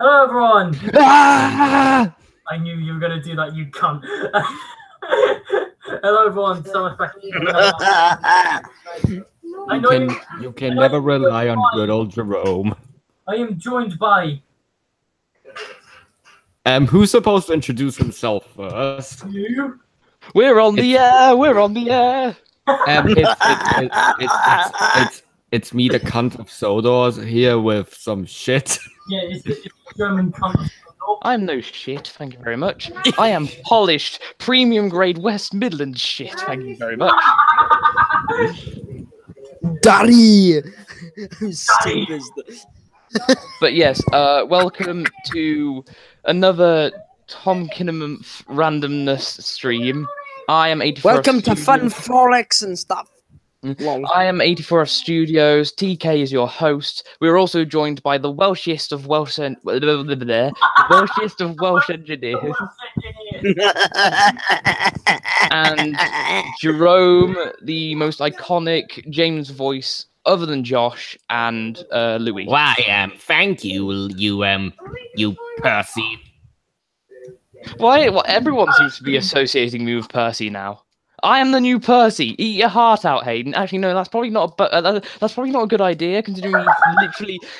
Hello, everyone! Ah! I knew you were going to do that, you cunt. Hello, everyone. So much better. You can never rely on good old Jerome. I am joined by... Who's supposed to introduce himself first? You? We're on the air! We're on the air! It's me, the cunt of Sodors, here with some shit. Yeah, it's the German cunt. I'm no shit, thank you very much. I am polished, premium grade West Midlands shit, thank you very much. Daddy! How stupid is this? But yes, welcome to another Tom Kinnaman randomness stream. I am 84. Welcome to Fun Frolics and stuff. I am 84 of Studios. TK is your host. We're also joined by the Welshest of Welsh engineers. And Jerome, the most iconic James voice other than Josh and Louis. Why, thank you, you Percy. Why? Well, everyone seems to be associating me with Percy now. I am the new Percy. Eat your heart out, Hayden. Actually, no, that's probably not. That's probably not a good idea, considering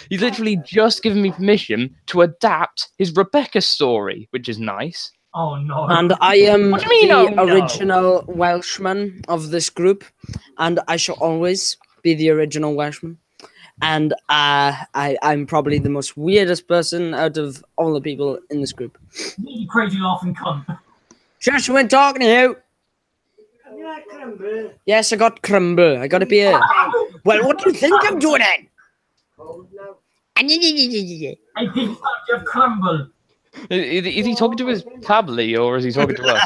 he's literally just given me permission to adapt his Rebecca story, which is nice. Oh no! And I am What do you mean, the oh, no? original Welshman of this group, and I shall always be the original Welshman. And I'm probably the most weirdest person out of all the people in this group. You crazy laughing cunt. Josh, we're talking to you. Yes, I got crumble. I got a beer. Well, what do you think I'm doing then? I think you have crumble. Is he talking to his family or is he talking to us?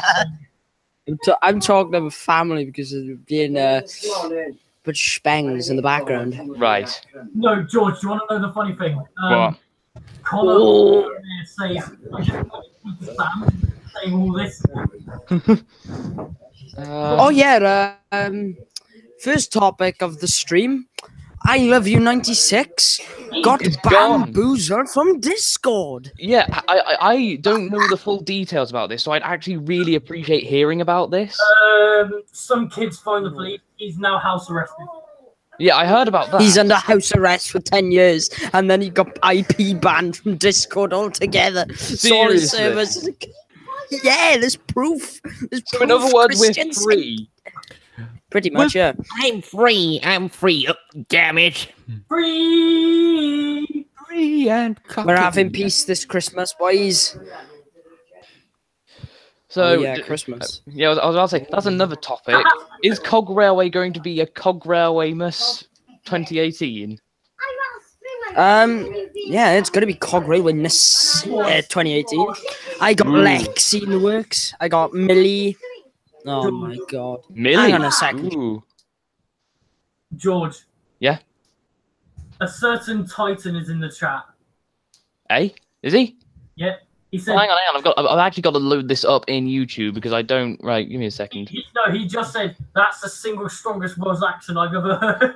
I'm talking about family because of being but spangs in the background. Right. No, George, do you want to know the funny thing? What? Connor says, I just Sam saying all this. Oh yeah, first topic of the stream. I Love You 96 got It's gone. bamboozled from Discord. Yeah, I don't know the full details about this, so I'd actually really appreciate hearing about this. Some kids phoned the police. He's now house arrested. Yeah, I heard about that. He's under house arrest for 10 years, and then he got IP banned from Discord altogether. So his servers. Yeah, there's proof. There's So proof. in other words, we're Christians- free. Pretty much, yeah. I'm free. Oh, damn it. Free! Free and We're having peace this Christmas, boys. So Oh, yeah, Christmas. yeah, I was about to say that's another topic. Is Cog Railway going to be a Cog Railway Mus 2018? Yeah, it's gonna be Cog Railway 2018. I got Lexi in the works. I got Millie. Oh my god. Millie? Hang on a second. Ooh. George. Yeah? A certain Titan is in the chat. Hey, is he? Yeah. He said. Oh, hang on. I've actually got to load this up in YouTube because I don't. Right, give me a second. He just said that's the single strongest Welsh accent I've ever heard.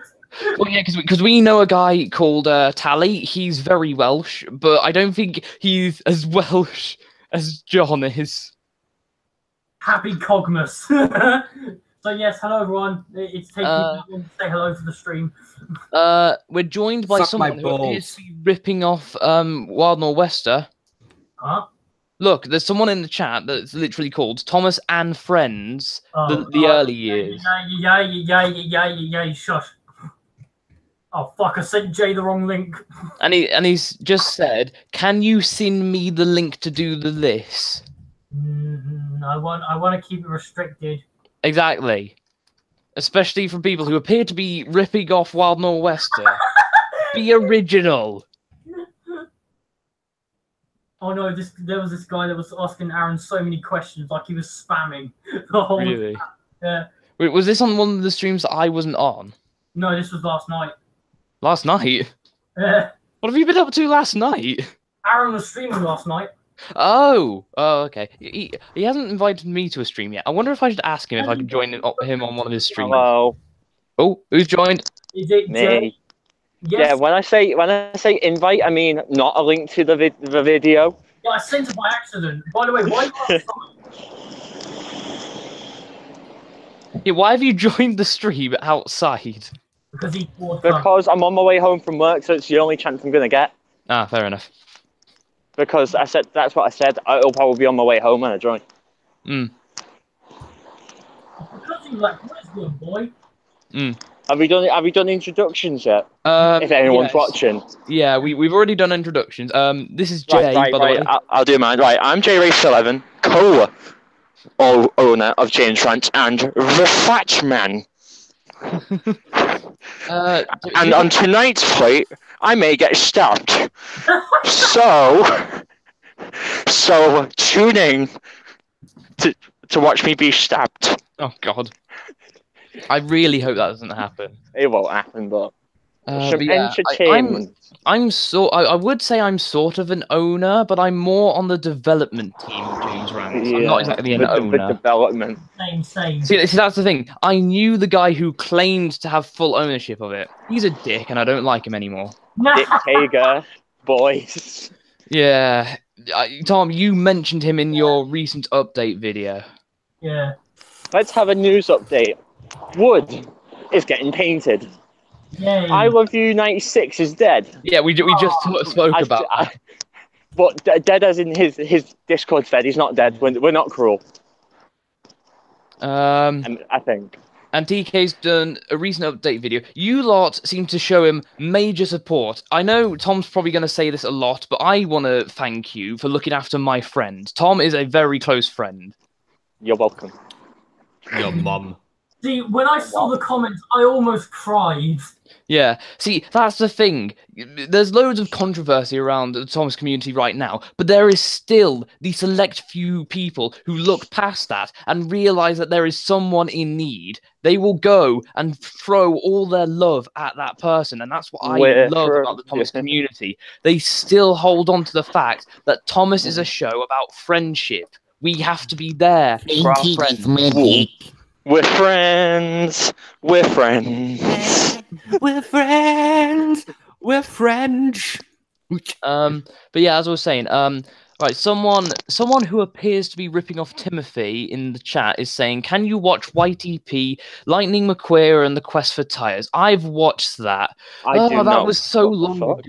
Well, yeah, because we know a guy called Tally. He's very Welsh, but I don't think he's as Welsh as John is. Happy Cogmas. So yes, hello everyone. It's taking me to say hello to the stream. We're joined by Suck someone my who balls. appears to be ripping off Wild Nor'Wester. Huh? Look, there's someone in the chat that's literally called Thomas and Friends. The early years. Yeah. Shush. Oh fuck! I sent Jay the wrong link. And he's just said, "Can you send me the link to do this?" I want to keep it restricted. Exactly. Especially from people who appear to be ripping off Wild Nor'Wester. Be original. Oh no! There was this guy that was asking Aaron so many questions, like he was spamming the whole. Really? Yeah. Wait, was this on one of the streams that I wasn't on? No, this was last night. Last night? Yeah. What have you been up to last night? Aaron was streaming last night. Oh, okay. He hasn't invited me to a stream yet. I wonder if I should ask him if I can join him on one of his streams. Hello. Oh, who's joined? Is it Me. Yes. Yeah, when I say invite, I mean not a link to the video. Yeah, I sent it by accident. By the way, why are you outside? Yeah, why have you joined the stream outside? Because he bought Because I'm on my way home from work, so it's the only chance I'm gonna get. Ah, fair enough. Because that's what I said. I'll probably be on my way home when I join. Mm. Because you like wisdom, boy. Mm. Have we done introductions yet? If If anyone's watching. Yeah, we've already done introductions. This is Jay, Right. by the way. I'll do mine. Right, I'm JRace11, co-owner of James Rant and the Fat Man. And on tonight's plate, I may get stabbed. so tune in to watch me be stabbed. Oh God. I really hope that doesn't happen. It won't happen, but some yeah, entertainment. I would say I'm sort of an owner, but I'm more on the development team of James Rants. I'm not exactly an owner. The development. Same. See, that's the thing. I knew the guy who claimed to have full ownership of it. He's a dick, and I don't like him anymore. Dick Hager, boys. Yeah. Tom, you mentioned him in your recent update video. Yeah. Let's have a news update. Wood is getting painted. Yay. I Love You 96 is dead. Yeah, we just spoke about that. But dead as in his Discord fed. He's not dead. We're not cruel. I think. And TK's done a recent update video. You lot seem to show him major support. I know Tom's probably going to say this a lot, but I want to thank you for looking after my friend. Tom is a very close friend. You're welcome. Your mum. See, when I saw the comments, I almost cried. Yeah, see, that's the thing. There's loads of controversy around the Thomas community right now, but there is still the select few people who look past that and realize that there is someone in need. They will go and throw all their love at that person, and that's what I love about the Thomas community. They still hold on to the fact that Thomas is a show about friendship. We have to be there for our friends. We're friends. We're friends. We're friends. We're French. But yeah, as I was saying, right, someone who appears to be ripping off Timothy in the chat is saying, "Can you watch YTP, Lightning McQueen, and the Quest for Tires?" I've watched that. That was so long ago.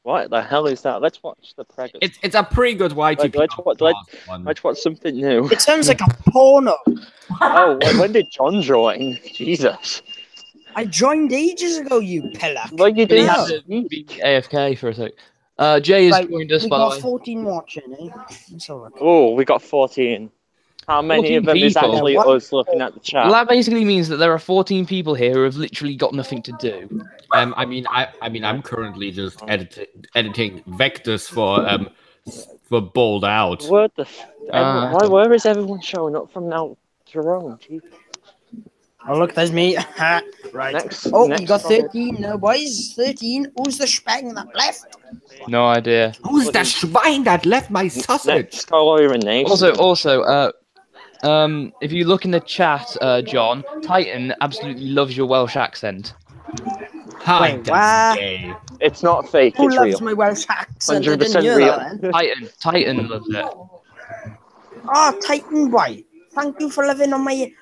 What the hell is that? Let's watch the pregnant. It's a pretty good YTP. Let's watch something new. It sounds like a porno. Oh, when did John join? Jesus. I joined ages ago, you pillock. Like you He did. had to be AFK for a sec. Jay has joined us, we by the got way. 14 watching, eh? Let's have a look. Oh, we got 14. How many 14 of them is people? actually us looking at the chat? Well, that basically means that there are 14 people here who have literally got nothing to do. I mean, I'm currently just editing vectors for Bold Out. What the? Where is everyone showing up from now? Jerome, Jesus. Oh, look, there's me. Right. Next, we got 13. No, boys. 13. Who's the spang that left? No idea. Who's that swine that left my sausage? Next color in nation. Also, if you look in the chat, John, Titan absolutely loves your Welsh accent. Hi, Wait, that's gay. It's not fake. Who It's loves real. my Welsh accent? 100% real. Titan loves it. Oh, Titan White. Thank you for living on my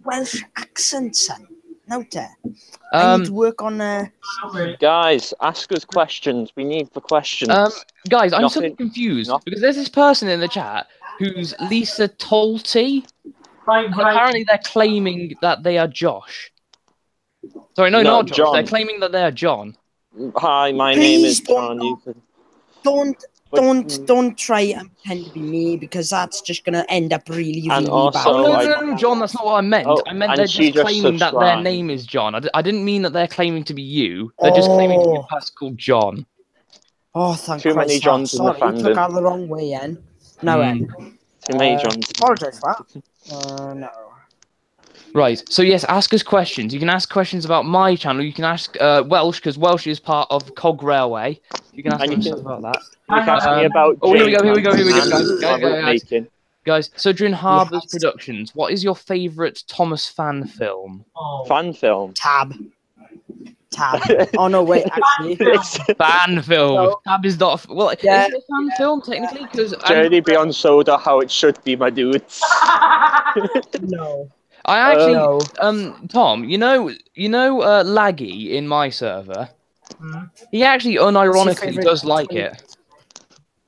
Welsh accent, son. Note there. I need to work on. Guys, ask us questions. We need the questions. Guys, I'm so confused because there's this person in the chat who's Lisa Tolte. Right. Apparently, they're claiming that they are Josh. Sorry, no, not Josh. John. They're claiming that they are John. Hi, my Please name is don't- John. Don't try and pretend to be me because that's just gonna end up really And bad. also, No, John, that's not what I meant. Oh, I meant and they're she just just claiming that their subscribed. name is John. I didn't mean that they're claiming to be you. They're just claiming to be a person called John. Oh, thank Too many Christ. Johns in the Sorry, fandom. took out the wrong way, then. No, Too many Johns. apologize for that. No. Right, so yes, ask us questions. You can ask questions about my channel. You can ask Welsh, because Welsh is part of Cog Railway. You can ask And you questions can- about that. You can ask me about. Oh, here we go, James guys. making. Guys, Sojourn Harbour's Productions, what is your favourite Thomas fan film? Oh. Fan film. Tab. Tab. Oh no, wait, actually, It's Fan film. No. Tab is not. Well, Yeah. is it a fan film technically? Because Journey Beyond Soda, how it should be, my dudes. no. I actually, No. Tom, Laggy in my server. Hmm? He actually unironically favourite does like 20 it.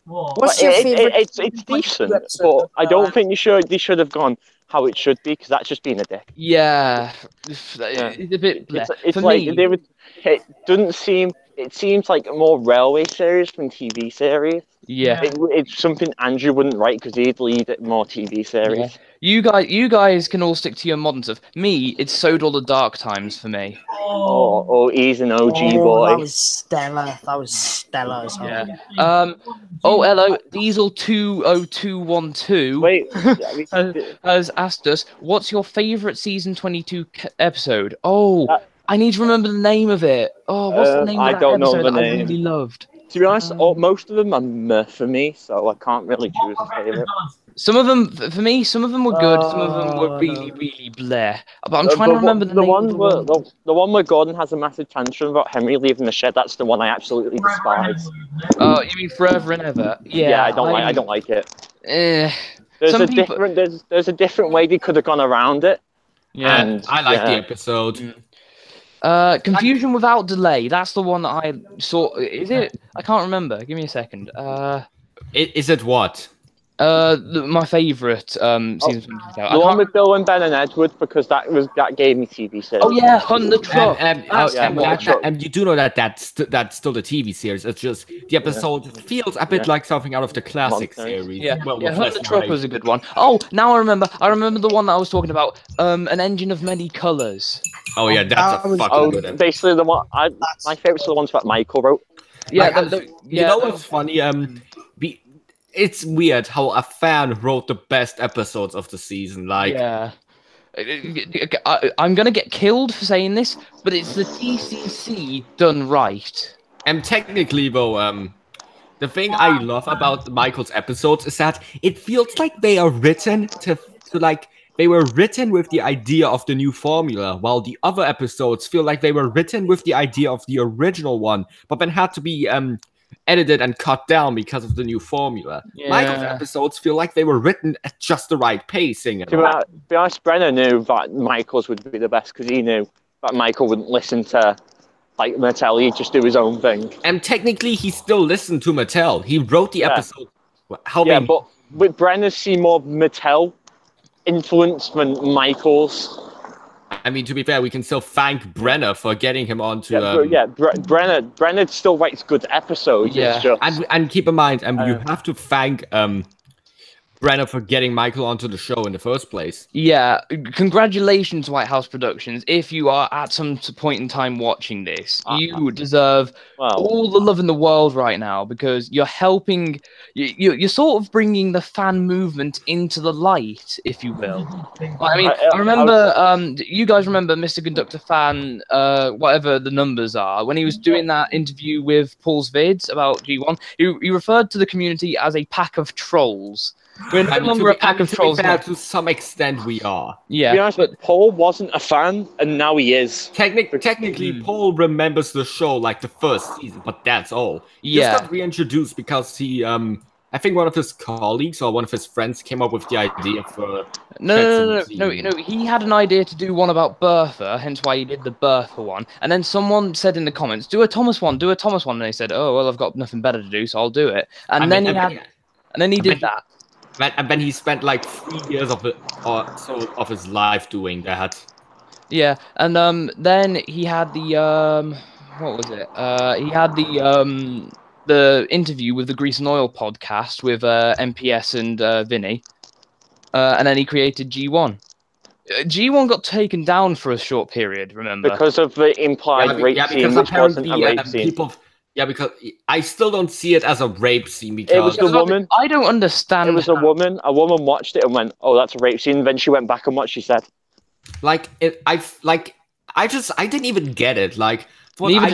What? What's your favourite? It's decent, but I don't think they should have gone how it should be, because that's just being a dick. Yeah, Yeah. it's a bit. Bleh. It's For like me, they would. It doesn't seem. It seems like a more railway series than TV series. yeah. It's something Andrew wouldn't write because he'd lead more TV series. You guys can all stick to your modern stuff. Me, it's so dull the dark times for me. Oh, he's an OG Oh, boy. that was stellar. That was stellar as hell. Yeah. Oh, hello, Diesel20212 Wait, has asked us, what's your favourite season 22 episode? Oh, I need to remember the name of it. Oh, what's the name of I that don't know episode the that I name. really loved? to be honest, most of them are meh for me, so I can't really choose a favorite. Some of them, for me, some of them were good. Some of them were really, really bleh. But I'm trying to remember the name of the one. The one where Gordon has a massive tantrum about Henry leaving the shed. That's the one I absolutely despise. Oh, you mean Forever and Ever? Yeah, I don't like it. Eh, There's some a people- different there's a different way they could have gone around it. yeah. And I like the episode. Confusion Without Delay. That's the one that I saw. Is it? I can't remember. Give me a second. Is it what? My favourite season. The one with Bill and Ben and Edward, because that gave me TV series. Oh yeah, Hunt the Truck. And you do know that's still the TV series. It's just the episode feels a bit like something out of the classic series. Yeah, well, yeah, with Hunt less the Truck weight. was a good one. Oh, now I remember. I remember the one that I was talking about. An Engine of Many Colors. Oh yeah, that's That a was- fucking good episode. Basically the one my favorites are the ones that Michael wrote. Yeah, Like, you know what's funny? It's weird how a fan wrote the best episodes of the season. Like, yeah. I'm gonna get killed for saying this, but it's the TCC done right. and technically though, the thing I love about Michael's episodes is that it feels like they are written to like they were written with the idea of the new formula, while the other episodes feel like they were written with the idea of the original one, but then had to be edited and cut down because of the new formula. Yeah. Michael's episodes feel like they were written at just the right pacing. To be honest, Brenner knew that Michael's would be the best because he knew that Michael wouldn't listen to like Mattel. He'd just do his own thing. And technically, he still listened to Mattel. He wrote the episode. Yeah, but with Brenner, see more Mattel influence than Michael's. I mean, to be fair, we can still thank Brenner for getting him onto. Brenner still writes good episodes. Yeah. It's just, And keep in mind, you have to thank Brenner for getting Michael onto the show in the first place. Yeah, congratulations, White House Productions. If you are at some point in time watching this, you deserve all the love in the world right now because you're helping. You're sort of bringing the fan movement into the light, if you will. I mean, I remember. You guys remember Mr. Conductor Fan, whatever the numbers are, when he was doing that interview with Paul's vids about G1. He referred to the community as a pack of trolls. We're no longer a pack of trolls. To some extent, we are. Yeah, to be honest, but Paul wasn't a fan, and now he is. Technically, Paul remembers the show like the first season, but that's all. He Yeah. just got reintroduced because he, I think one of his colleagues or one of his friends came up with the idea for. No. He had an idea to do one about Bertha, hence why he did the Bertha one. And then someone said in the comments, "Do a Thomas one, do a Thomas one." And they said, "Oh well, I've got nothing better to do, so I'll do it." And then he did that. And then he spent like 3 years of his life doing that. Yeah, and then he had the what was it? He had the interview with the Grease and Oil podcast with MPS and Vinny, and then he created G1. G1 got taken down for a short period. Remember? Because of the implied rape scene, which wasn't a rape scene. Because I still don't see it as a rape scene because It was the woman. I don't understand. It was a woman. A woman watched it and went, "Oh, that's a rape scene." Then she went back and what she said. I didn't even get it. Like, I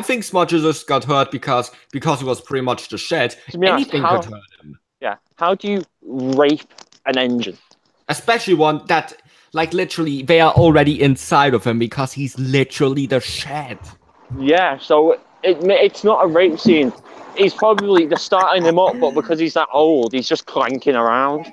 think Smudger just got hurt because it was pretty much the shed. Anything could hurt him. Yeah. How do you rape an engine? Especially one that, Like literally, they are already inside of him because he's literally the shit. Yeah, so it's not a rape scene. He's probably they're starting him up, but because he's that old, he's just clanking around.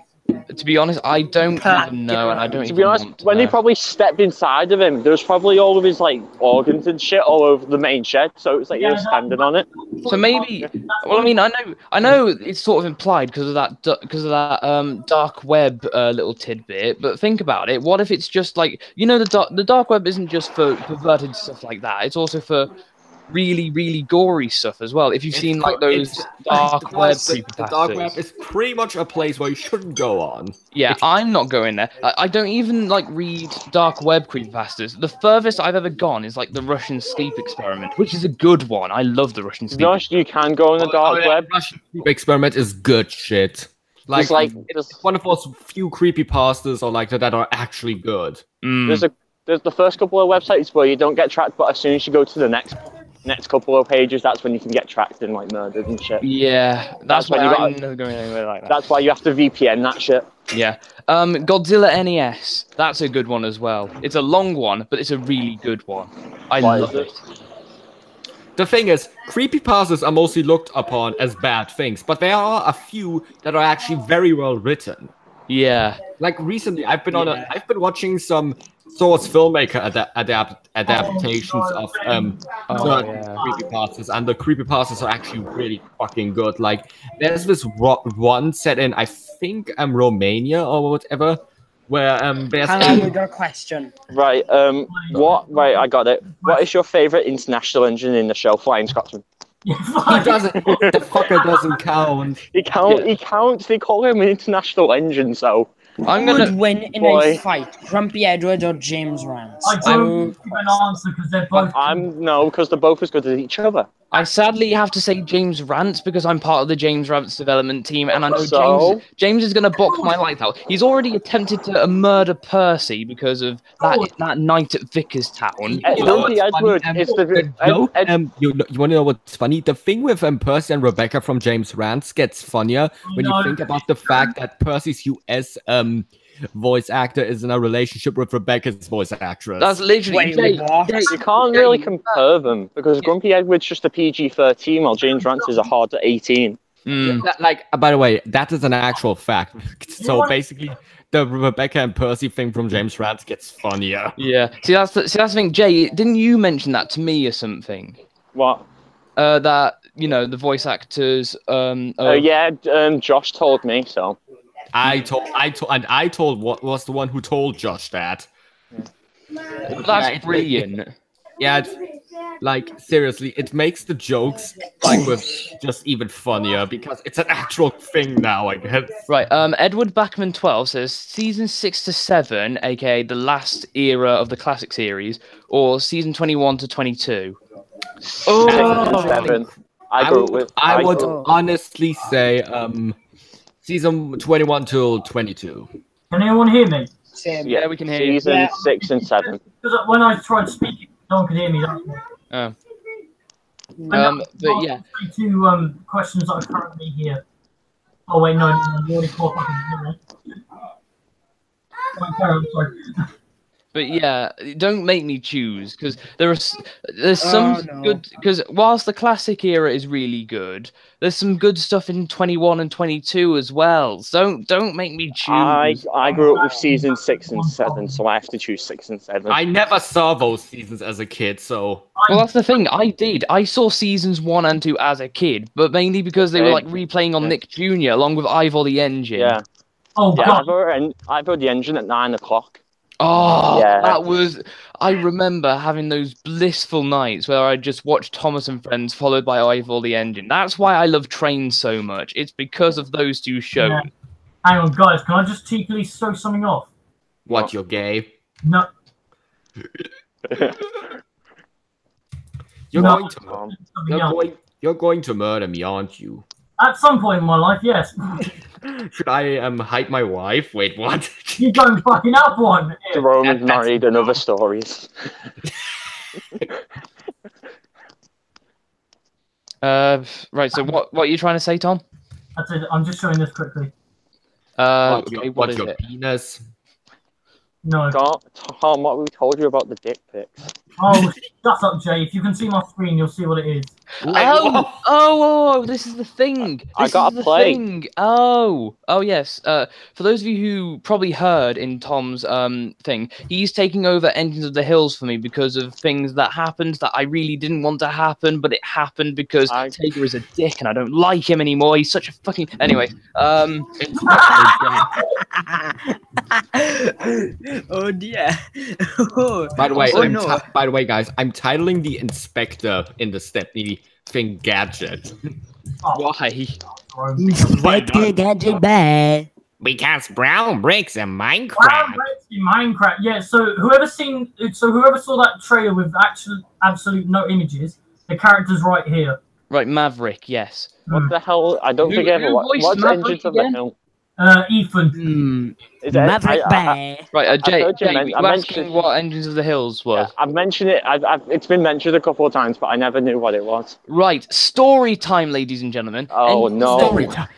To be honest, I don't even know, and I don't To even be honest, want to when know. they probably stepped inside of him, there was probably all of his like organs and shit all over the main shed. So it's like he was standing on it. So maybe, well, I mean, I know, it's sort of implied because of that, dark web little tidbit. But think about it. What if it's just like, you know, the dark web isn't just for perverted stuff like that. It's also for really, really gory stuff as well. If you've seen like those dark web creepypastas. The dark web is pretty much a place where you shouldn't go on. Yeah, I'm not going there. I don't even like read dark web creepypastas. The furthest I've ever gone is like the Russian sleep experiment, which is a good one. I love the Russian sleep. Gosh, you can go on the dark web. Russian sleep experiment is good shit. Like it's one of those few creepypastas or like that are actually good. There's the first couple of websites where you don't get tracked, but as soon as you go to the next couple of pages, that's when you can get tracked and like murdered and shit. Yeah, that's why I'm never going anywhere like that. That's why you have to VPN that shit. Yeah. Godzilla NES. That's a good one as well. It's a long one, but it's a really good one. I love it. The thing is, creepypastas are mostly looked upon as bad things, but there are a few that are actually very well written. Yeah. Like recently, I've been watching some Source filmmaker adaptations of creepypastas, and the creepypastas are actually really fucking good. Like there's this one set in I think Romania or whatever, where there's your question. Right, right, I got it. What is your favourite international engine in the show, Flying Scotsman? He doesn't. The fucker doesn't count. He counts. They call him an international engine, so. I'm gonna win in a fight, Grumpy Edward or James Rance. I don't give an answer because they're both. Because they're both as good as each other. I sadly have to say James Rance because I'm part of the James Rance development team, and I know James is going to box my lights out. He's already attempted to murder Percy because of that night at Vicarstown. Grumpy Edward is the you want to know what's funny? The thing with Percy and Rebecca from James Rance gets funnier when you think about the fact that Percy's US voice actor is in a relationship with Rebecca's voice actress. That's literally you can't really compare them because Grumpy Edward's just a PG-13 while James Rance is a hard 18. Like, by the way, that is an actual fact. So basically, the Rebecca and Percy thing from James Rance gets funnier. Yeah. See, that's the thing. Jay, didn't you mention that to me or something? What? That the voice actors. Josh told me so. I told what was the one who told Josh that. That's brilliant. Yeah, like seriously, it makes the jokes like with just even funnier because it's an actual thing now, I guess. Right. Edward Bachman 12 says season 6 to 7, aka the last era of the classic series, or season 21 to 22. I would honestly say season 21 till 22. Can anyone hear me? Yeah, we can hear you. Season 6 and 7. Because when I tried speaking, no one could hear me. But yeah. 2 questions that are currently here. Oh wait, no, you already caught up. Sorry. But yeah, don't make me choose because there's some good. Because whilst the classic era is really good, there's some good stuff in 21 and 22 as well. So don't make me choose. I grew up with season 6 and 7, so I have to choose 6 and 7. I never saw those seasons as a kid, so. Well, that's the thing. I did. I saw seasons 1 and 2 as a kid, but mainly because they were like replaying on Nick Jr. along with Ivor the Engine. Yeah. Oh God. Ivor the Engine at 9 o'clock. Oh, that was... I remember having those blissful nights where I just watched Thomas and Friends followed by Ivor the Engine. That's why I love Trains so much. It's because of those 2 shows. Yeah. Hang on, guys. Can I just cheekily throw something off? What, you're gay? No. You're going to murder me, aren't you? At some point in my life, yes. Should I hide my wife? Wait, what? You don't fucking have one. Jerome is married and other stories. Right, so what are you trying to say, Tom? That's it. I'm just showing this quickly. What's your penis? No. Tom, what we told you about the dick pics? Oh, shut up, Jay. If you can see my screen, you'll see what it is. Oh, this is the thing. I This gotta is the play. thing. Oh, yes. For those of you who probably heard in Tom's thing, he's taking over Engines of the Hills for me because of things that happened that I really didn't want to happen, but it happened because Tager is a dick and I don't like him anymore. He's such a fucking. Anyway, Oh dear. By the way, no. by the way, guys, I'm titling the inspector in the Stepney thing gadget. why? What can gadget bad? Because brown bricks in Wow, Minecraft. in Minecraft. Yeah. So whoever saw that trailer with absolute no images, the character's right here. Right, Maverick. Yes. What the hell? I don't think I ever watched. voiced What's Maverick Engines of the again? Hill? Ethan. Is it, Maverick I- Bear. Right, Jay, heard you Jay, men- you I asking mentioned- what Engines of the Hills was? I've mentioned it. It's been mentioned a couple of times, but I never knew what it was. Right, story time, ladies and gentlemen. Oh, no.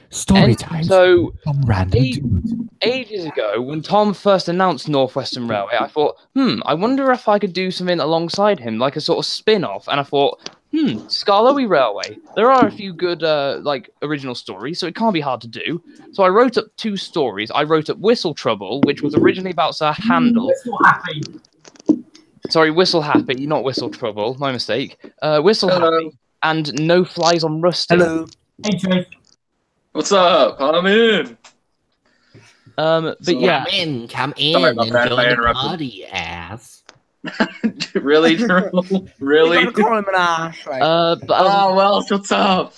Story time. So, Some random ages ago, when Tom first announced Northwestern Railway, I thought, I wonder if I could do something alongside him, like a sort of spin-off. And I thought, Skarloey Railway. There are a few good, original stories, so it can't be hard to do. So I wrote up 2 stories. I wrote up Whistle Trouble, which was originally about Sir Handel. Whistle Happy. Sorry, Whistle Happy, not Whistle Trouble. My mistake. Whistle Happy and No Flies on Rusty. Hello. Hey, Jay. What's up? I'm in. But yeah. Come in, Sorry about and that, join I the interrupted. party, ass. Really, Drew? Really? You're gonna call him an ass, right? But I was, Oh, well, what's up?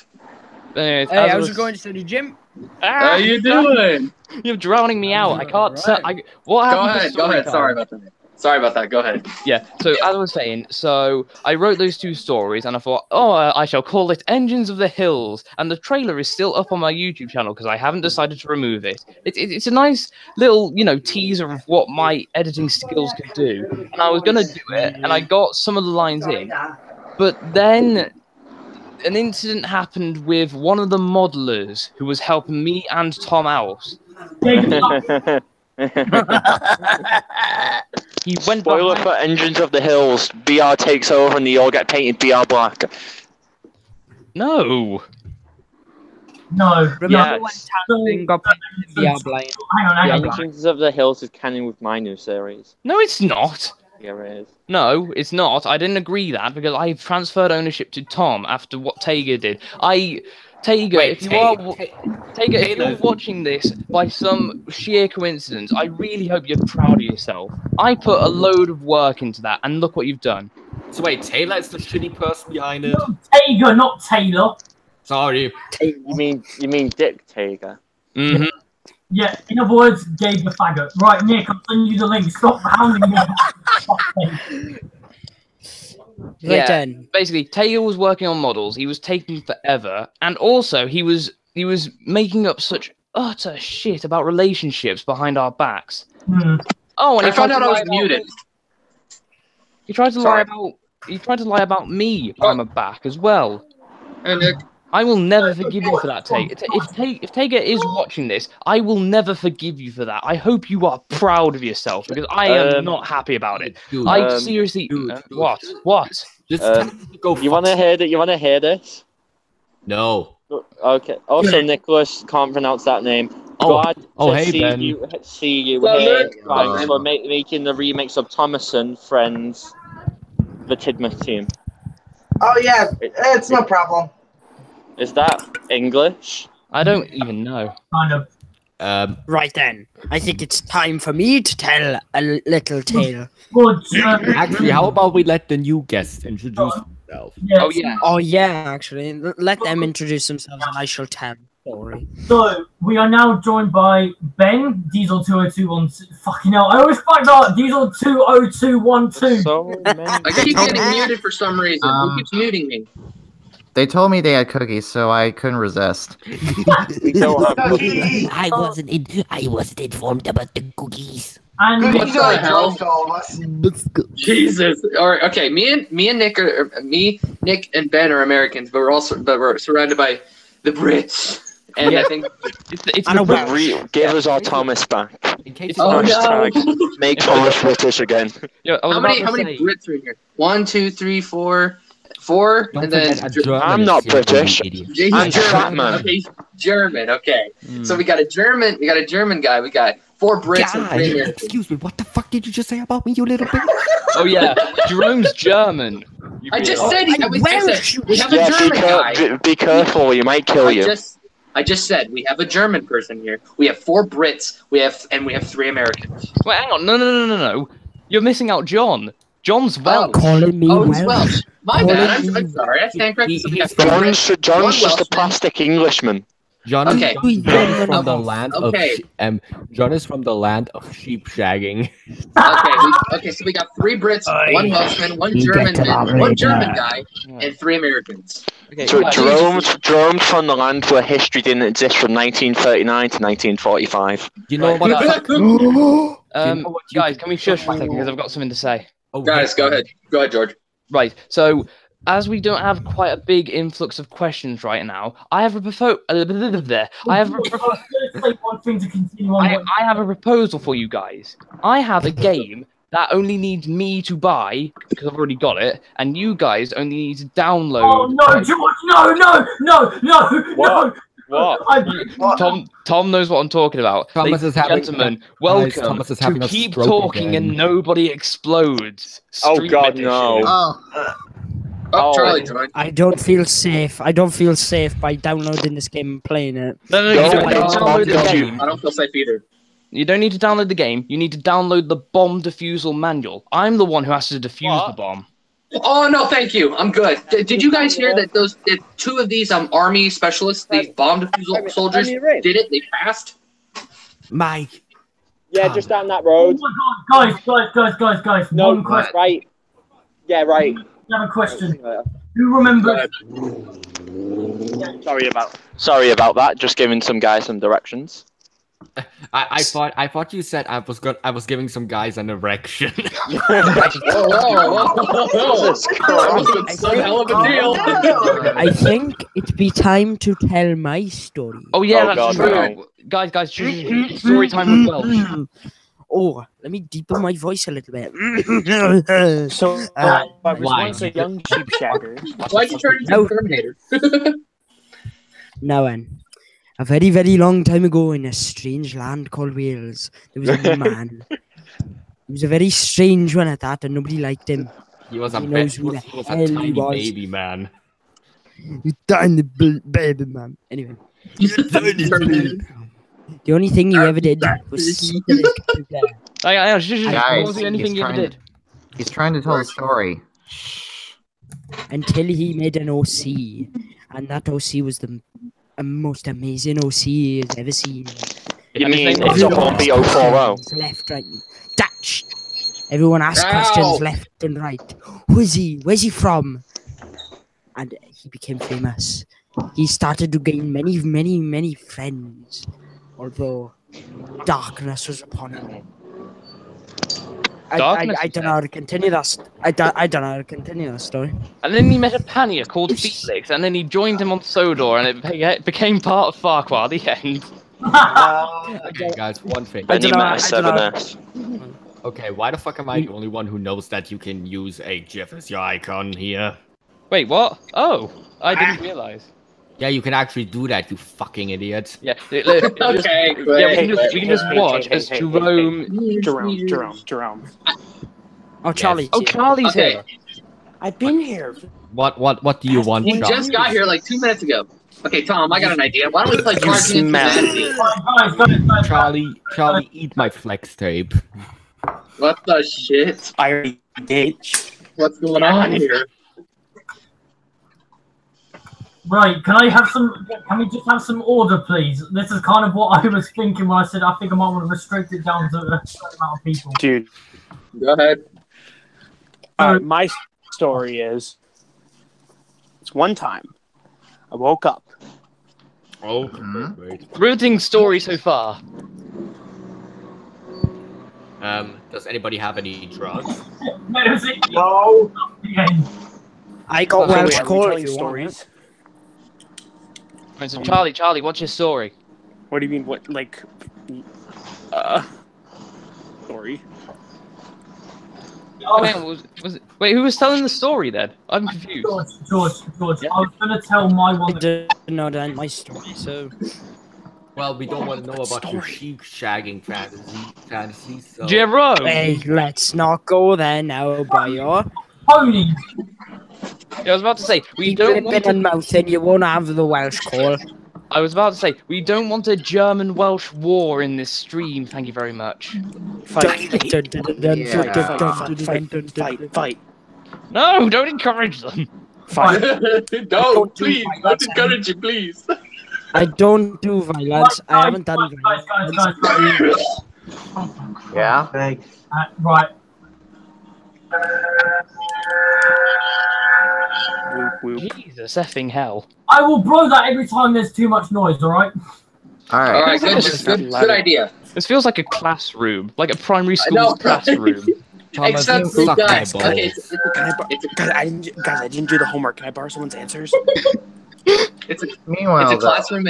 anyways, Hey, how's it going to the gym? How you doing? You're drowning me out. I can't. Right. What Go happened? to ahead, go ahead. story Sorry time? about that. Sorry about that. Go ahead. Yeah. So as I was saying, so I wrote those 2 stories, and I thought, I shall call it Engines of the Hills, and the trailer is still up on my YouTube channel because I haven't decided to remove it. It's a nice little, teaser of what my editing skills could do, and I was gonna do it, and I got some of the lines in, but then an incident happened with one of the modelers who was helping me and Tom out. He went Spoiler behind- for Engines of the Hills. BR takes over and they all get painted BR black. No. No. Remember Yes. when Tanzing got painted in Diablo? Hang on. Engines of the Hills is canon with my new series. No, it's not. Here it is. No, it's not. I didn't agree that because I transferred ownership to Tom after what Tager did. Tager, Wait, if you're watching this by some sheer coincidence, I really hope you're proud of yourself. I put a load of work into that, and look what you've done. So wait, Taylor is the shitty person behind it? Tager, not Taylor. Sorry. You mean Dick Tager? Mm-hmm. Yeah, in other words, Gabe the faggot. Right, Nick, I'm sending you the link. Stop hounding me. Yeah. Then. Basically, Tager was working on models. He was taking forever, and also he was making up such utter shit about relationships behind our backs. Oh, and I found out I was muted. He tried to Sorry. lie about me behind my back as well. Hey, Nick. I will never forgive you for that, Tager. If Tager is watching this, I will never forgive you for that. I hope you are proud of yourself because I am not happy about it. Dude, I seriously. What? What? just go. You want to hear that? You want to hear this? No. Okay. Also, Nicholas can't pronounce that name. Oh. Glad Oh, to hey, see Ben. you Well, here. Nick. Thanks for making the remix of Thomas and Friends, the Tidmouth team. Oh yeah, it's no problem. Is that English? I don't even know. Kind of. Right then, I think it's time for me to tell a little tale. Good. Actually, how about we let the new guest introduce himself? Yes. Oh yeah. Oh yeah, actually, let them introduce themselves and I shall tell the story. So, we are now joined by Ben, Diesel 20212. Fucking hell, I always find out Diesel 20212. So many. I keep getting muted for some reason. Who keeps muting me? They told me they had cookies, so I couldn't resist. We don't have I wasn't informed about the cookies. And What the hell? Jesus. All right. Okay. Me and Nick Nick and Ben are Americans, but we're surrounded by the Brits, and I think It's I know the where- British. Give us our Thomas back. In case Oh no! Hashtag make Thomas British again. Yeah, I was How about many to say, Brits are in here? 1, 2, 3, 4, 4, Don't and then forget a German I'm is not here, you British. idiot. He's I'm German. fat man. Okay, he's German. Okay, Hmm. so we got a German guy. We got 4 Brits and 3 Americans. Excuse me, what the fuck did you just say about me, you little bitch? oh yeah, Jerome's German. You I just realise. said we have a Yeah, German guy. be careful, you might kill you. I just said we have a German person here. We have 4 Brits. We have 3 Americans. Wait, hang on, no. You're missing out John. John's Welsh. Calling me Oh, he's Welsh. Welsh. My bad. I'm sorry. I stand corrected. So we got 3 Brits, John's one just a Welshman. plastic Englishman. John Okay. is from the land of Okay. John is from the land of sheep shagging. Okay, so we got 3 Brits, 1 Welshman, 1 You German, get to one operate German that. guy, and 3 Americans. Okay, So guys, Jerome's from the land where history didn't exist from 1939 to 1945. You know what? guys, can we shush for a second because I've got something to say. Oh, Guys, go ahead. Go ahead, George. Right, so as we don't have quite a big influx of questions right now, I have a proposal. I have say one thing to continue on. I have a proposal for you guys. I have a game that only needs me to buy because I've already got it, and you guys only need to download. Oh no, George! No! What? What? Tom knows what I'm talking about. Thomas Ladies is and having- gentlemen, guys, welcome Thomas is having to a keep stroke talking again. and nobody explodes. Oh, Stream God, edition. no. Oh, Charlie joined. I don't feel safe. I don't feel safe by downloading this game and playing it. No, you don't need to download the game. I don't feel safe either. You don't need to download the game. You need to download the bomb defusal manual. I'm the one who has to defuse the bomb. Oh no, thank you. I'm good. Did you guys hear that that 2 of these army specialists, these bomb defusal soldiers, did it? They passed. Mike. Yeah, just down that road. Oh my God, guys! No, one question. right. Yeah, right. I have a question. Who remembers? Sorry about that. Just giving some guys some directions. I thought you said I was giving some guys an erection. That's one hell of a deal. I think it'd be time to tell my story. Oh yeah, Oh, that's God, true. no. Guys, story time with Welsh. Oh, let me deepen my voice a little bit. So, I was Why? once a young sheep shagger. Why'd you turn into a Terminator? Now then, a very, very long time ago in a strange land called Wales, there was a man. He was a very strange one at that, and nobody liked him. He was a He knows who the hell he tiny was. baby man. You tiny baby man. Anyway, Terminator. the only thing he ever did was sit at his computer. Guys, What was the only thing you ever did? He's trying to tell a story. Until he made an OC, and that OC was the most amazing OC he has ever seen. You And his mean name it's a was- Pompey 040? Left, right, dash. Everyone asked Ow. questions left and right. Who is he? Where's he from? And he became famous. He started to gain many, many, many friends, although darkness was upon him. I don't know how to continue that. I don't know how to continue that story. And then he met a panier called Felix, and then he joined him on Sodor, and it became part of Farquhar. The end. Okay, guys, one thing. Then you don't know, met a I don't know. 7S. Okay, why the fuck am I the only one who knows that you can use a GIF as your icon here? Wait, what? Oh, I didn't realize. Yeah, you can actually do that, you fucking idiot. Yeah. Okay, Yeah, we can just watch as Jerome. Jerome. Oh, Charlie. Oh, Charlie's Okay. here. I've been here. What do you want, He Charlie? just got here like 2 minutes ago. Okay, Tom, I got an idea. Why don't we play Cards Against Humanity? Charlie, eat my flex tape. What the shit? I did. What's going on here? Right, can we just have some order, please? This is kind of what I was thinking when I said I think I might want to restrict it down to a certain amount of people. Dude. Go ahead. My story is, it's one time I woke up. Oh, wait. Riveting story so far. Does anybody have any drugs? No. I got Okay, Welsh wait, are we call telling if you want. stories? Right, so Charlie, what's your story? What do you mean? What, like, story. Okay, wait, who was telling the story then? I'm confused. George. I was gonna tell my one. I did not end my story, so. Well, we don't want to know about your sheep shagging fantasy. So. Jerome. Hey, let's not go there now, boy. Pony. Yeah, I was about to say we Keep don't want lipping and mouthing. You won't have the Welsh call. I was about to say we don't want a German-Welsh war in this stream. Thank you very much. Fight. No, don't encourage them. Fight. Don't, please. Don't encourage you, please. I don't do violence. I haven't done violence. Guys. Yeah. Right. Jesus effing hell. I will blow that every time there's too much noise, alright? Alright, good idea. This feels like a classroom, like a primary school classroom. Except it does. Okay, Guys, I didn't do the homework. Can I borrow someone's answers? It's a Meanwhile, classroom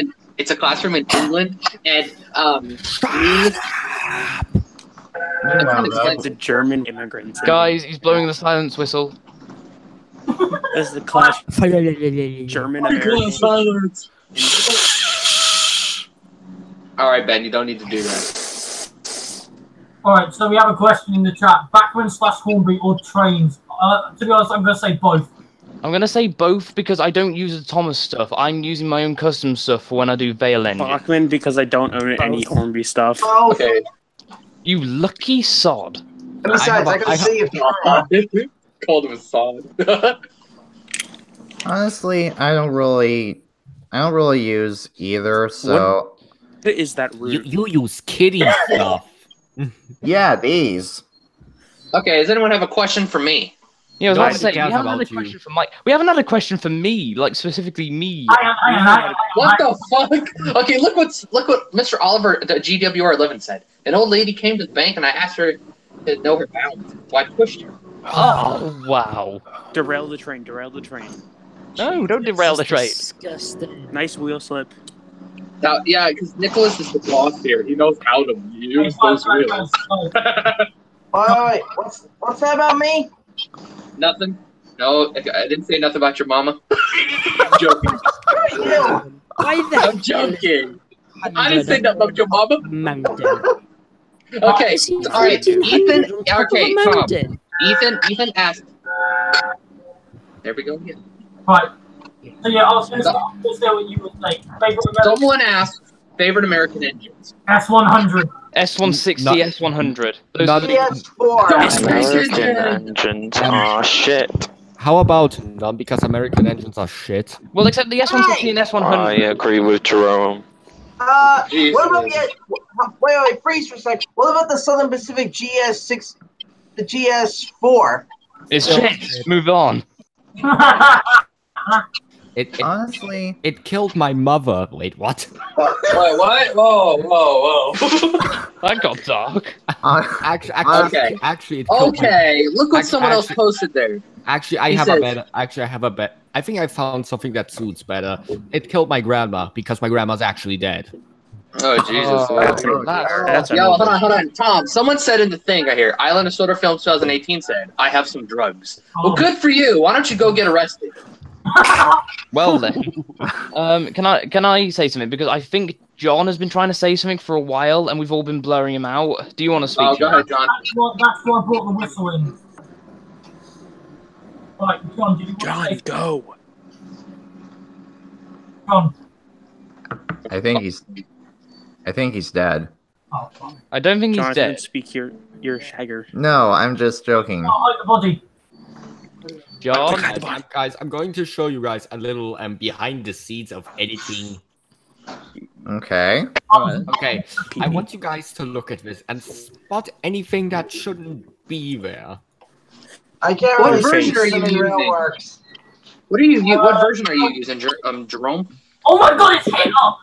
in England, and The German immigrants. Guys, he's blowing the silence whistle. This is the class. German Americans. Alright, Ben, you don't need to do that. Alright, so we have a question in the chat. Backman / Hornby or trains? To be honest, I'm going to say both. I'm going to say both because I don't use the Thomas stuff. I'm using my own custom stuff for when I do Veil Engine. Bachman, because I don't own any Hornby stuff. Okay. You lucky sod. And besides, I can see if Called him a sod. honestly, I don't really use either. So What is that rude? You use kitty stuff. yeah, these. Okay, does anyone have a question for me? Yeah, I was about to say, we cares haven't had a about you? question for Mike. We haven't had a question for me, like specifically me. What the fuck? Okay, look what Mr. Oliver, the GWR11 said. An old lady came to the bank and I asked her to know her balance, so I pushed her. Oh, wow. Derail the train. No, don't derail the train. Disgusting. Nice wheel slip. Now, yeah, because Nicholas is the boss here. He knows how to use those wheels. Wait, what's that about me? Nothing. No, I didn't say nothing about your mama. I'm joking. Why the I'm joking. I didn't say nothing about your mama. mountain? Okay, all right. Ethan. Okay, Tom. Mountain. Ethan asked. There we go again. Right. So yeah, I was going to say what you would say. Someone asked favorite American engines. S100. S160, Not- S100. Those not- are the- PS4. American engines are shit. How about none? Because American engines are shit. Well, except the S160 and I S100. agree with Jerome. What about wait, freeze for a sec. What about the Southern Pacific GS6, the GS4? It's shit. Move on. Honestly, It killed my mother. Wait, what? Wait, what? Whoa. That got dark. Actually, it killed Okay, look what Actually- someone else posted there. Actually, I He have says- a better. Actually, I have a bet. I think I found something that suits better. It killed my grandma because my grandma's actually dead. Oh Jesus! That's Yo, hold on, Tom. Someone said in the thing I hear, Island of Soda Films 2018 said, "I have some drugs." Well, good for you. Why don't you go get arrested? Well then, can I say something? Because I think John has been trying to say something for a while, and we've all been blurring him out. Do you want to speak? Oh, go ahead, John. That's why I brought the whistle in. Right, John, did you want to say go. John? I think he's dead. Oh, fine. I don't think he's Jonathan, dead. speak your shagger. No, I'm just joking. Oh, the body. John, Guys, I'm going to show you guys a little behind the scenes of editing. Okay. Okay, I want you guys to look at this and spot anything that shouldn't be there. I can't What really version see are you some real using? works. What version are you using, Jerome? Oh my God, it's Hitler!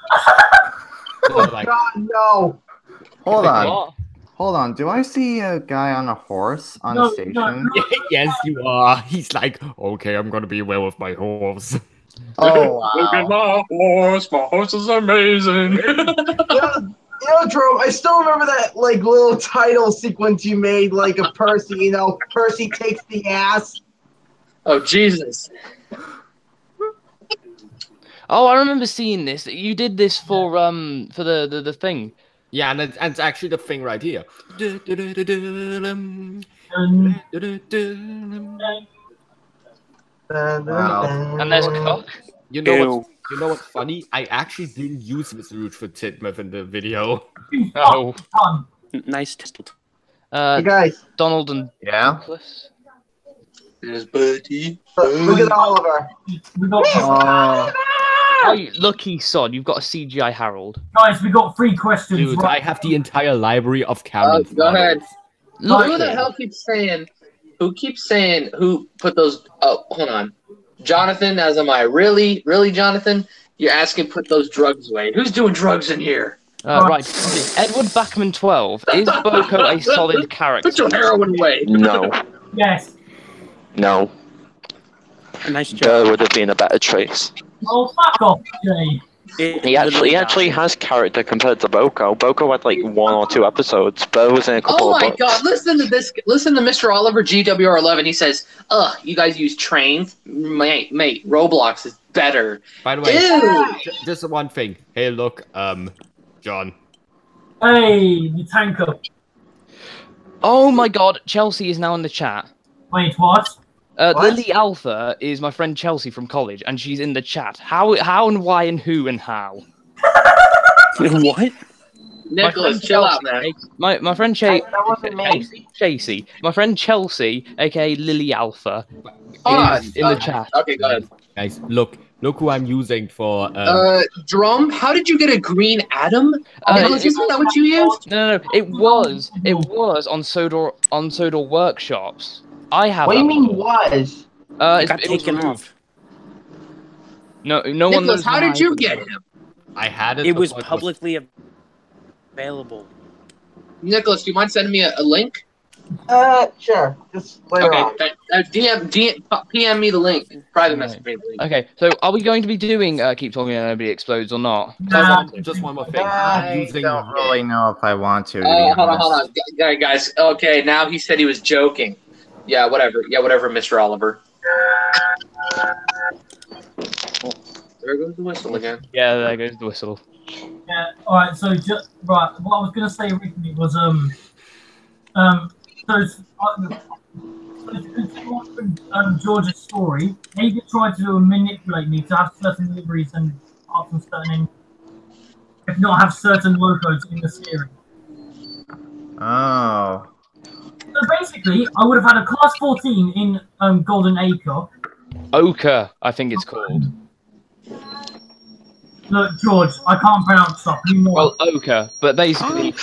So, like, God, no. Hold on. What? Hold on. Do I see a guy on a horse on a station? yes, you are. He's like, okay, I'm gonna be aware of my horse. Oh Look at wow. my horse. My horse is amazing. You Jerome, I still remember that like little title sequence you made, like of Percy. You know, Percy takes the ass. Oh Jesus! Oh, I remember seeing this. You did this for the thing. Yeah, and it's actually the thing right here. Wow. And there's cock. You know what's funny? I actually didn't use Miss Root for Titmuth in the video. Oh. Nice test. Hey guys, Donald and Yeah. Douglas. There's Bertie. look at Oliver. We got Oh, you lucky sod! You've got a CGI Harold. guys. We got 3 questions. Dude, right? I have the entire library of Camden's Go ahead. Look, Who the hell keeps saying? Who keeps saying? Who put those? Oh, hold on. Jonathan, as am I. Really, Jonathan? You're asking put those drugs away. Who's doing drugs in here? Right. Edward Bachman 12. Is Boko a solid character? Put your heroin away. No, Yes. no. Nice job. There would have been a better choice. Oh, fuck off, Jay. He actually has character compared to Boko. Boko had like 1 or 2 episodes. Bo was in a couple Oh of my books. God! Listen to this. Listen to Mr. Oliver GWR11. He says, "Ugh, you guys use trains, mate. Roblox is better." By the way, Ew. just one thing. Hey, look, John. Hey, the tanker. Oh my God! Chelsea is now in the chat. Wait, what? Lily Alpha is my friend Chelsea from college, and she's in the chat. How and why and who and how? What? Nicholas, chill out, man. My friend That wasn't me. Chelsea. My friend Chelsea, aka Lily Alpha, Hold is in the chat. Okay, go ahead. Guys, look who I'm using for. Drum, how did you get a green atom? Nicholas, isn't that what you used? No. It was on Sodor Workshops. I have. What do you mean was? It got taken was off. No one Nicholas, knows how did why. you get him? I had it. It was before publicly available. Nicholas, do you mind sending me a link? Sure. Just later on. Okay, PM me the link. Private message me. Okay, so are we going to be doing Keep Talking and Nobody Explodes or not? Just one more thing. I don't really know if I want to. Hold on. Guys. Okay, now he said he was joking. Yeah, whatever, Mr. Oliver. Oh, there goes the whistle again. Yeah, there goes the whistle. Yeah. All right. So right. What I was gonna say originally was George's story. He did try to manipulate me to have certain liveries and parts and certain, if not have certain logos in the series. Oh. So basically, I would have had a class 14 in Golden Acre. Ochre, I think it's called. Look, George, I can't pronounce stuff anymore. Well, ochre, but basically,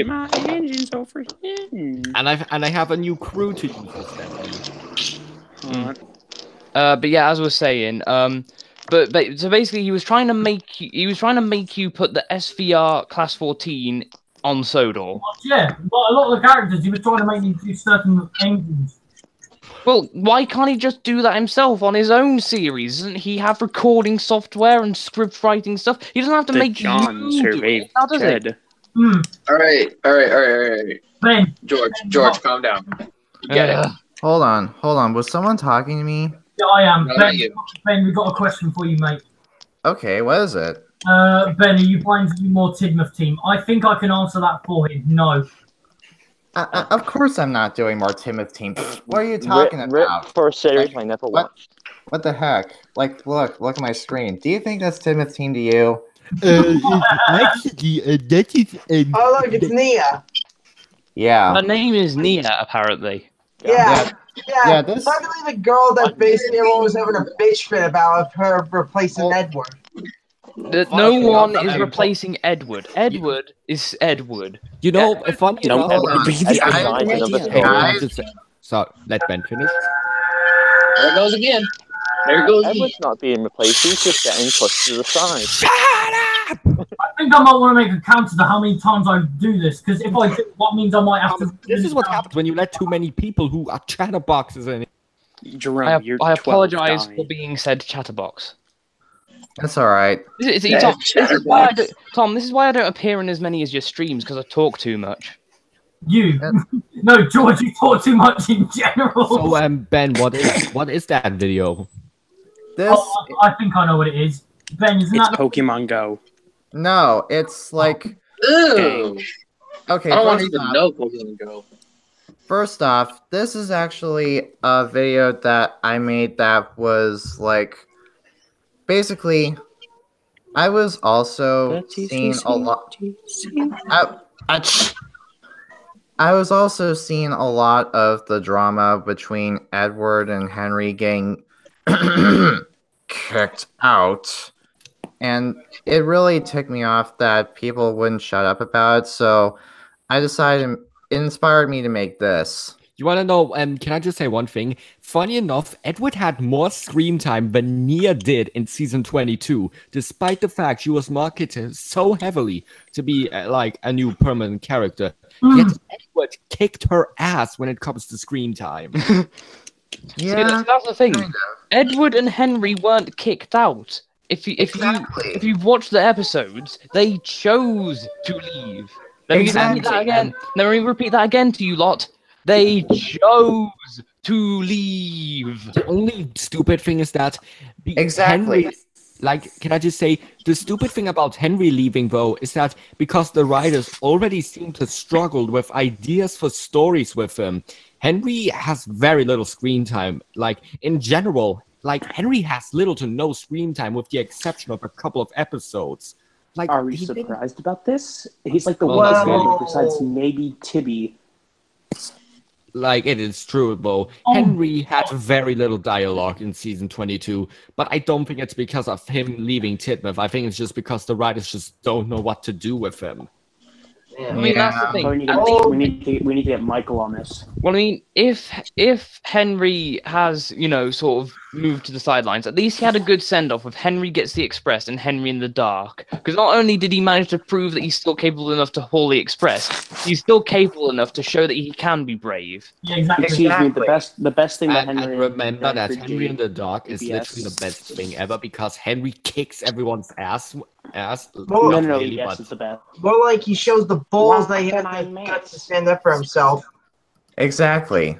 My engine's overheating. And I have a new crew to use instead. but yeah, as I was saying, so basically, he was trying to make you put the SVR class 14 on Sodor. Yeah, but a lot of the characters, he was trying to make me do certain engines. Well, why can't he just do that himself on his own series? Doesn't he have recording software and script writing stuff? He doesn't have to make John you do it. How does it? All right. Ben. George, calm down. You get it. Hold on. Was someone talking to me? Yeah, I am. No, Ben, not you. Ben, we've got a question for you, mate. Okay, what is it? Ben, are you planning to do more Tidmouth team? I think I can answer that for him. No. Of course I'm not doing more Timoth team. What are you talking about? For a series I never watched. What the heck? Like, look at my screen. Do you think that's Timoth team to you? Actually, that is. Oh, look, it's Nia. Yeah. Her name is Nia, apparently. Yeah. This... Probably the girl that basically everyone was having a bitch fit about of her replacing Edward. No one is replacing Edward. Edward is Edward. You know, funny No, enough, so let Ben finish. There it goes again. There goes Edward's not being replaced. He's just getting pushed to the side. I think I might want to make a counter to how many times I do this, because if I do, that means I might have to. This is what happens when you let too many people who are chatterboxes in. Jerome, I apologize for being said chatterbox. That's all right. Tom, Tom, this is why I don't appear in as many as your streams, because I talk too much. You? No, George, you talk too much in general. So, Ben, what is that video? This I think I know what it is. Ben, isn't It's that Pokemon Go. no, it's like Ew. okay. I don't want to First even off, know Pokemon Go. first off, this is actually a video that I made that was like basically. I was also seeing a lot. I was also seeing a lot of the drama between Edward and Henry getting kicked out. And it really ticked me off that people wouldn't shut up about it. So I decided it inspired me to make this. You want to know, can I just say one thing? Funny enough, Edward had more screen time than Nia did in season 22, despite the fact she was marketed so heavily to be like a new permanent character. Yet Edward kicked her ass when it comes to screen time. Yeah, that's the thing. Edward and Henry weren't kicked out. If you've watched the episodes, they chose to leave. Let me repeat that again. Let me repeat that again to you lot. They chose to leave. The only stupid thing is that Henry, like, can I just say, the stupid thing about Henry leaving, though, is that because the writers already seem to struggle with ideas for stories with him, Henry has very little screen time. Like, in general, like, Henry has little to no screen time with the exception of a couple of episodes. Like, are we surprised about this? He's like the one standing besides maybe Tibby. Like, it is true, though. Henry had very little dialogue in season 22, but I don't think it's because of him leaving Titmuth. I think it's just because the writers just don't know what to do with him. I mean, that's the thing. We need to get Michael on this. Well, I mean, if Henry has, you know, sort of moved to the sidelines, at least he had a good send-off with Henry Gets the Express and Henry in the Dark. Because not only did he manage to prove that he's still capable enough to haul the Express, he's still capable enough to show that he can be brave. Yeah, exactly. Excuse me, the best thing that Henry... And remember that Henry in the Dark is literally the best thing ever because Henry kicks everyone's ass. Yes, it's the best. More like he shows the balls that he has the guts to stand up for himself. Exactly.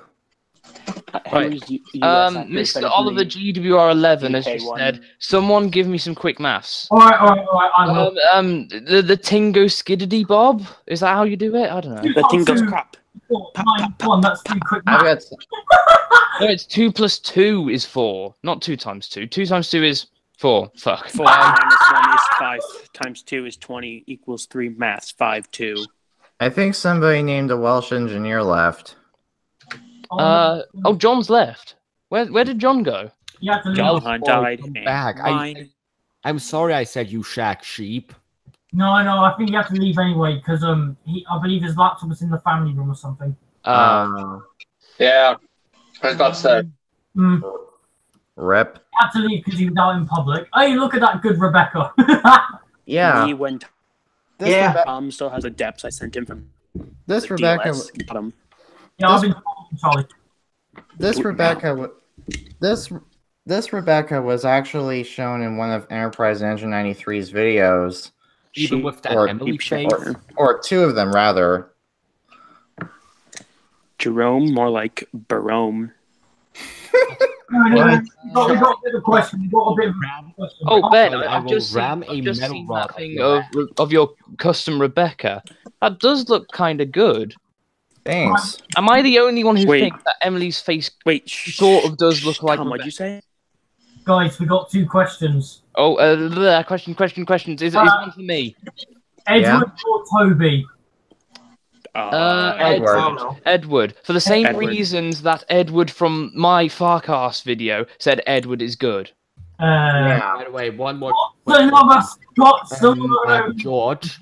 Mr. Oliver GWR11 has just said, someone give me some quick maths. All right. I will. The Tingo Skiddity Bob? Is that how you do it? I don't know. The Tingo's crap. 1, that's too quick math. No, it's 2 plus 2 is 4, not 2 times 2. 2 times 2 is 4. Fuck. 4 minus 1 is 5 times 2 is 20 equals 3 maths. 5, 2. I think somebody named a Welsh engineer left. John's left. Where did John go? John died. Back. I'm sorry I said you shack sheep. No, I think he had to leave anyway because I believe his laptop was in the family room or something. Yeah, I was about to say. Rip. He had to leave because he was out in public. Hey, look at that good Rebecca. Yeah. He went. Yeah. Still has the depths I sent him from. This Rebecca. Yeah, I've been talking, Charlie. This Rebecca was actually shown in one of Enterprise Engine 93's videos. Even with that Emily face? Or 2 of them, rather. Jerome, more like Barome. We got a bit of a question. Oh, Ben, I I've will just ram seen, a I've just metal seen rod that thing of your custom Rebecca. That does look kind of good. Thanks. Am I the only one who thinks that Emily's face sort of does look like what'd you say? Guys, we got 2 questions. Oh, questions. Is one for me? Edward or Toby? Edward. For the same reasons that Edward from my Farcast video said Edward is good. By the way, one more George.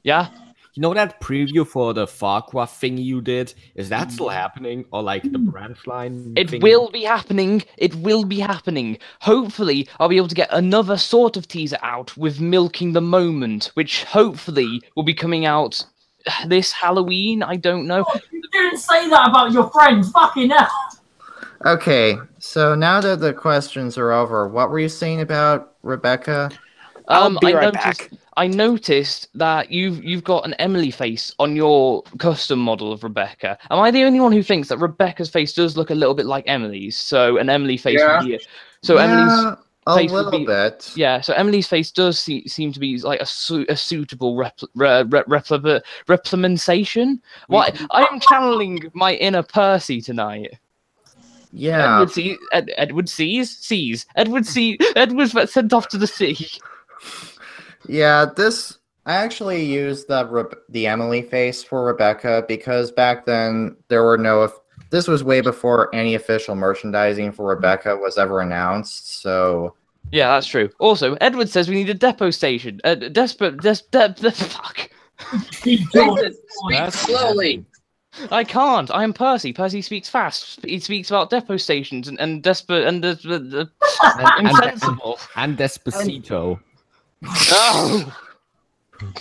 Yeah? You know that preview for the Farquhar thing you did? Is that still happening? Or like the branch line It will be happening. It will be happening. Hopefully, I'll be able to get another sort of teaser out with Milking the Moment, which hopefully will be coming out this Halloween. I don't know. You didn't say that about your friends. Fucking hell. Okay, so now that the questions are over, what were you saying about Rebecca? I noticed that you've got an Emily face on your custom model of Rebecca. Am I the only one who thinks that Rebecca's face does look a little bit like Emily's? So an Emily face would be Emily's face would be bit. Yeah. So Emily's face does seem to be like a suitable replimentation. What I am channeling my inner Percy tonight. Yeah. Edward sees. Edward sent off to the sea. Yeah, I actually used the Emily face for Rebecca because back then there were this was way before any official merchandising for Rebecca was ever announced, so... Yeah, that's true. Also, Edward says we need a depot station. Fuck. Speak slowly. I can't. I am Percy. Percy speaks fast. He speaks about depot stations and insensible. And Despacito. Oh.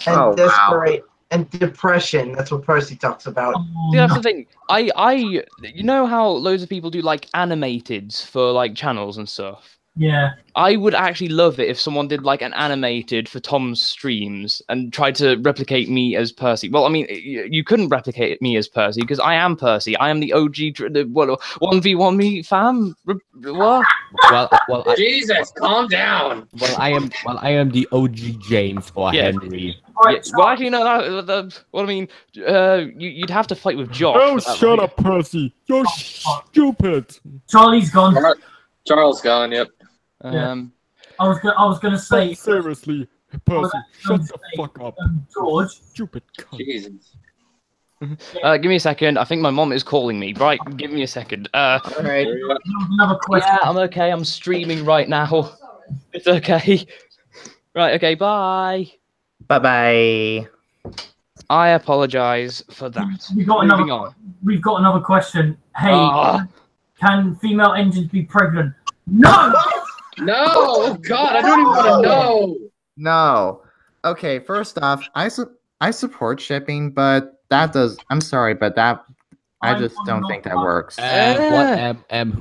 And desperate and depression. That's what Percy talks about. See, that's the thing. You know how loads of people do like animateds for like channels and stuff. Yeah. I would actually love it if someone did like an animated for Tom's streams and tried to replicate me as Percy. Well, I mean, you couldn't replicate me as Percy because I am Percy. I am the OG 1v1 me fam. What? Well, Jesus, calm down. Well, I am the OG James or Henry. Right, well, actually, no. What I mean, you'd have to fight with Josh. Oh, shut up, Percy! You're stupid. Charlie's gone. Charles gone. Yep. I was gonna say seriously, Percy, shut the fuck up, George. Stupid cunt. Jesus. Give me a second. I think my mom is calling me. Right, give me a second. All right. Another question. Yeah, I'm okay. I'm streaming right now. It's okay. Right. Okay. Bye. Bye. I apologize for that. Moving on. We've got another question. Hey, can female engines be pregnant? No. No, God, I don't even want to know. No. Okay, first off, I support shipping, but that does. I'm sorry, but I just don't think that works.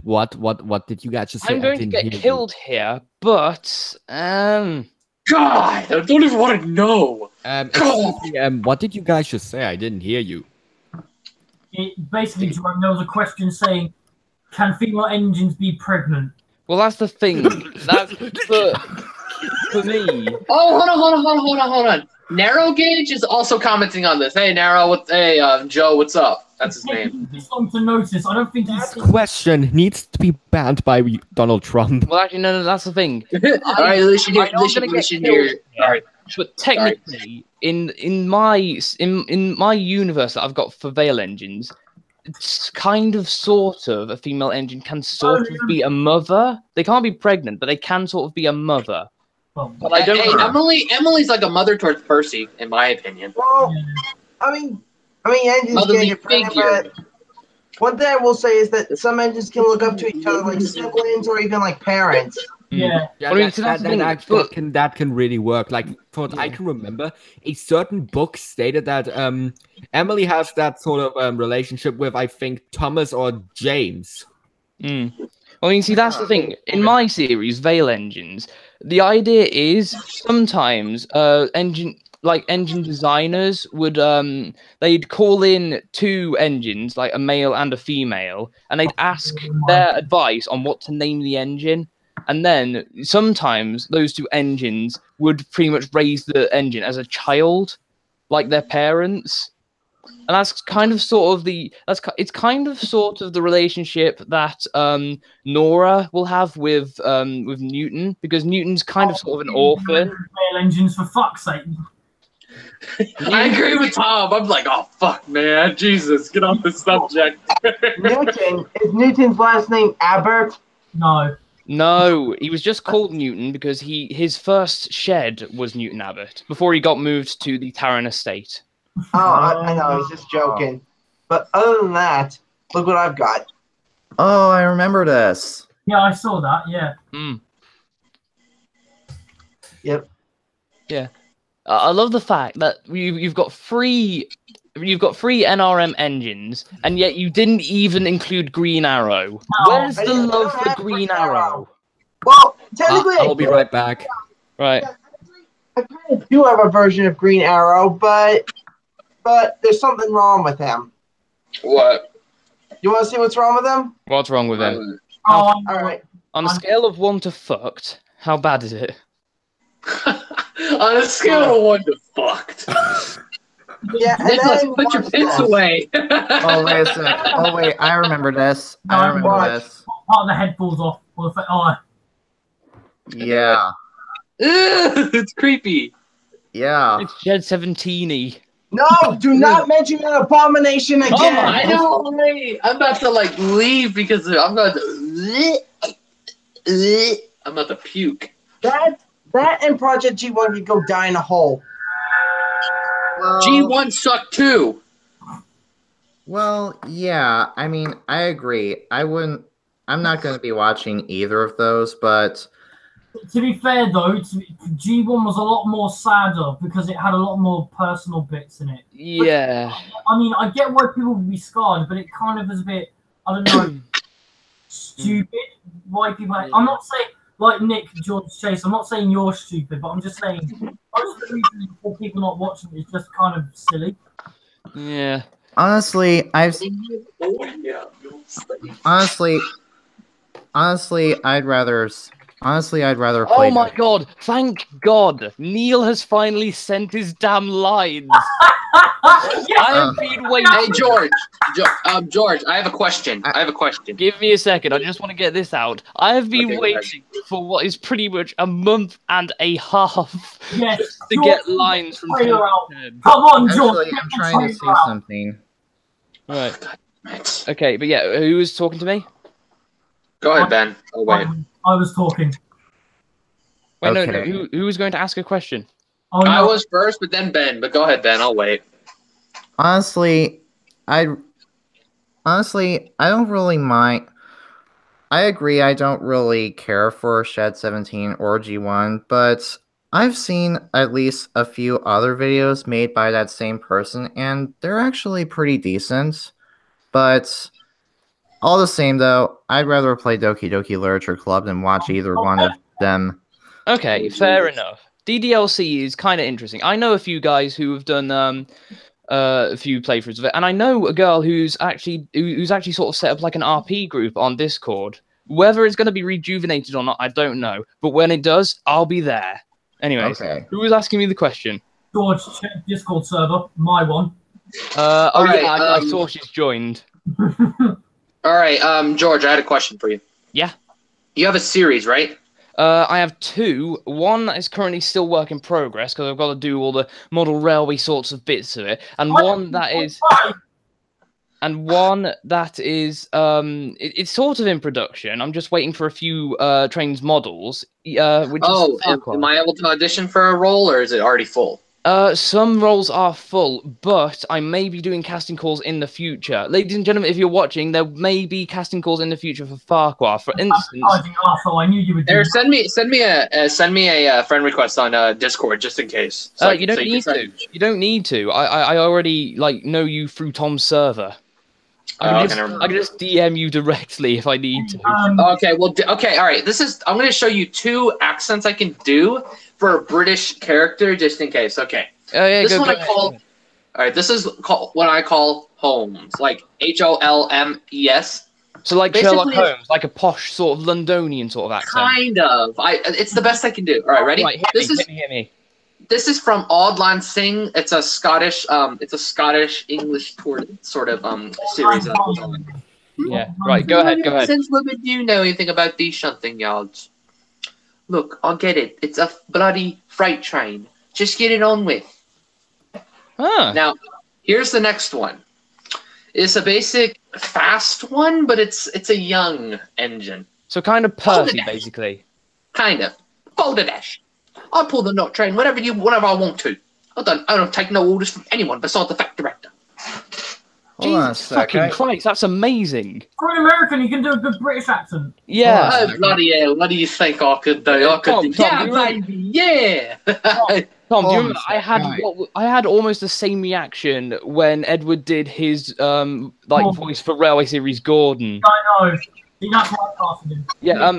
What did you guys just say? I'm going to get killed here, but God, I don't even want to know. What did you guys just say? I didn't hear you. Basically, there was a question saying, can female engines be pregnant? Well, that's the thing. That's for me. Oh, hold on. Narrow Gauge is also commenting on this. Hey, Joe, what's up? That's his name. To notice. I don't think that question needs to be banned by Donald Trump. Well, actually, no, that's the thing. All right, listen here. Sorry. But technically, in my universe that I've got for Veil engines, it's kind of sort of a female engine can sort of be a mother. They can't be pregnant, but they can sort of be a mother. But I don't. Hey, Emily's like a mother towards Percy, in my opinion. Well, I mean, engines can get pregnant, but one thing I will say is that some engines can look up to each other like siblings or even like parents. Yeah, that can really work. Like, for what I can remember, a certain book stated that Emily has that sort of relationship with, I think, Thomas or James. Well, you see, that's the thing. In my series, Veil Engines, the idea is sometimes engine designers would they'd call in two engines, like a male and a female, and they'd ask their advice on what to name the engine. And then sometimes those two engines would pretty much raise the engine as a child, like their parents. And that's kind of sort of the relationship that Nora will have with Newton, because Newton's kind of sort of an orphan. Male engines, for fuck's sake. I agree with Tom. I'm like, oh fuck, man, Jesus, get off the subject. Newton, is Newton's last name Abbott? No, he was just called Newton because his first shed was Newton Abbott before he got moved to the Taran estate. Oh, I know, I was just joking. But other than that, look what I've got. Oh, I remember this. Yeah, I saw that, yeah. Yep. Yeah. I love the fact that you've got three NRM engines, and yet you didn't even include Green Arrow. Where's the love for Green Arrow? Well, technically, I'll be right back. Right. I kind of do have a version of Green Arrow, but there's something wrong with him. What? You want to see what's wrong with him? What's wrong with him? All right. On a scale of 1 to fucked, how bad is it? On a scale of 1 to fucked. Yeah, and Nicholas, then put your watch pits this. away. Oh, wait a sec. Oh, wait. I remember this. I remember watch. this. Part of the head falls off. Or the Yeah. It's creepy. Yeah. It's Shed 17y. No, do not mention that abomination again. Oh, I know. Wait, I'm about to like leave because I'm about to. I'm about to puke. That and Project G1 could go die in a hole. Well, G1 sucked too. Well, yeah. I mean, I agree. I'm not going to be watching either of those, but to be fair though, G1 was a lot more sadder because it had a lot more personal bits in it. Yeah. I mean, I get why people would be scarred, but it kind of is a bit, I don't know, stupid. Why people? I'm not saying like Nick, George, Chase. I'm not saying you're stupid, but I'm just saying most of the reasons for people not watching it is just kind of silly. Yeah. honestly, I'd rather play. Oh my god! Thank God! Neil has finally sent his damn lines. I have been waiting. Hey George, George, I have a question. Give me a second. I just want to get this out. I have been waiting for what is pretty much a month and a half to get lines from Tom. Come on, George. Actually, I'm trying to say something. Right. Okay, but yeah, who was talking to me? Go ahead, Ben. Oh wait. I was talking. Wait, Okay. no. Who was going to ask a question? Oh, no. I was first, but then Ben. But go ahead, Ben. I'll wait. Honestly, I don't really mind. I agree, I don't really care for Shed 17 or G1, but I've seen at least a few other videos made by that same person, and they're actually pretty decent. But all the same, though, I'd rather play Doki Doki Literature Club than watch either one of them. Okay, fair enough. DDLC is kind of interesting. I know a few guys who have done a few playthroughs of it, and I know a girl who's actually sort of set up like an RP group on Discord. Whether it's going to be rejuvenated or not, I don't know. But when it does, I'll be there. Anyways, Who was asking me the question? George, check Discord server, my one. I saw she's joined. All right, George, I had a question for you. Yeah. You have a series, right? I have two. One that is currently still work in progress because I've got to do all the model railway sorts of bits of it, and one that is, it's sort of in production. I'm just waiting for a few trains models. Am I able to audition for a role, or is it already full? Some roles are full, but I may be doing casting calls in the future. Ladies and gentlemen, if you're watching, there may be casting calls in the future for Farquhar. For instance, I knew you would. Send me a friend request on Discord just in case. You don't need to. You don't need to. I already know you through Tom's server. I can just DM you directly if I need to. Okay, all right. I'm going to show you two accents I can do for a British character, just in case. Okay. Oh yeah, this is what I call Holmes, like Holmes. So like basically, Sherlock Holmes, like a posh sort of Londonian sort of accent. Kind of. It's the best I can do. All right, ready? Right, hit me. This is from Auld Lang Syne. It's a Scottish English sort of series. Yeah. Right. Go ahead. Since women do know anything about these shunting yards. Look, I get it. It's a bloody freight train. Just get it on with. Huh. Now, here's the next one. It's a basic fast one, but it's a young engine. So kind of Percy, basically. Kind of. Balderdash. I pull the knot train whenever I want to. I don't take no orders from anyone besides the fact director. Jesus fucking Christ, that's amazing. For an American, you can do a good British accent. Yeah. Oh, bloody hell. What do you think I could do? Yeah. Tom, do you remember I had almost the same reaction when Edward did his voice for Railway Series Gordon. I know. See, that's why I casted him. Yeah.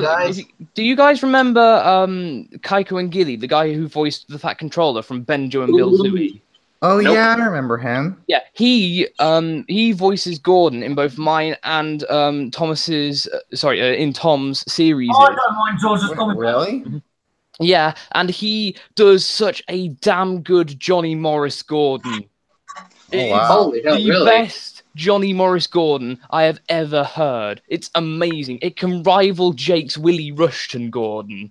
guys. Do you guys remember Kaiko and Gilly, the guy who voiced the Fat Controller from Benjo and Bill Zooey? Oh Nope. yeah, I remember him. Yeah, he voices Gordon in both mine and Thomas's. In Tom's series. Oh, I don't mind George's comment. Really? Yeah, and he does such a damn good Johnny Morris Gordon. It wow. is Holy hell, the really? best Johnny Morris Gordon I have ever heard. It's amazing. It can rival Jake's Willie Rushton Gordon.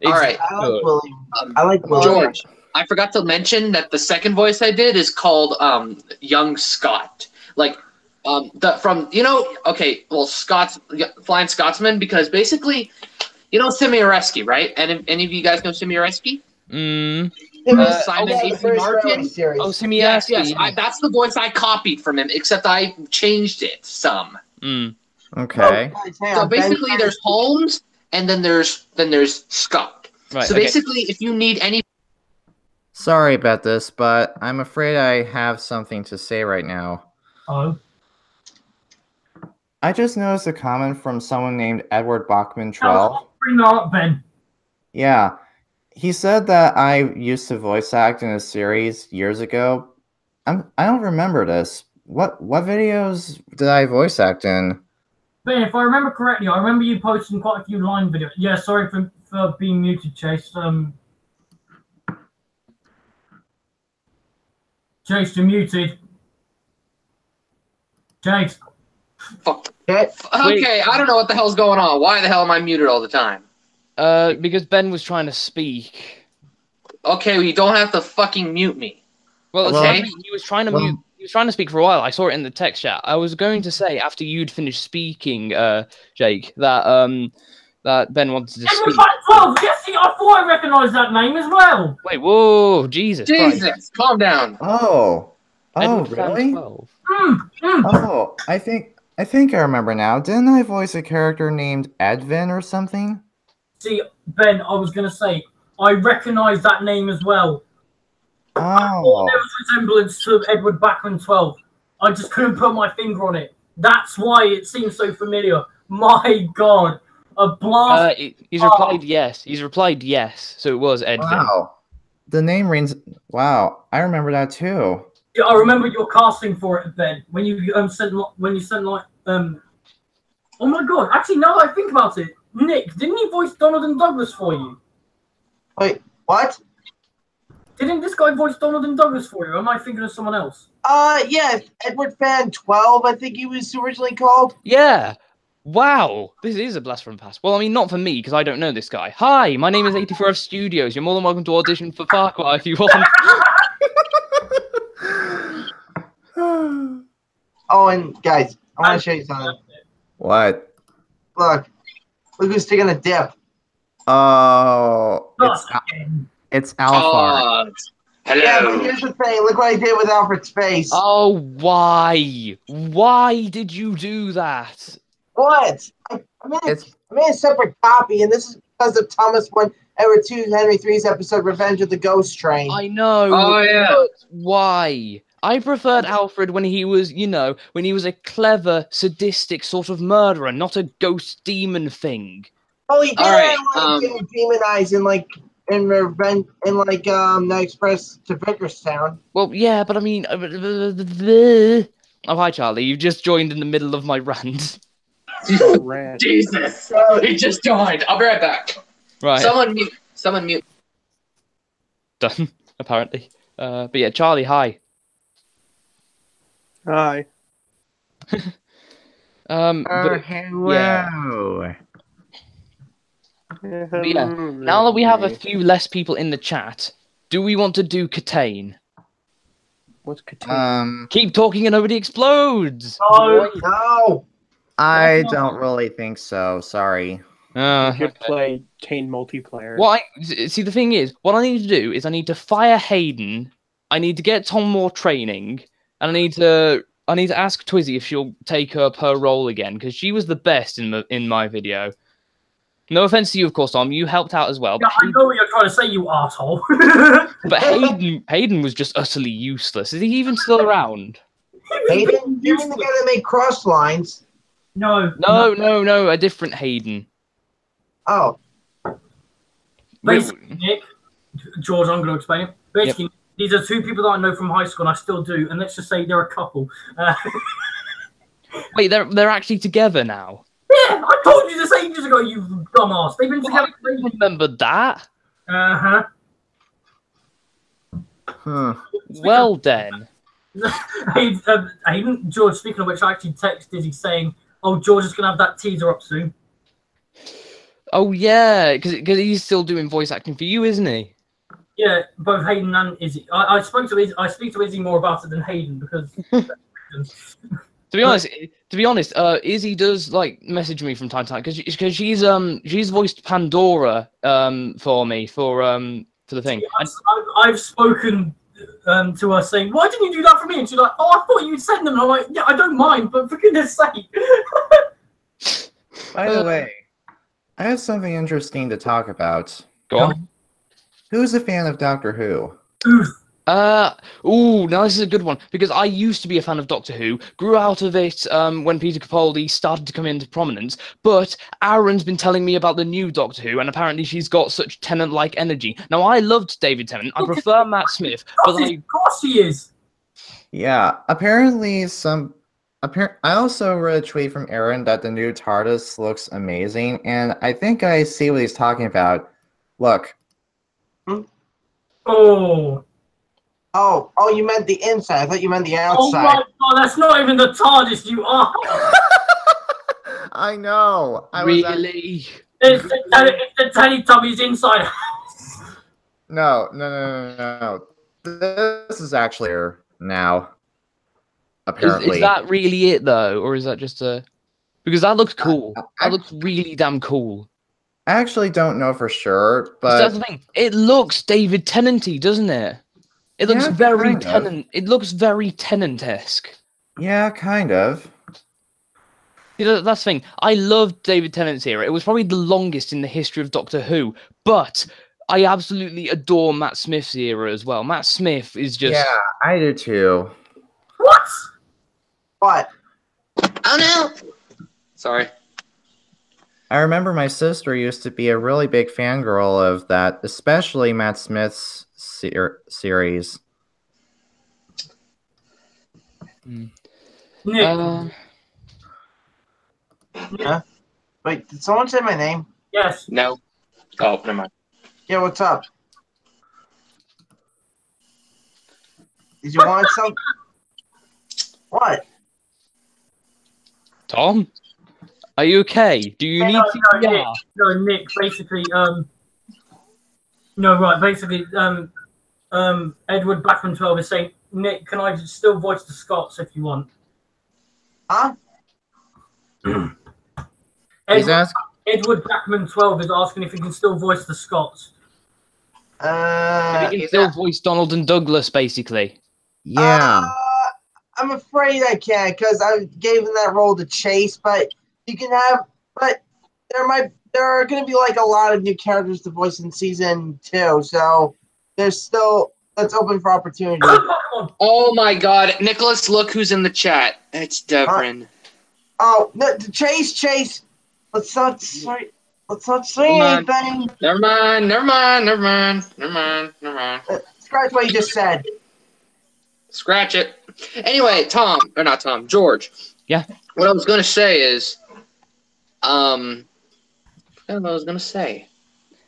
All right. I like Willie. I like Willie. George, I forgot to mention that the second voice I did is called Young Scott. Like Scott's Flying Scotsman, because basically, Simiorewski, right? And any of you guys know Simiorewski? Mm. Simon the A. first Martin. Railway series. Oh, Simiorewski. Yes. That's the voice I copied from him, except I changed it some. Mm. Okay. Oh, guys, hang So on, basically, Ben- there's Holmes, and then there's Scott. Right, So okay. basically, if you need any, Sorry about this, but I'm afraid I have something to say right now. Oh. I just noticed a comment from someone named Edward Bachman Now, 12. bring that up, Ben. Yeah. He said that I used to voice act in a series years ago. I don't remember this. What videos did I voice act in? Ben, if I remember correctly, I remember you posting quite a few line videos. Yeah, sorry for being muted, Chase. Chase, you're muted. Chase. fuck. Okay, I don't know what the hell's going on. Why the hell am I muted all the time? Because Ben was trying to speak. Okay, well, you don't have to fucking mute me. Well, Okay. he was trying to mute. He was trying to speak for a while. I saw it in the text chat. I was going to say after you'd finished speaking, Jake, that Ben wanted to speak. 12, yes, see, I thought I recognised that name as well. Wait, whoa, Jesus Christ. Jesus, calm down. Oh. Oh, Edward Fan really? 12. Oh, I think I remember now. Didn't I voice a character named Edvin or something? See, Ben, I was going to say, I recognise that name as well. Oh. There was resemblance to Edward Bachman 12. I just couldn't put my finger on it. That's why it seems so familiar. My God. A blast. He's replied yes. He's replied yes. So it was Edvin. Wow. The name rings. Wow, I remember that too. Yeah, I remember your casting for it, Ben. When you sent oh my God! Actually, now that I think about it, Nick, didn't he voice Donald and Douglas for you? Wait, what? Didn't this guy voice Donald and Douglas for you? Or am I thinking of someone else? Yeah, Edward Fan 12, I think he was originally called. Yeah. Wow. This is a blast from the past. Well, I mean, not for me, because I don't know this guy. Hi, my name is 84F Studios. You're more than welcome to audition for Farquhar if you want. Oh, and guys, I want to show you something. What? Look who's taking a dip. Oh, it's Alphard. Hello. Yeah, but here's the thing. Look what I did with Alfred's face. Oh, why? Why did you do that? What? I made a separate copy, and this is because of Thomas 1, Edward 2, Henry 3's episode Revenge of the Ghost Train. I know. Oh, yeah. But why? I preferred Alfred when he was, when he was a clever, sadistic sort of murderer, not a ghost demon thing. Oh, he did All right, demonize in Revenge, in Night Express to Vicarstown. Well, yeah, but I mean... Oh, hi, Charlie. You've just joined in the middle of my rant. Jesus. He just joined. I'll be right back. Right. Someone mute. Done, apparently. But yeah, Charlie, hi. Hi. But, hello. yeah. But yeah, now that we have a few less people in the chat, do we want to do Catane? What's Catane? Keep talking and nobody explodes! No! I don't really think so. Sorry. You should play Tane multiplayer. Well, see, the thing is, what I need to do is I need to fire Hayden, I need to get Tom more training, and I need to ask Twizzy if she'll take up her role again, because she was the best in my video. No offense to you, of course, Tom. You helped out as well. Yeah, I know what you're trying to say, you asshole. But Hayden was just utterly useless. Is he even still around? Hayden? You mean the guy that made cross lines? No. No, a different Hayden. Oh. Basically, Nick, George, I'm going to explain it. Basically, these are two people that I know from high school, and I still do. And let's just say they're a couple. Wait, they're actually together now. Yeah, I told you this ages ago, you dumbass. They've been together. I remembered that. Uh-huh. Well then. Hayden, George, speaking of which, I actually texted Dizzy saying, oh, George is going to have that teaser up soon. Oh, yeah, because he's still doing voice acting for you, isn't he? Yeah, both Hayden and Izzy. I speak to Izzy more about it than Hayden because... To be honest, Izzy does like message me from time to time because she's voiced Pandora for me for the thing. I've spoken to her saying, "Why didn't you do that for me?" And she's like, "Oh, I thought you'd send them." And I'm like, "Yeah, I don't mind, but for goodness sake." By the way, I have something interesting to talk about. Go on. Who's a fan of Doctor Who? Now this is a good one because I used to be a fan of Doctor Who, grew out of it when Peter Capaldi started to come into prominence, but Aaron's been telling me about the new Doctor Who, and apparently she's got such Tennant-like energy. Now, I loved David Tennant. I prefer Matt Smith, but of course he is. Yeah, apparently I also read a tweet from Aaron that the new TARDIS looks amazing, and I think I see what he's talking about. Look. Oh, you meant the inside. I thought you meant the outside. Oh my god, that's not even the TARDIS, you are. I know. Really? It's the Teletubbies inside. No. This is actually her now. Apparently. Is that really it though, or is that just a? Because that looks cool. That looks really damn cool. I actually don't know for sure, but that's the thing. It looks David Tennant-y, doesn't it? It looks very Tennant. It looks very Tennant-esque. Yeah, kind of. You know, that's the thing. I loved David Tennant's era. It was probably the longest in the history of Doctor Who, but I absolutely adore Matt Smith's era as well. Matt Smith is just... Yeah, I do too. What? Oh no! Sorry. I remember my sister used to be a really big fangirl of that, especially Matt Smith's series. Nick. Yeah. Wait, did someone say my name? Yes. No. Oh, never mind. Yeah, what's up? Did you want some? What? Tom? Are you okay? Do you need CPR? Nick, basically, Edward Blackman 12 is saying, Nick, can I still voice the Scots if you want? Huh? Edward Blackman 12 is asking if he can still voice the Scots. If he can still voice Donald and Douglas, basically. Yeah. I'm afraid I can't because I gave him that role to Chase, but you can have, but there are going to be like a lot of new characters to voice in season 2, so there's still, that's open for opportunity. Oh my god, Nicholas, look who's in the chat. It's Devrin. Oh, no, Chase, let's not say anything. Never mind. Scratch what you just said. Scratch it. Anyway, George. Yeah. What I was gonna say is, I don't know what I was gonna say.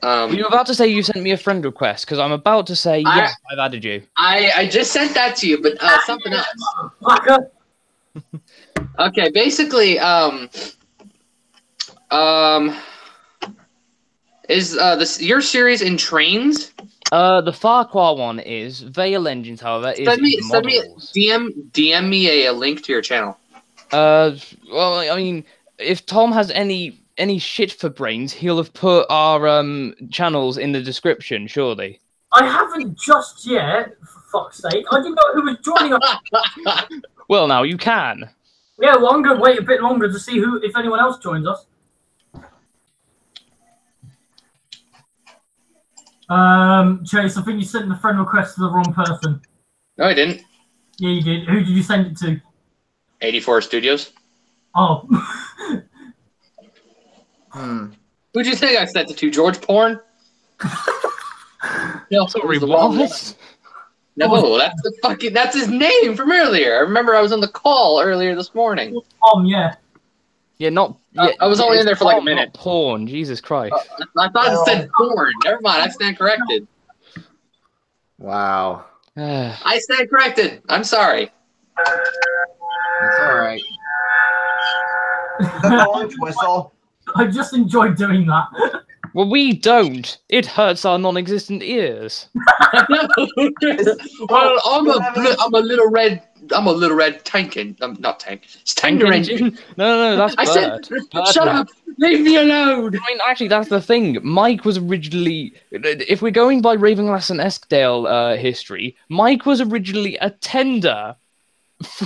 Were you about to say you sent me a friend request? Because I'm about to say yes, I've added you. I just sent that to you, but something else. Okay, basically, is your series in trains? The Farquhar one is. Veil Engines, however, is DM me a link to your channel. Well, I mean, if Tom has any shit for brains, he'll have put our channels in the description, surely. I haven't just yet, for fuck's sake. I didn't know who was joining us. Well, now you can. Yeah, well, I'm going to wait a bit longer to see if anyone else joins us. Chase, I think you sent the friend request to the wrong person. No, I didn't. Yeah, you did. Who did you send it to? 84 Studios. Oh. Who'd you think I sent it to? George Porn? No, Sorry, the wrong one. what? No, that's his name from earlier. I remember I was on the call earlier this morning. Yeah. Yeah, not. Yeah, I was only in there for like a porn, minute. Not porn. Jesus Christ. I thought it said porn. Never mind. I stand corrected. Wow. I stand corrected. I'm sorry. It's all right. Is that the orange whistle? I just enjoyed doing that. Well, we don't. It hurts our non-existent ears. Well, I'm a little red tankin. I'm not tank. It's tanker engine. No, that's I Bert. said, Bert shut was- up. Leave me alone. I mean, actually, that's the thing. Mike was originally, if we're going by Ravenglass and Eskdale history, Mike was originally a tender. For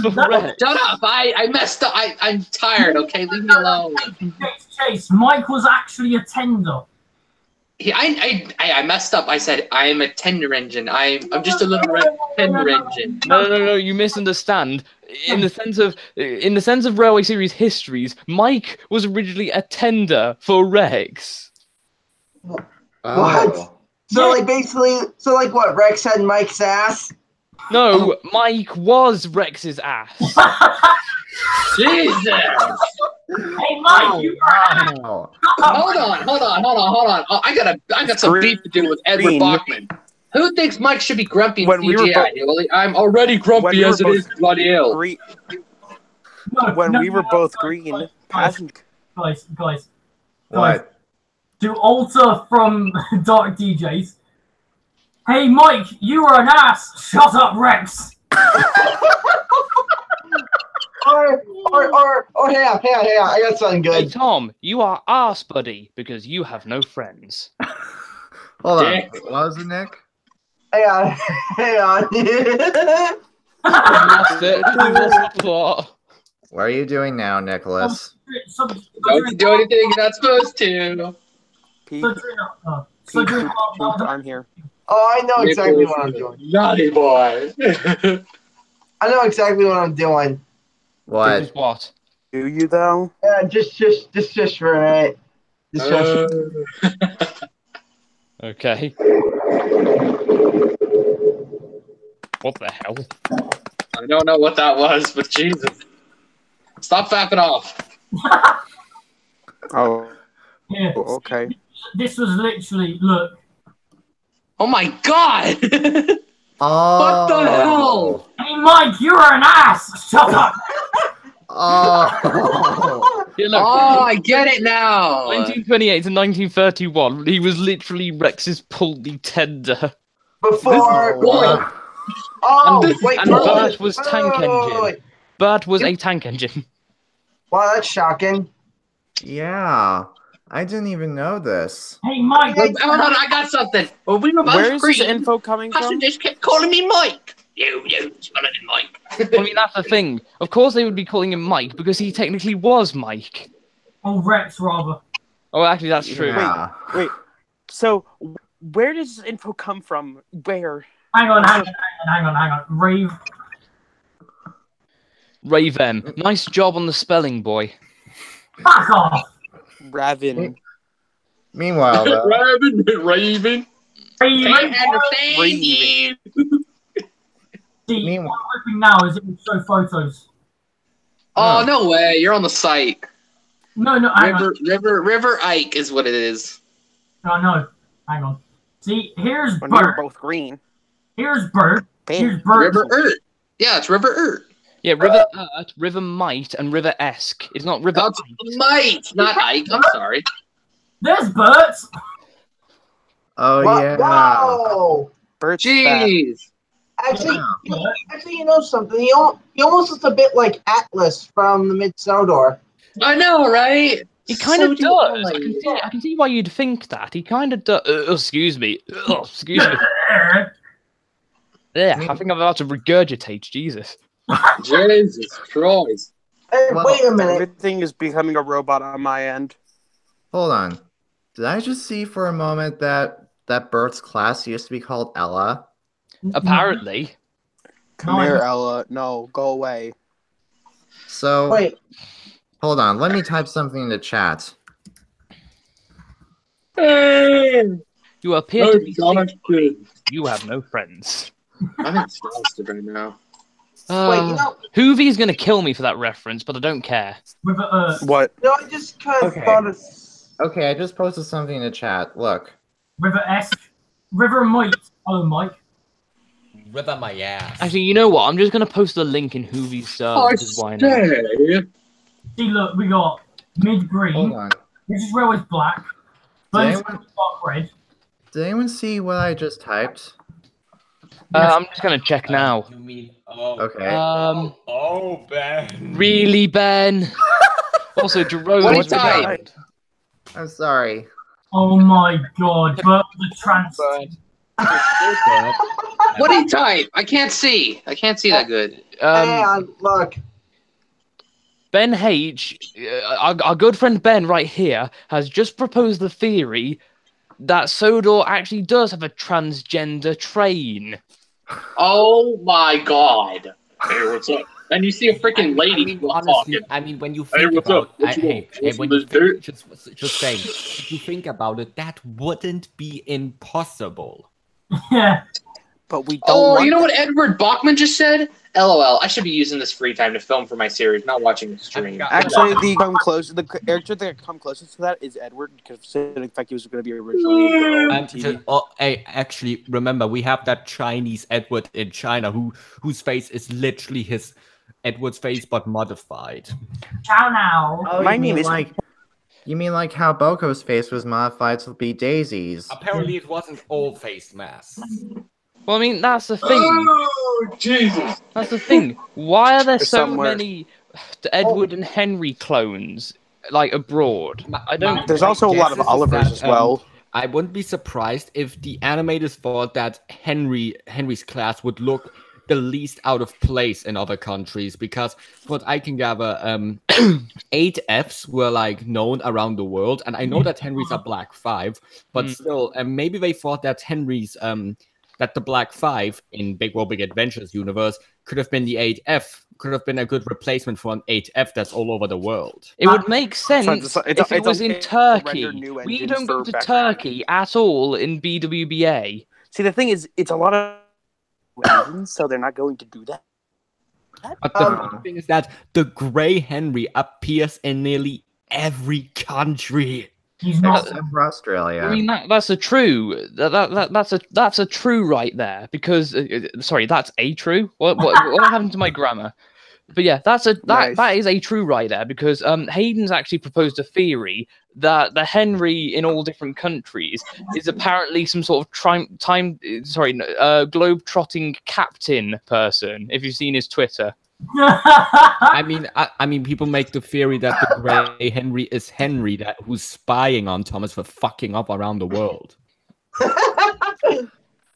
Rex. Shut up. I messed up. I'm tired, okay? Leave me alone. Chase, Mike was actually a tender. I messed up. I said I'm a tender engine. I'm just a little red tender engine. No, you misunderstand. In the sense of Railway Series histories, Mike was originally a tender for Rex. What? Oh. So like basically, so like what? Rex had Mike's ass. No, Mike was Rex's ass. Jesus! Hey, Mike, you Wow. Hold on. Oh, I got some beef to do with Edward Bachman. Who thinks Mike should be grumpy in CGI? Well, I'm already grumpy as it is bloody ill. When we were both green, guys. What? To alter from Dark DJs. Hey, Mike, you were an ass. Shut up, Rex. Or hey, I got something good. Hey, Tom, you are arse buddy because you have no friends. Hold on. What was it, Nick? Hang on. Lost it. Lost the plot. What are you doing now, Nicholas? Don't do anything you're not supposed to. I'm here. Oh, I know exactly what I'm doing. Naughty boy. I know exactly what I'm doing. What? What? Do you though? Yeah, just for a minute. Okay. What the hell? I don't know what that was, but Jesus. Stop fapping off. Oh. Yeah. Okay. This was literally, look. Oh my god! Oh. What the hell? Hey, Mike, you're an ass. Shut up. Oh. Yeah, look, Oh, I get it now. 1928 to 1931, he was literally Rex's pulley tender. Before. Wow. Oh, wait. And Bert was tank engine. Wait. Bert was a tank engine. Wow, that's shocking. Yeah. I didn't even know this. Hey, Mike. Hold on, I got something. Well, we were both Where's this green. info coming from? Passengers kept calling me Mike. You, spelling it Mike. I mean, that's the thing. Of course they would be calling him Mike, because he technically was Mike. Oh, Rex, rather. Oh, actually, that's true. Yeah. Wait. So, where does this info come from? Where? Hang on. Raven. Nice job on the spelling, boy. Fuck off. Raven. Meanwhile, though, Raven. Can't understand you. See, what I'm hoping now is it will show photos. Oh, no way. You're on the site. No, hang on. River Ike is what it is. No, hang on. See, here's When we were Bert. both green. Here's Bert. Bam. Here's Bert. River Ert. Yeah, it's River Ert. Yeah, River Ert, River Might, and River Esk. It's not River That's Mike, not Ike. I'm sorry. There's Bert. oh yeah. Wow. Bert's fat. Jeez. Actually, Yeah. you know something. He almost looks a bit like Atlas from the Mid-Sodor. I know, right? He kind of So does. do I can see why you'd think that. He kind of does. Excuse me. Excuse me. Yeah, I think I'm about to regurgitate. Jesus. Jesus Christ. Hey, Well, wait a minute. Everything is becoming a robot on my end. Hold on. Did I just see for a moment that Bert's class used to be called Ella? Apparently. Come here, Ella. No, go away. So Wait. hold on. Let me type something in the chat. You appear to be sick. You have no friends. I'm exhausted right now. Wait, you know, Hoovie's gonna kill me for that reference, but I don't care. What? no, I just kind of Okay. thought of. Okay, I just posted something in the chat. Look. River Mike. Hello, Mike. River my ass. Actually, you know what? I'm just gonna post the link in Hoovie's server. Because why not? See, look, we got mid green, Hold on. which is where it's black, but it's anyone- dark red. Did anyone see what I just typed? I'm just gonna check now. You mean Okay. oh Ben. Really, Ben? Also, Jerome. What what's did your I- name? I'm sorry. Oh my god, but the trans. What did he type? I can't see. I can't see that good. Hang on, look. Ben H, our good friend Ben right here, has just proposed the theory that Sodor actually does have a transgender train. Oh my god. Hey, what's up? And you see a freaking lady honestly, talking. I mean, when you Hey, think what's about up? What you want? hey, Want when some you of this think, just saying, if you think about it, that wouldn't be impossible. Yeah. But we don't. Oh, want you know that. what Edward Bachman just said? LOL. I should be using this free time to film for my series, not watching the stream. Actually, the character that come closest to that is Edward, because in fact he was going to be originally a girl on TV. Hey, actually, remember we have that Chinese Edward in China whose face is literally his Edward's face but modified. Ciao now. Oh, My name is- You mean like how Boko's face was modified to be Daisy's? Apparently, it wasn't all face masks. Well, I mean, that's the thing. Oh, Jesus. That's the thing. Why are there There's so somewhere- many Edward and Henry clones, like, abroad? I don't... There's also a lot of guess is Olivers that, as well. I wouldn't be surprised if the animators thought that Henry's class would look the least out of place in other countries, because what I can gather, 8 Fs were like known around the world, and I know that Henry's a Black 5, but still, maybe they thought that Henry's that the Black 5 in Big World Big Adventures universe could have been the 8F, could have been a good replacement for an 8F that's all over the world. It would make sense if it was in it's a Turkey. render new We engine don't go for to background. Turkey at all in BWBA. See, the thing is, it's a lot of engines, so they're not going to do that. But the funny thing is that the Grey Henry appears in nearly every country. He's not. Except for Australia. I mean, that's a true. That's a true right there. Because sorry, that's a true. What happened to my grammar? But yeah, that is a true right there, because Hayden's actually proposed a theory that the Henry in all different countries is apparently some sort of globe-trotting captain person. If you've seen his Twitter. I mean, people make the theory that the Grey Henry is Henry, who's spying on Thomas for fucking up around the world.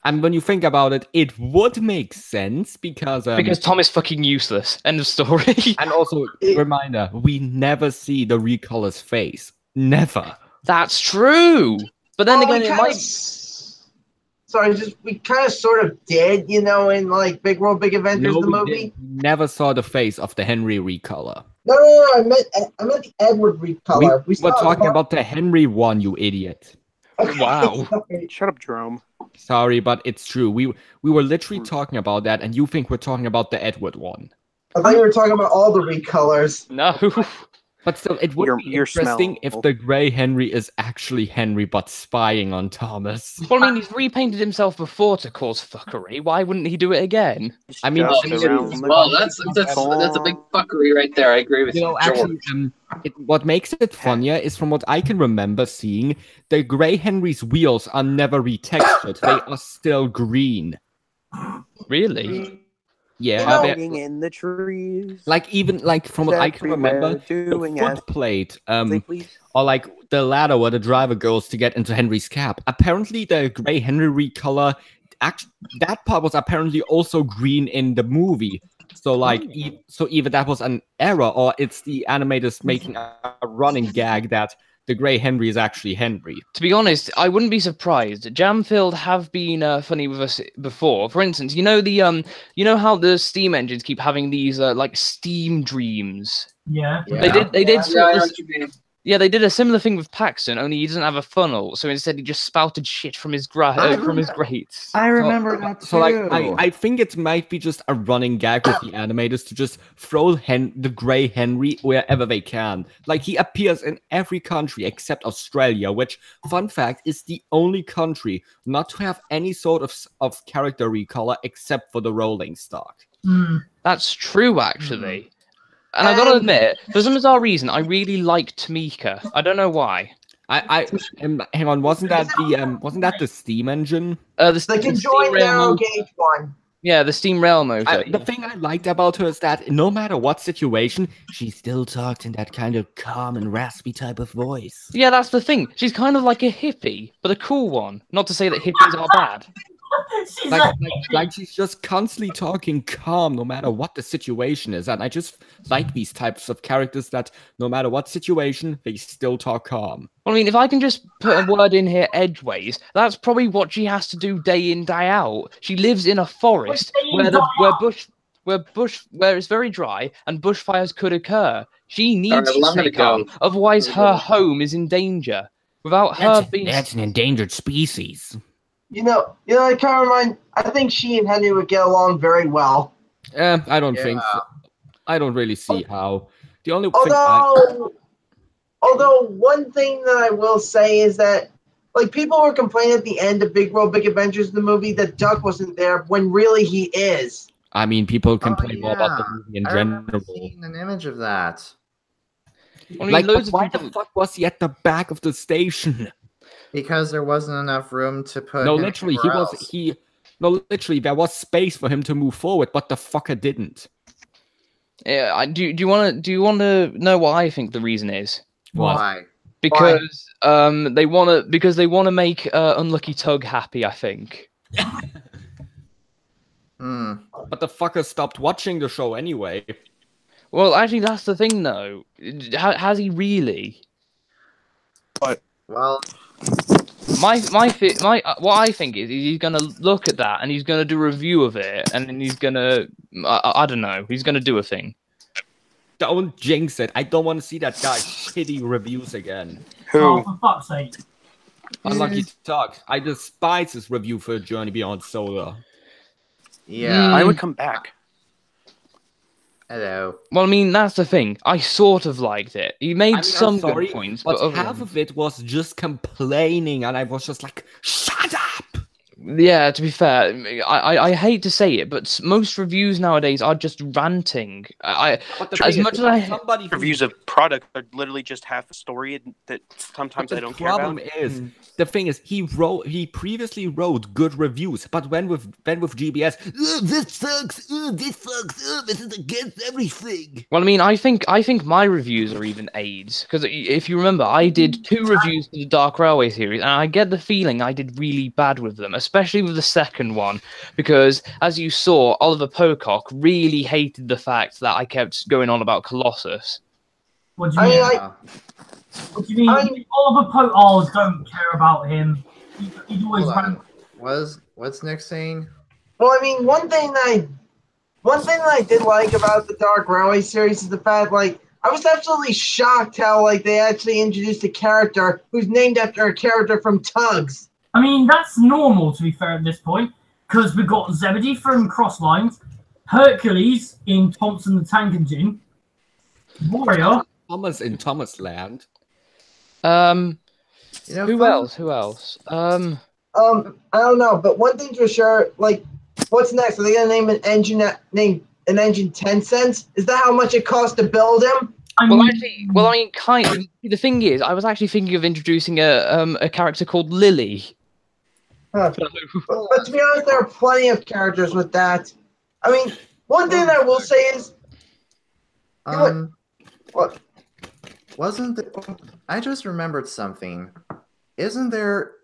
And when you think about it, it would make sense because Tom is fucking useless. End of story. And also, reminder: we never see the recolor's face. Never. That's true. But then again, it might. Sorry, we kind of sort of did, in like Big World Big Adventures, No, the we movie. didn't. We never saw the face of the Henry recolor. No, I meant the Edward recolor. We were talking about the Henry one, you idiot. Wow. Shut up, Jerome. Sorry, but it's true. We were literally talking about that, and you think we're talking about the Edward one. I thought you were talking about all the recolors. No. But still, it would be interesting if the Grey Henry is actually Henry, but spying on Thomas. Well, I mean, he's repainted himself before to cause fuckery. Why wouldn't he do it again? I mean, well, that's a big fuckery right there. I agree with you. Actually, what makes it funnier is, from what I can remember seeing, the Grey Henry's wheels are never retextured. They are still green. Really? Yeah, Hiding in the trees. like from what I can remember, the footplate, or like the ladder where the driver goes to get into Henry's cab. Apparently, the Grey Henry recolor, that part was apparently also green in the movie. So like, so either that was an error, or it's the animators making a running gag that the Grey Henry is actually Henry. To be honest, I wouldn't be surprised. Jamfield have been funny with us before. For instance, you know how the Steam engines keep having these like Steam dreams. Yeah. They did. Yeah, I know what you mean. Yeah, they did a similar thing with Paxton, only he doesn't have a funnel, so instead he just spouted shit from his grates. I remember that too. So like, I think it might be just a running gag with the animators to just throw the Grey Henry wherever they can. Like, he appears in every country except Australia, which, fun fact, is the only country not to have any sort of character recolor except for the rolling stock. That's true, actually. And I gotta admit, for some bizarre reason, I really like Tamika. I don't know why. Hang on, wasn't that the Steam engine? The conjoined narrow gauge one. Yeah, the steam rail motor. The thing I liked about her is that no matter what situation, she still talked in that kind of calm and raspy type of voice. Yeah, that's the thing. She's kind of like a hippie, but a cool one. Not to say that hippies are bad. Like she's just constantly talking calm no matter what the situation is, and I just like these types of characters that no matter what situation they still talk calm. Well, I mean, if I can just put a word in here edgeways, that's probably what she has to do day in, day out. She lives in a forest where it's very dry and bushfires could occur. She needs to stay calm, otherwise her home is in danger. Without her being that's an endangered species. You know, I kind of remind. I think she and Henry would get along very well. I don't think so. I don't really see how. The only although one thing that I will say is that, like, people were complaining at the end of Big World Big Adventures, the movie, that Duck wasn't there when really he is. I mean, people complain more about the movie in general. I've seen an image of that. I mean, like, why the fuck was he at the back of the station? Because there wasn't enough room to put. No, literally, literally, there was space for him to move forward, but the fucker didn't. Yeah, do you want to know what I think the reason is? Why? Because they want to make Unlucky Tug happy, I think. But the fucker stopped watching the show anyway. Well, actually, that's the thing, though. Has he really? What? Well, what I think is he's gonna look at that and he's gonna do a review of it, and then he's gonna I don't know, he's gonna do a thing. Don't jinx it. I don't want to see that guy's shitty reviews again. Who? Oh, for fuck's sake. Unlucky Tug. I despise his review for Journey Beyond Solar. Yeah. I would come back. Hello. Well, I mean, that's the thing. I sort of liked it. He made some good points, but half of it was just complaining, and I was just like, shut up! Yeah, to be fair, I hate to say it, but most reviews nowadays are just ranting. As much as somebody reviews of product are literally just half a story that sometimes I don't care about. The thing is, he previously wrote good reviews, but when with GBS, this sucks, this sucks, this is against everything. Well, I mean, I think my reviews are even AIDS, because if you remember, I did 2 reviews for the Dark Railway series, and I get the feeling I did really bad with them, especially with the second one, because as you saw, Oliver Pocock really hated the fact that I kept going on about Colossus. What do you mean? What do you mean? Oliver Pocock don't care about him. He'd always run. What's Nick saying? Well, I mean, one thing that I did like about the Dark Railway series is the fact, like, I was absolutely shocked how, like, they actually introduced a character who's named after a character from Tugs. I mean, that's normal, to be fair, at this point, because we've got Zebedee from Crosslines, Hercules in Thompson the Tank Engine, Warrior. Thomas in Thomas Land. Who else? I don't know, but one thing's for sure, like, what's next? Are they gonna name an engine 10 cents? Is that how much it costs to build him? I mean, kind of. The thing is, I was actually thinking of introducing a character called Lily. Huh. But to be honest, there are plenty of characters with that. I mean, one thing that I will say is, what? I just remembered something. Isn't there,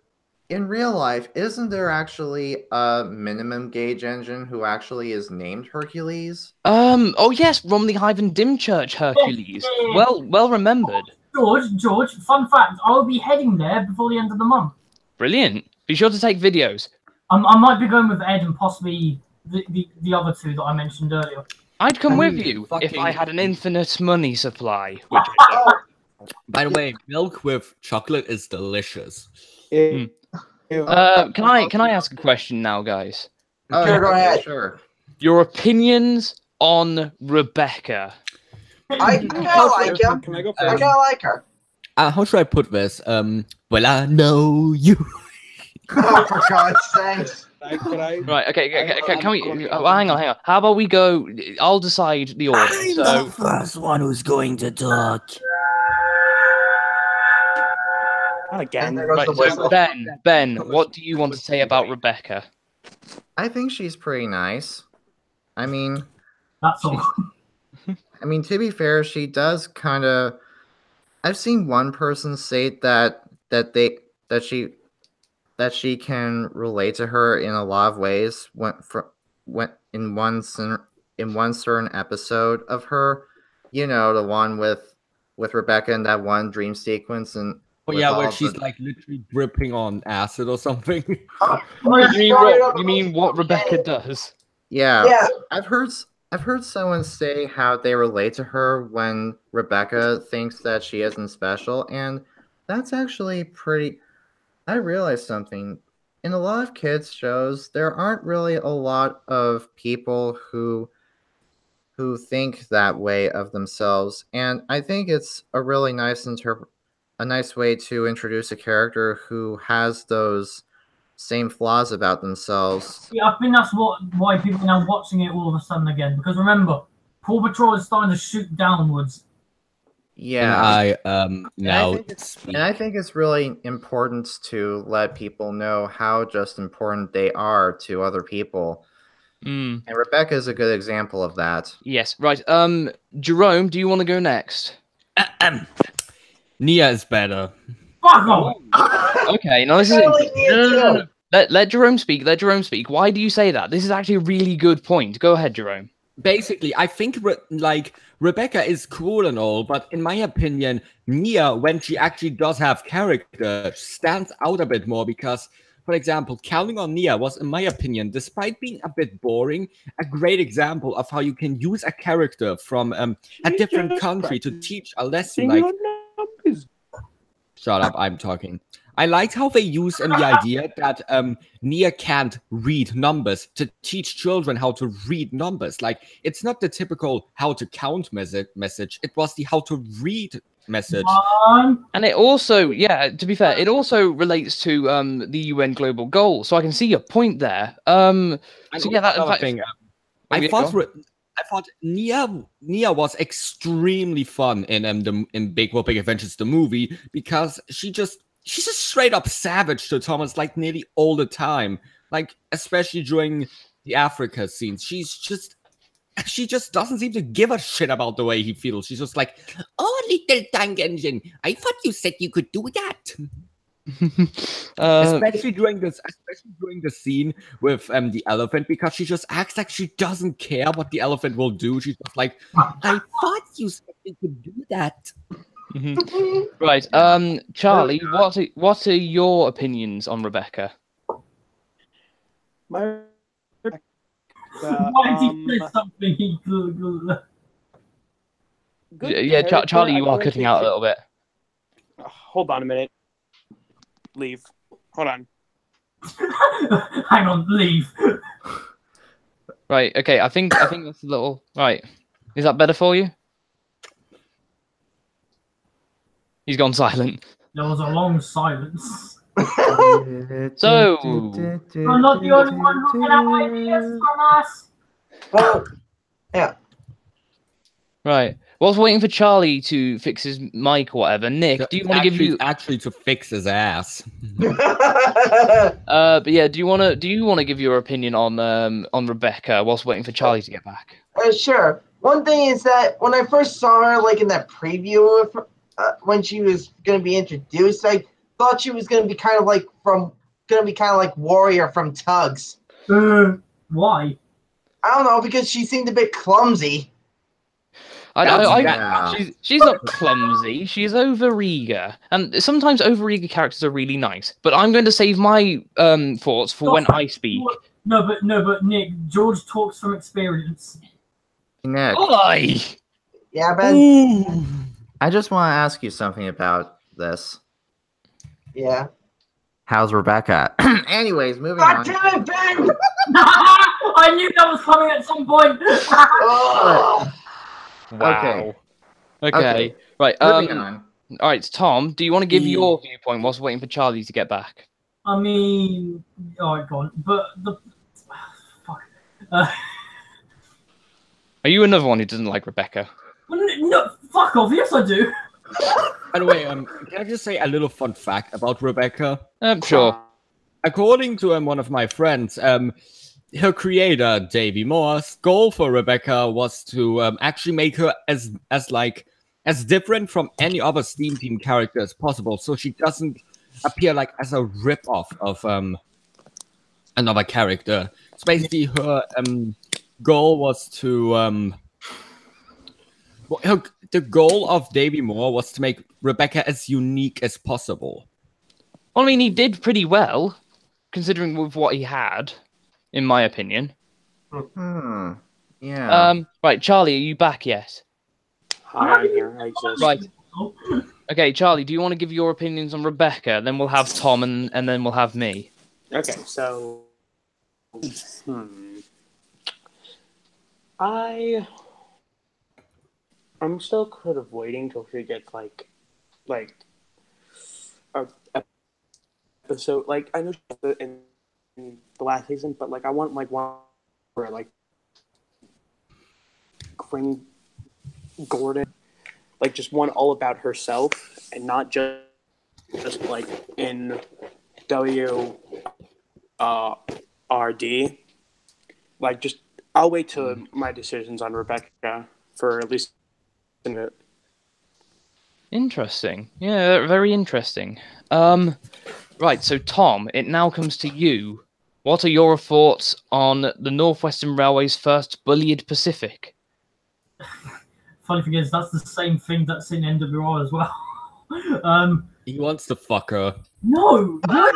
in real life, actually a minimum gauge engine who actually is named Hercules? Oh yes, Romney Hyven Dimchurch Hercules. Well remembered. George, fun fact, I'll be heading there before the end of the month. Brilliant. Be sure to take videos. I might be going with Ed and possibly the other two that I mentioned earlier. I'd come with you if I had an infinite money supply, which I don't. By the way, milk with chocolate is delicious. Can I ask a question now, guys? Oh, Sure, go ahead. Sure. Your opinions on Rebecca. I kind of like him. Can I go I first? kind of like her. How should I put this? Well, I know you. Oh, for God's sakes. Right, okay, can we... hang on. How about we go... I'll decide the order. I'm the first one who's going to talk. Not again. Right, so Ben, what do you want to say about Rebecca? I think she's pretty nice. I mean, That's all. I mean, to be fair, she does kind of. I've seen one person say that she can relate to her in a lot of ways. In one certain episode of her, you know, the one with Rebecca in that one dream sequence, and Oh yeah, where she's like literally dripping on acid or something. You mean what Rebecca does? Yeah. I've heard someone say how they relate to her when Rebecca thinks that she isn't special, and that's actually pretty. I realized something. In a lot of kids shows, there aren't really a lot of people who think that way of themselves, and I think it's a really nice way to introduce a character who has those same flaws about themselves. Yeah, I think that's why people are now watching it all of a sudden again. Because remember, Paw Patrol is starting to shoot downwards. Yeah, and I think it's really important to let people know how just important they are to other people. And Rebecca is a good example of that. Yes, right. Jerome, do you want to go next? Nia is better. Fuck off! Okay, now this is no. Let Jerome speak. Let Jerome speak. Why do you say that? This is actually a really good point. Go ahead, Jerome. Basically, I think Rebecca is cool and all, but in my opinion, Nia, when she actually does have character, stands out a bit more because, for example, Counting on Nia was, in my opinion, despite being a bit boring, a great example of how you can use a character from a different country to teach a lesson. Like, shut up, I'm talking. I liked how they used the idea that Nia can't read numbers to teach children how to read numbers. Like, it's not the typical how to count message. It was the how to read message. And it also, to be fair, it also relates to the UN global goals. So I can see your point there. I thought Nia was extremely fun in Big World Big Adventures the movie because she's just straight up savage to Thomas like nearly all the time. Like, especially during the Africa scenes. She just doesn't seem to give a shit about the way he feels. She's just like, oh, little tank engine, I thought you said you could do that. Especially during the scene with the elephant, because she just acts like she doesn't care what the elephant will do. She's just like, I thought you said you could do that. Right, Charlie, what are your opinions on Rebecca? Why did you say something? Charlie, you are cutting out a little bit. Hold on a minute. Leave. Hold on. Hang on, leave. Right, okay, I think that's a little... Right, is that better for you? He's gone silent. There was a long silence. So... I'm not the only one who can have ideas from us. Well, yeah. Right. Whilst waiting for Charlie to fix his mic or whatever, Nick, do you want to give you actually to fix his ass? But yeah, do you want to give your opinion on Rebecca whilst waiting for Charlie to get back? Sure. One thing is that when I first saw her, like in that preview of when she was going to be introduced, I thought she was going to be kind of like Warrior from Tugs. Why? I don't know, because she seemed a bit clumsy. She's not clumsy. She's overeager, and sometimes overeager characters are really nice. But I'm going to save my thoughts for when I speak. No, but Nick, George talks from experience. Nick. Oi! Yeah, Ben. Ooh. I just want to ask you something about this. Yeah. How's Rebecca? Anyways, moving God on. damn it, Ben! I knew that was coming at some point. Wow. Okay. Right. Moving on. All right, Tom. Do you want to give your viewpoint whilst waiting for Charlie to get back? I mean, alright, go on. But the fuck. Are you another one who doesn't like Rebecca? No, fuck off. Yes, I do. By the way, can I just say a little fun fact about Rebecca? Sure. According to one of my friends, her creator, Davey Moore's goal for Rebecca was to actually make her as different from any other Steam Team character as possible, so she doesn't appear like as a rip-off of another character. So basically, her goal was to the goal of Davey Moore was to make Rebecca as unique as possible. Well, I mean, he did pretty well, considering with what he had, in my opinion. Yeah. Right, Charlie, are you back yet? Hi, I'm here. I just... Right. Okay, Charlie, do you want to give your opinions on Rebecca? Then we'll have Tom, and then we'll have me. Okay, so... I'm still kind of waiting till she gets like a episode. Like I know she's in the last season, but like I want like one where like Green Gordon, like just one all about herself and not just like in WRD. Like just I'll wait till my decisions on Rebecca for at least a minute. Interesting. Yeah, very interesting. Right, so Tom, it now comes to you. What are your thoughts on the Northwestern Railway's first bullied Pacific? Funny thing is, that's the same thing that's in NWR as well. He wants to fuck her. No! What the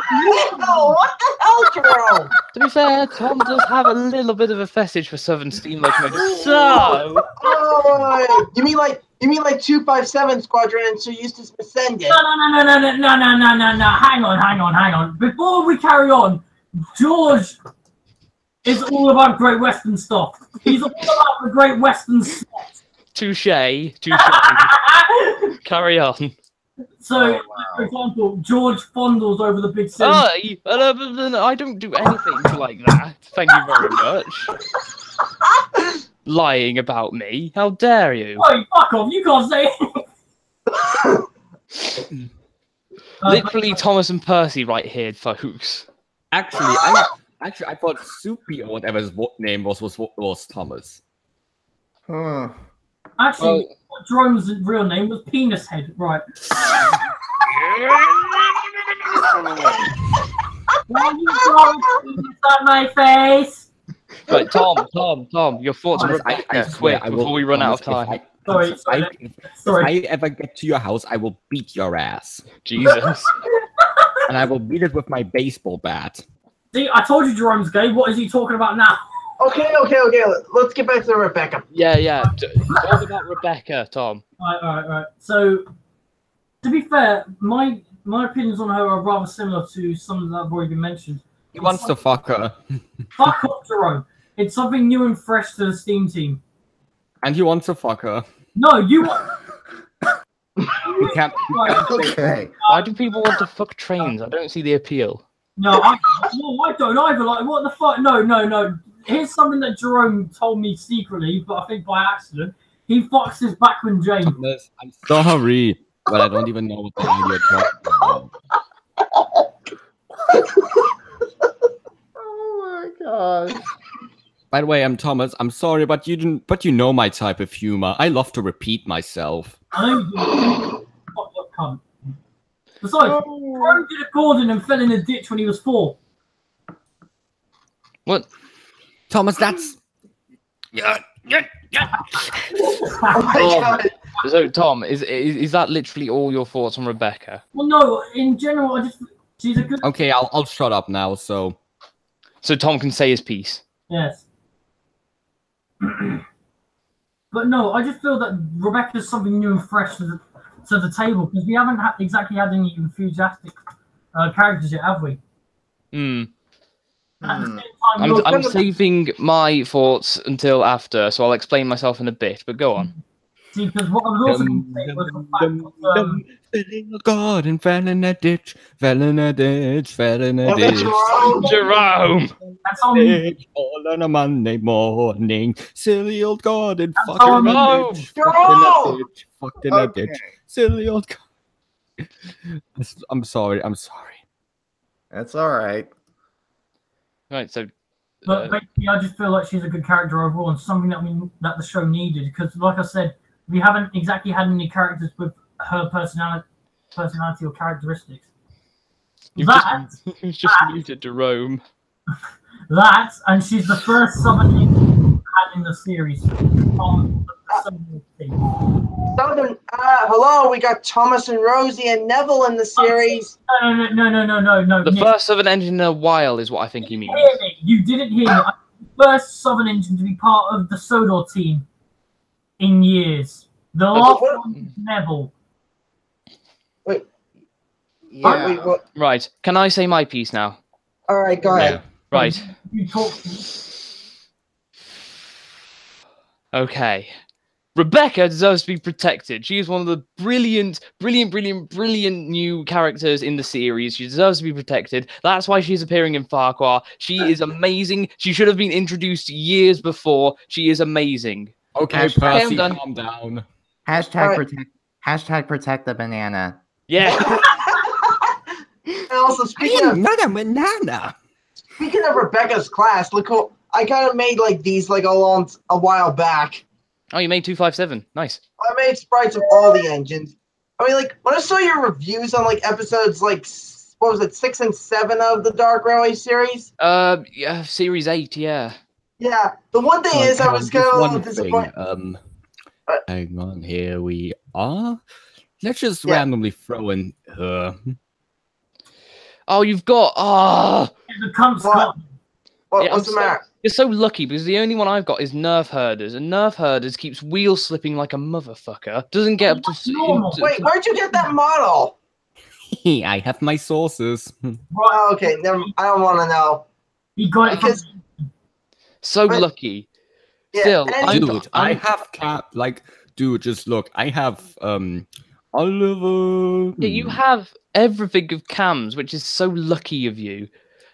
hell, Jerome? To be fair, Tom does have a little bit of a fetish for Southern Steam locomotives. So, you mean like 257 Squadron and Sir Eustace Ascendant? No. Hang on. Before we carry on, George is all about Great Western stuff. He's all about the Great Western stuff. Touche. Carry on. So, for example, George fondles over the big city. I don't do anything like that. Thank you very much. Lying about me. How dare you? Oh, fuck off. You can't say it. Literally Thomas and Percy right here, folks. Actually, I thought Soupy or whatever his name was Thomas. Actually, Jerome's real name was Penis Head, right? Why you throwing penis on my face? Right, Tom, your thoughts on Rebecca, quick, before we run out of time. If I ever get to your house, I will beat your ass. Jesus. And I will beat it with my baseball bat. See, I told you Jerome's gay. What is he talking about now? Okay. Let's get back to Rebecca. Yeah. Talk about Rebecca, Tom. All right. So, to be fair, my opinions on her are rather similar to some that have already been mentioned. He wants to fuck her. Fuck off, Jerome. It's something new and fresh to the Steam Team. And he wants to fuck her. No, you want... You can't... Okay. Why do people want to fuck trains? I don't see the appeal. No, I don't either. Like, what the fuck? No. Here's something that Jerome told me secretly, but I think by accident. He fucks his backman Jane. I'm sorry, but I don't even know what the hell you're talking about. Oh my god. By the way, I'm Thomas. I'm sorry, but you know my type of humor. I love to repeat myself. I know you do. Fuck that cunt. Besides, Jerome did a Gordon and fell in a ditch when he was 4. What? Thomas, that's... Oh my god. So, Tom, is that literally all your thoughts on Rebecca? Well, no. In general, she's a good. Okay, I'll shut up now. So Tom can say his piece. Yes. But no, I just feel that Rebecca's something new and fresh to the table because we haven't exactly had any enthusiastic characters yet, have we? Hmm. At the same time, I'm saving my thoughts until after, so I'll explain myself in a bit. But go on. See, because what I was also going to say was the fact that garden fell in a ditch, fell in a ditch, fell in a ditch. Jerome. That's all me. All on a Monday morning, silly old garden, all fucked in me. a ditch, fucked in a ditch, silly old. I'm sorry. That's all right. Right. So. But basically, I just feel like she's a good character overall and something that the show needed. Because, like I said, we haven't exactly had any characters with her personality or characteristics. You've just muted Jerome. That, and she's the first Southern Indian had in the series. Hello, we got Thomas and Rosie and Neville in the series. No. The first Southern Engine in a while is what I think you mean. You didn't hear me. I'm the first Southern Engine to be part of the Sodor team in years. The last one, Neville. Wait. Yeah. Wait, what? Right. Can I say my piece now? All right, go ahead. Right. You talk. Okay. Rebecca deserves to be protected. She is one of the brilliant new characters in the series. She deserves to be protected. That's why she's appearing in Farquhar. She is amazing. She should have been introduced years before. She is amazing. Okay, Percy, calm down. Hashtag protect the banana. Yeah. And also, speaking of Rebecca's class, look cool. I kind of made like these like a while back. Oh, you made 257. Nice. I made sprites of all the engines. I mean, like when I saw your reviews on like episodes like what was it, 6 and 7 of the Dark Railway series? Yeah, series 8. Yeah. Yeah. The one thing is, I was kind of a little disappointed. Hang on, here we are. Let's just randomly throw in her. Oh, you've got What's the matter? You're so lucky because the only one I've got is Nerf Herders, and Nerf Herders keeps wheel slipping like a motherfucker. Doesn't get up to. Wait, where'd you get that model? I have my sources. Oh, okay, never. I don't want to know. He got it because. So lucky. Still, dude, I have dude, just look. I have Oliver. Yeah, you have everything of Cam's, which is so lucky of you.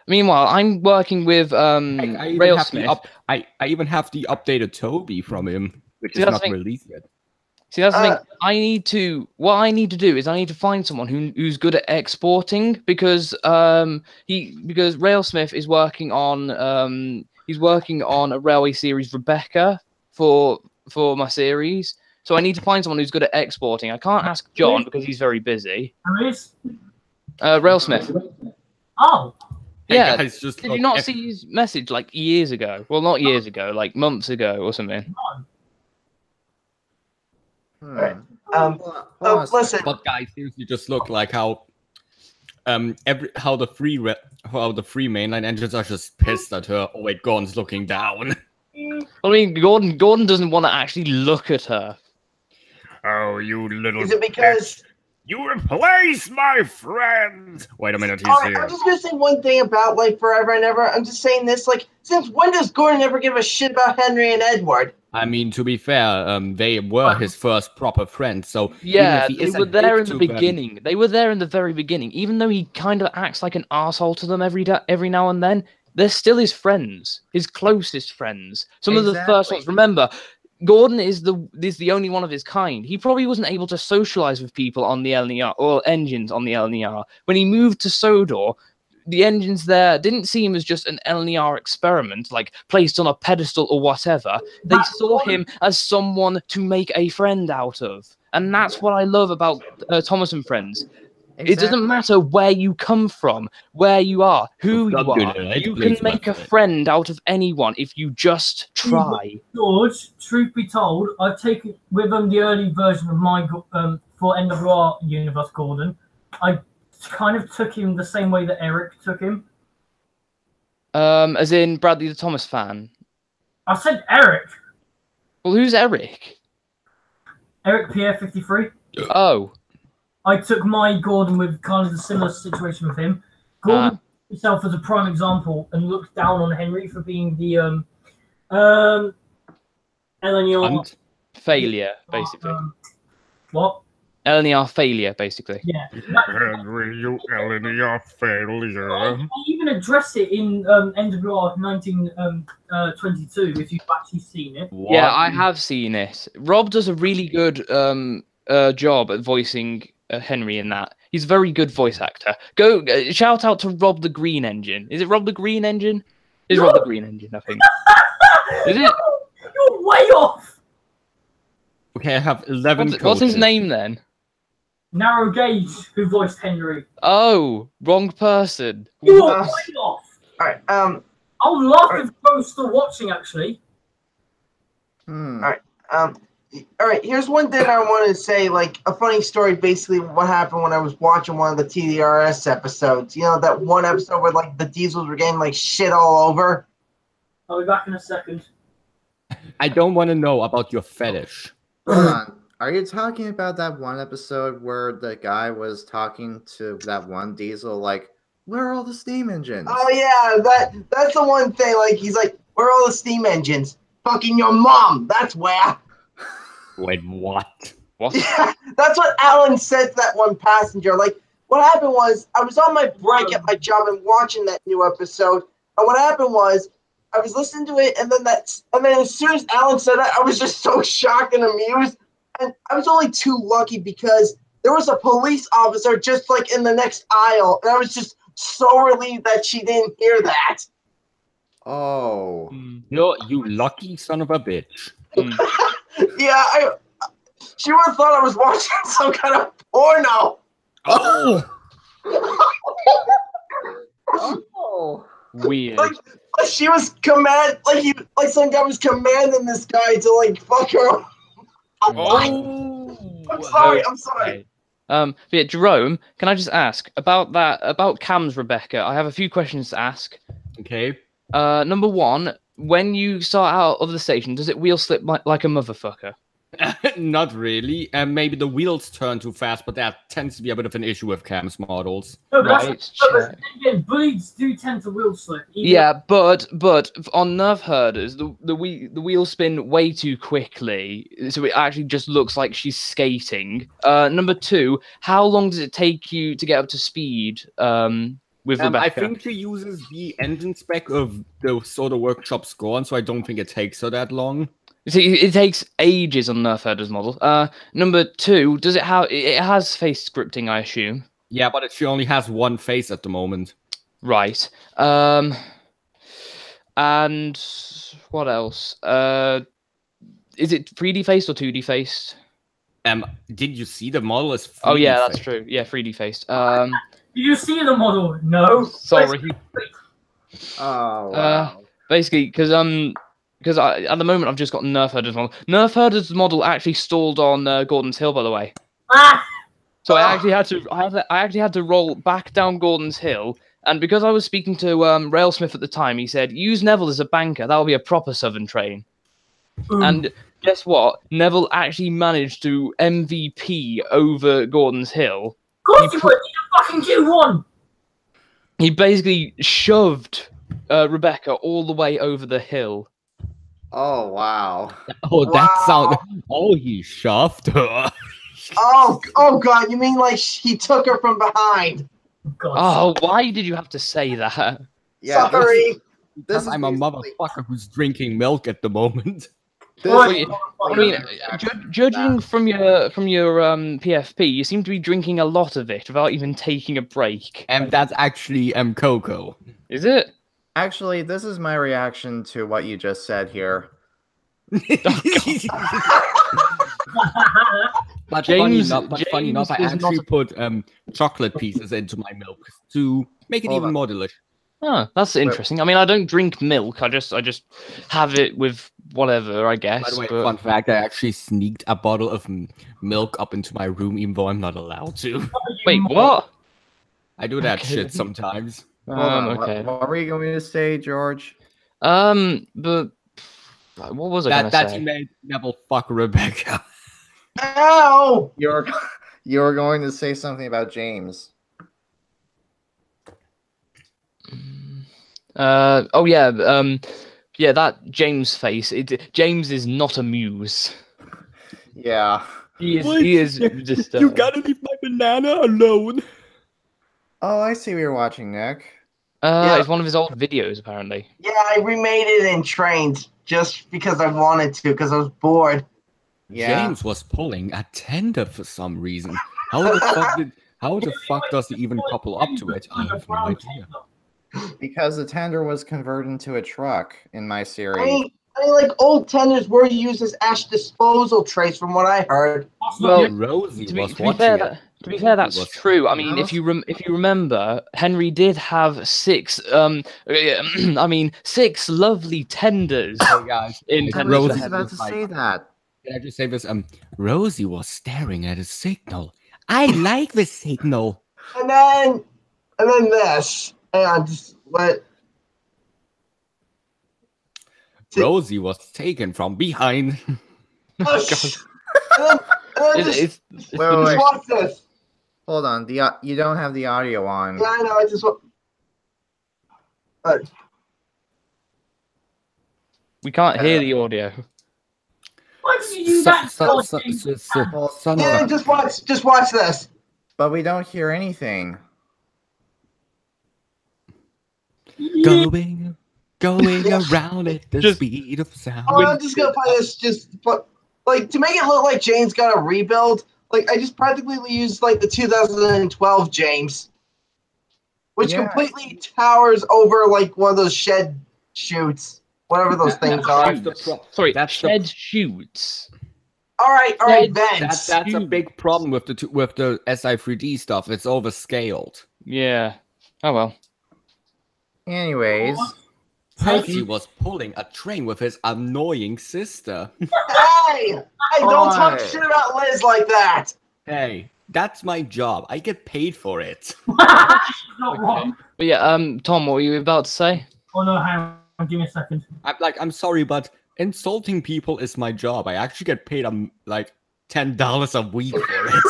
Meanwhile, I'm working with Railsmith. I even have the updated Toby from him, which is not released yet. See, that's the thing. What I need to do is I need to find someone who's good at exporting because Railsmith is working on a railway series Rebecca for my series. So I need to find someone who's good at exporting. I can't ask John because he's very busy. Who is? Railsmith. Oh. Yeah, guys, just did you not see his message like years ago? Well, not years ago, like months ago or something. Listen. But guys, seriously, just look like how the three mainline engines are just pissed at her. Oh wait, Gordon's looking down. I mean, Gordon doesn't want to actually look at her. Oh, you little. Is it because? You replace my friend. Wait a minute, he's here. I'm just gonna say one thing about like Forever and Ever. I'm just saying this, like, since when does Gordon ever give a shit about Henry and Edward? I mean, to be fair, they were his first proper friends. So yeah, they were there in the beginning. They were there in the very beginning. Even though he kind of acts like an asshole to them every now and then, they're still his friends, his closest friends. Some of the first ones. Remember, Gordon is the only one of his kind. He probably wasn't able to socialize with people on the LNER or engines on the LNER. When he moved to Sodor, the engines there didn't see him as just an LNER experiment, like placed on a pedestal or whatever. They saw him as someone to make a friend out of. And that's what I love about Thomas and Friends. It doesn't matter where you come from, where you are, who you are. You can make a friend out of anyone if you just try. George, truth be told, I've taken with the early version of my for NWR Universe Gordon. I kind of took him the same way that Eric took him. As in Bradley the Thomas fan. I said Eric. Well, who's Eric? Eric Pierre 53. Oh. I took my Gordon with kind of a similar situation with him. Gordon himself as a prime example and looked down on Henry for being the Eleanor failure, basically. What? Eleanor failure, basically. Yeah. Henry, you Eleanor failure. I even address it in NWR 1922 if you've actually seen it. What? Yeah, I have seen it. Rob does a really good job at voicing Henry in that. He's a very good voice actor. Go shout out to Rob the Green Engine. Is it Rob the Green Engine? It's Rob the Green Engine, I think. Is it? You're way off. Okay, I have 11 What's his name then? Narrow Gauge, who voiced Henry. Oh, wrong person. You're way off. Alright, I'll laugh if you're still watching, actually. Alright, alright, here's one thing I want to say, like, a funny story, basically, what happened when I was watching one of the TDRS episodes. You know, that one episode where, like, the Diesels were getting, like, shit all over? I'll be back in a second. I don't want to know about your fetish. Hold on. Are you talking about that one episode where the guy was talking to that one Diesel, like, where are all the steam engines? Oh, yeah, that's the one thing, like, he's like, where are all the steam engines? Fucking your mom, that's where. Wait, what? What? Yeah, that's what Alan said to that one passenger. Like, what happened was, I was on my break at my job and watching that new episode, and what happened was, I was listening to it, and then as soon as Alan said that, I was just so shocked and amused. And I was only too lucky because there was a police officer just like in the next aisle, and I was just so relieved that she didn't hear that. Oh. You lucky son of a bitch. Yeah, she would have thought I was watching some kind of porno. Oh! Oh. Weird. Like she was like some guy was commanding this guy to like fuck her. Oh. I'm sorry. Yeah, Jerome, can I just ask about Cam's Rebecca? I have a few questions to ask. Okay. Number one, when you start out of the station, does it wheel slip like a motherfucker? Not really. Maybe the wheels turn too fast, but that tends to be a bit of an issue with Cam's models. No, Right. again, bullies do tend to wheel slip. Yeah, but on nerve herders, the wheels spin way too quickly, so it actually just looks like she's skating. Number two, how long does it take you to get up to speed? With Rebecca? I think she uses the engine spec of the Soda Workshop Scorn, so I don't think it takes her that long. See, it takes ages on Nerf Herder's model. Number two, does it have? It has face scripting, I assume. Yeah, but she only has one face at the moment. Right. And what else? Is it 3D faced or 2D faced? Did you see the model is 3D Oh yeah, faced? that's true. Yeah, 3D faced. Did you see the model? No. Sorry. Oh wow. Basically, because at the moment I've just got Nerf Herder's model. Nerf Herder's model actually stalled on Gordon's Hill, by the way. Ah! So I actually had to roll back down Gordon's Hill, and because I was speaking to Railsmith at the time, he said, "Use Neville as a banker. That'll be a proper Southern train." And guess what? Neville actually managed to MVP over Gordon's Hill. Of course you would. You fucking Q1. He basically shoved Rebecca all the way over the hill. Oh wow. Oh, that sound. Oh, he shoved her. Oh god, you mean like he took her from behind? Oh, why did you have to say that? Yeah, sorry. This I'm a motherfucker who's drinking milk at the moment. I mean, judging from your PFP, you seem to be drinking a lot of it without even taking a break. And that's actually cocoa. Is it? Actually, this is my reaction to what you just said here. But James- funny enough, I James is not actually put chocolate pieces into my milk to make it Hold even on. more delicious. Oh, that's interesting. I mean, I don't drink milk. I just have it with whatever, I guess. By the way, but... fun fact: I actually sneaked a bottle of milk up into my room, even though I'm not allowed to. Wait, what? I do that Okay. shit sometimes. Hold on. Okay. What were you going to say, George? But what was I gonna That say? you made Neville fuck Rebecca. Ow! You're going to say something about James. Oh yeah. Yeah, that James face. James is not amused. Yeah. He is. What? He is disturbed. You gotta leave my banana alone. Oh, I see what you're watching, Nick. Yeah. It's one of his old videos, apparently. Yeah, I remade it in trains just because I wanted to, because I was bored. Yeah. James was pulling a tender for some reason. How the fuck does he even couple up to it? I have no idea. Because the tender was converted into a truck in my series. I mean, like old tenders were used as ash disposal trays, from what I heard. Well, Rosie to be was fair, watching it. to be fair, that's was- true. I mean, if you remember, Henry did have 6. I mean, 6 lovely tenders Hey guys, in I tenders was for just Henry. about to say that. Can I just say this? Rosie was staring at a signal. I like the signal. And then this. Hang on, just what? Rosie was taken from behind. Oh, and then It's just Wait. watch this. Hold on. You don't have the audio on. Yeah, I know. I just want. we can't hear the audio. Why did you do that? Yeah, just watch this. But we don't hear anything. Going around at the speed of sound. Oh, I'm just gonna play this. Like to make it look like James got a rebuild. Like I just practically used like the 2012 James, which completely towers over like one of those shed chutes, whatever those things are. Sorry, shed shoots. All right, vents. That's a big problem with the SI3D stuff. It's overscaled. Yeah. Oh well. Anyways, Percy was pulling a train with his annoying sister. Hey, don't talk shit about Liz like that. Hey, that's my job. I get paid for it. Not wrong. But yeah, Tom, what were you about to say? Oh no, hang on, give me a second. I'm sorry, but insulting people is my job. I actually get paid like $10 a week for it.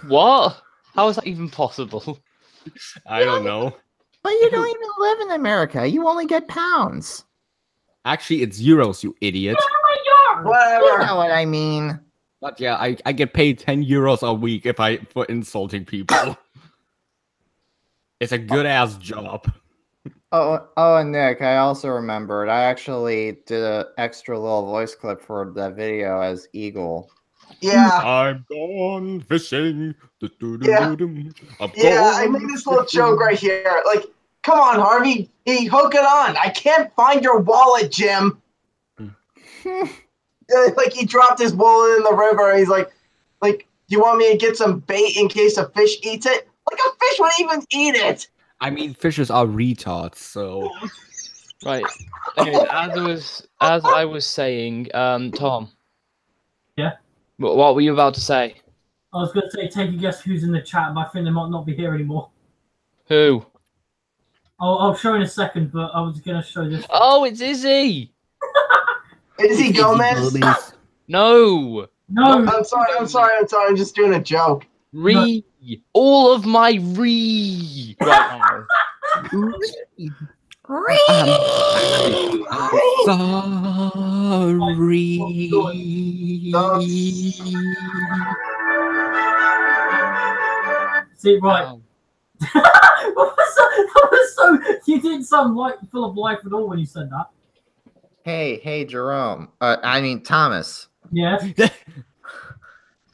What? How is that even possible? I don't know. but you don't even live in America. You only get pounds. Actually, it's euros, you idiot. Whatever. You know what I mean. But yeah, I get paid 10 euros a week for insulting people. It's a good ass job. Oh, and Nick, I also remembered. I actually did an extra little voice clip for that video as Eagle. Yeah. I'm gone fishing. Yeah. I made this little joke right here. Like, come on, Harvey. Hook it on. I can't find your wallet, Jim. Like he dropped his wallet in the river. And he's like, do you want me to get some bait in case a fish eats it? Like a fish would even eat it. I mean, fishes are retards, so. Right. Anyways, as I was saying, Tom. Yeah. What were you about to say? I was going to say, take a guess who's in the chat, but I think they might not be here anymore. Who? I'll show in a second, but I was going to show this. Oh, it's Izzy. Izzy Gomez? No. No. I'm sorry. I'm just doing a joke. All of my right now. See, right. That was so. You didn't sound full of life at all when you said that. Hey, Jerome. I mean Thomas. Yeah.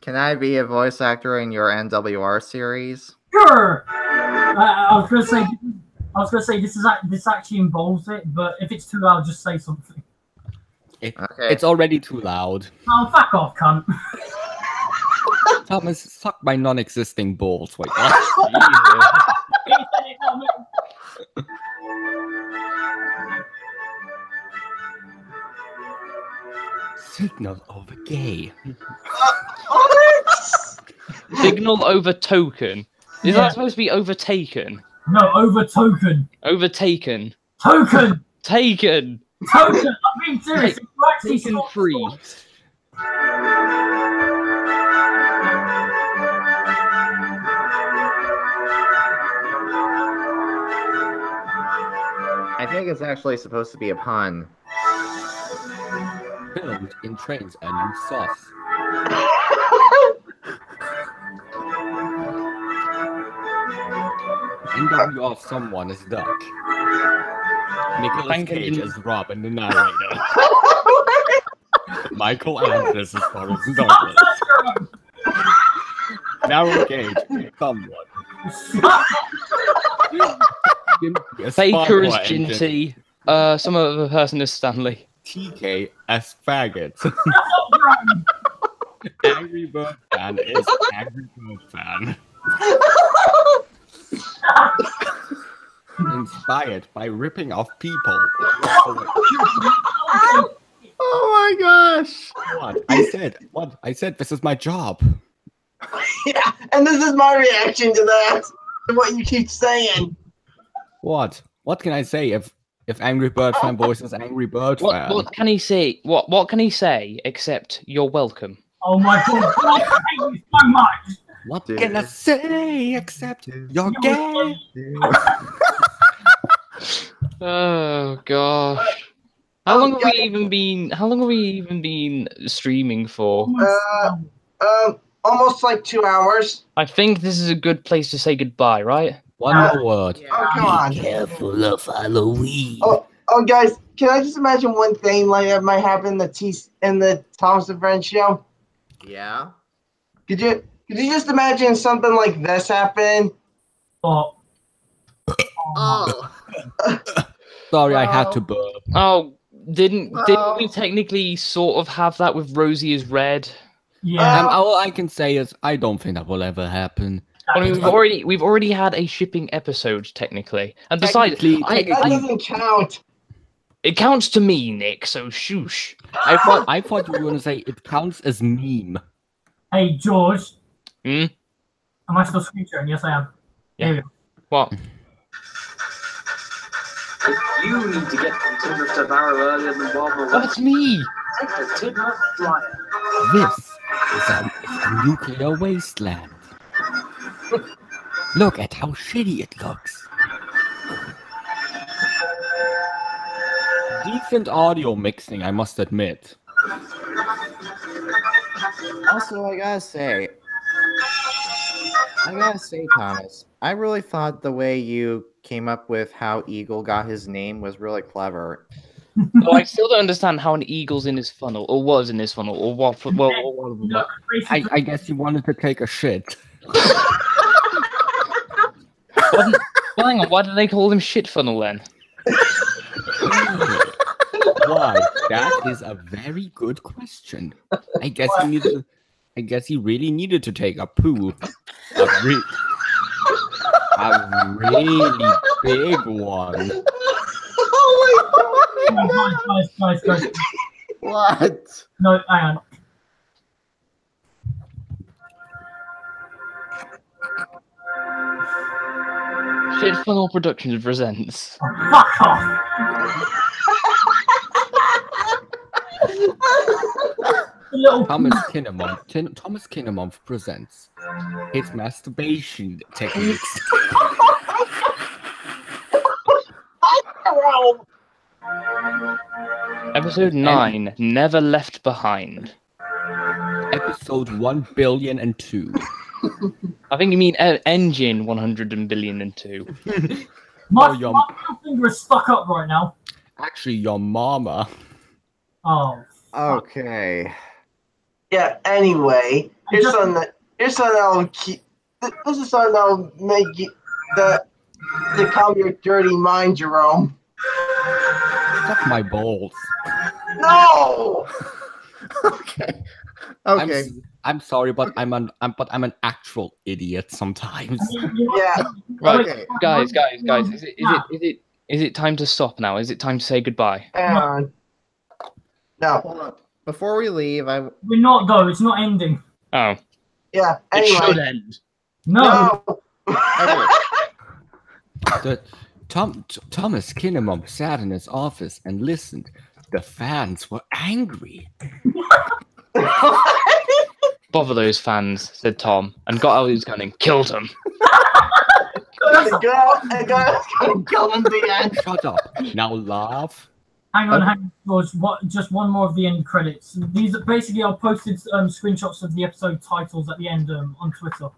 Can I be a voice actor in your NWR series? Sure. I was gonna say this actually involves it, but if it's too loud, just say something. It's already too loud. Oh, fuck off, cunt. Thomas, suck my non-existing balls. Wait, what? Signal over gay. Signal over token. Is that supposed to be overtaken? No, over token. Overtaken. Token. Taken. Token. I'm being serious. Taken free. I think it's actually supposed to be a pun. Filmed in trains and new sauce. NW of someone is Duck. Nicolas Cage is Robin, the narrator. Michael Andres is Forrest Douglas. Narrow Cage, someone. Baker is Ginty. Some other person is Stanley. TK as faggot. Angry Bird fan is Angry Bird fan. Inspired by ripping off people. Oh my gosh! What? I said this is my job. Yeah, and this is my reaction to that. To what you keep saying. What? What can I say if Angry Bird fan voices Angry Bird fan? What can he say? What can he say except you're welcome? Oh my god, thank you so much. What can I say except you're gay? Oh gosh. How long have we even been streaming for? Almost like 2 hours. I think this is a good place to say goodbye, right? One more word. Oh, come on. Be careful of Halloween. Oh, guys, can I just imagine one thing like that might happen in the Thomas and Friends show? Yeah. Could you just imagine something like this happen? Oh. Sorry, I had to burp. Oh, didn't we technically sort of have that with Rosie is Red? Yeah. All I can say is I don't think that will ever happen. I mean, we've already had a shipping episode technically, and besides, that doesn't count. It counts to me, Nick. So shoosh. I thought you were gonna say it counts as meme. Hey George. Hmm. Am I still screen sharing? Yes, I am. Yeah. Here we go. What? You need to get from Tidmouth to Barrow earlier than Bob. That's me. Take the Tidmouth Flyer. This is a nuclear wasteland. Look at how shitty it looks. Decent audio mixing, I must admit. Also, I gotta say, Thomas, I really thought the way you came up with how Eagle got his name was really clever. Well, I still don't understand how an eagle's in his funnel, or was in his funnel, or what. I guess you wanted to take a shit. Well, hang on, why did they call him shit funnel then? Why? That is a very good question. I guess he really needed to take a poo. A really big one. Oh my god! Guys. What? No, hang on. Shit Funnel Productions presents. Fuck off! Thomas Kinnamonth presents his masturbation techniques. Episode 9, Never Left Behind. Episode 1,000,000,002. I think you mean Engine 100,000,000,002. My middle finger is stuck up right now. Actually, your mama. Oh. Okay. Yeah. Anyway, here's something that'll keep. This is something that'll make you to calm your dirty mind, Jerome. Suck my balls. No. Okay. Okay. I'm sorry, but I'm an actual idiot sometimes. Yeah. Right, Okay. guys. Is it time to stop now? Is it time to say goodbye? Hang on. No. Hold on. Before we leave, We're not though. It's not ending. Oh, Yeah. it should Anyway. end. No. No. Thomas Kinnemum sat in his office and listened. The fans were angry. Bother those fans, said Tom, and got out his gun and killed them. Kill him the end. Shut up. Now laugh. Hang on, George. Just one more of the end credits. These are basically I posted screenshots of the episode titles at the end on Twitter.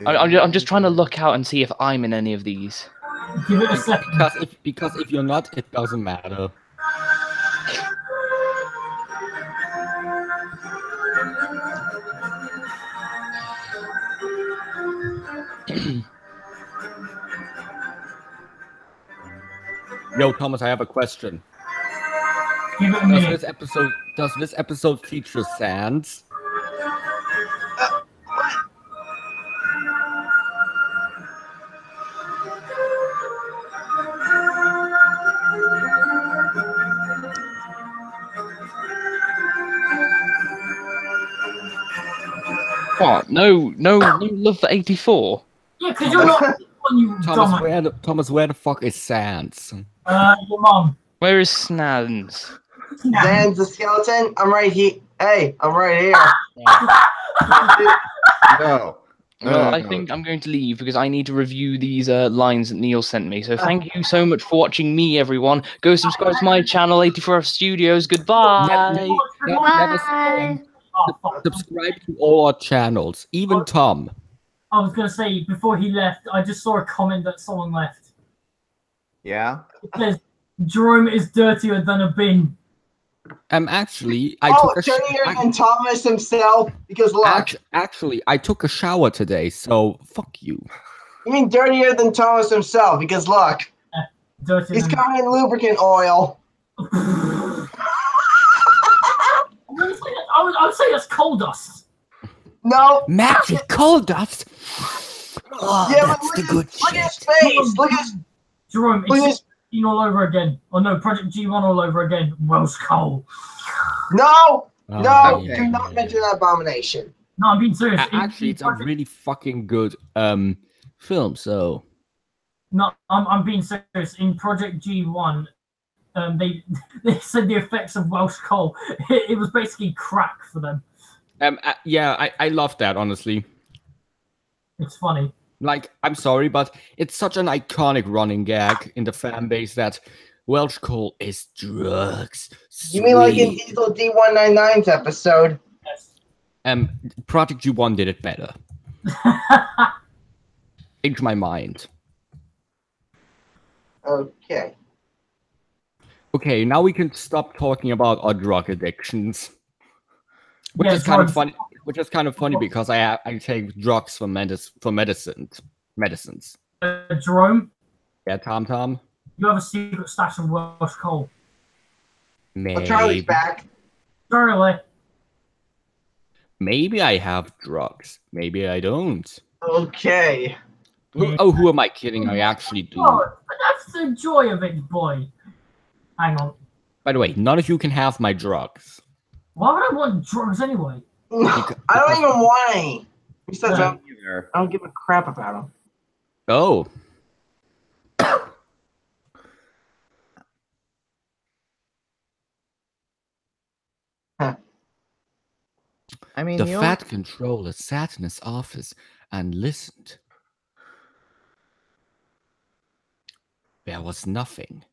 I'm just trying to look out and see if I'm in any of these. Give it a second. Because if you're not, it doesn't matter. Yo, Thomas, I have a question. Give it a minute. Does this episode feature Sands? What? No love for 84. Yeah, because you're not one, you dumbass. Thomas, where the fuck is Sands? Your mom. Where is Snans? Zan's the skeleton. I'm right here. Hey, I'm right here. No. I think I'm going to leave because I need to review these lines that Neil sent me. So thank you so much for watching me, everyone. Go subscribe to my channel, 84 Studios. Goodbye. Subscribe to all our channels, even Tom. I was going to say, before he left, I just saw a comment that someone left. Yeah? It says, Jerome is dirtier than a bin. Actually, dirtier than Thomas himself, because look. Actually, I took a shower today, so fuck you. You mean dirtier than Thomas himself, because look. He's covered in lubricant oil. I would say that's coal dust. No. Magic coal dust? Oh, yeah, that's the good shit. Look at his face. Look at his... Jerome, it's all over again. Oh no, Project G1 all over again. Welsh coal. No. Do not mention that abomination. No, I'm being serious. Actually, it's a really fucking good film, so... No, I'm being serious. In Project G1, they said the effects of Welsh coal. It was basically crack for them. Yeah, I love that, honestly. It's funny. Like, I'm sorry, but it's such an iconic running gag in the fan base that Welsh coal is drugs. You mean like in Diesel D199's episode? Yes. Project G1 did it better. Into my mind. Okay. Okay, now we can stop talking about our drug addictions. Which is kind of funny. Which is kind of funny because I take drugs for medicines. Jerome? Yeah, Tom? You have a secret stash of Welsh coal. Maybe. Well, Charlie's back. Charlie. Maybe I have drugs. Maybe I don't. Okay. Who am I kidding? I actually do. Oh, that's the joy of it, boy. Hang on. By the way, none of you can have my drugs. Why would I want drugs anyway? I don't even want any. Besides, I don't give a crap about them. Oh. I mean, the fat controller sat in his office and listened. There was nothing.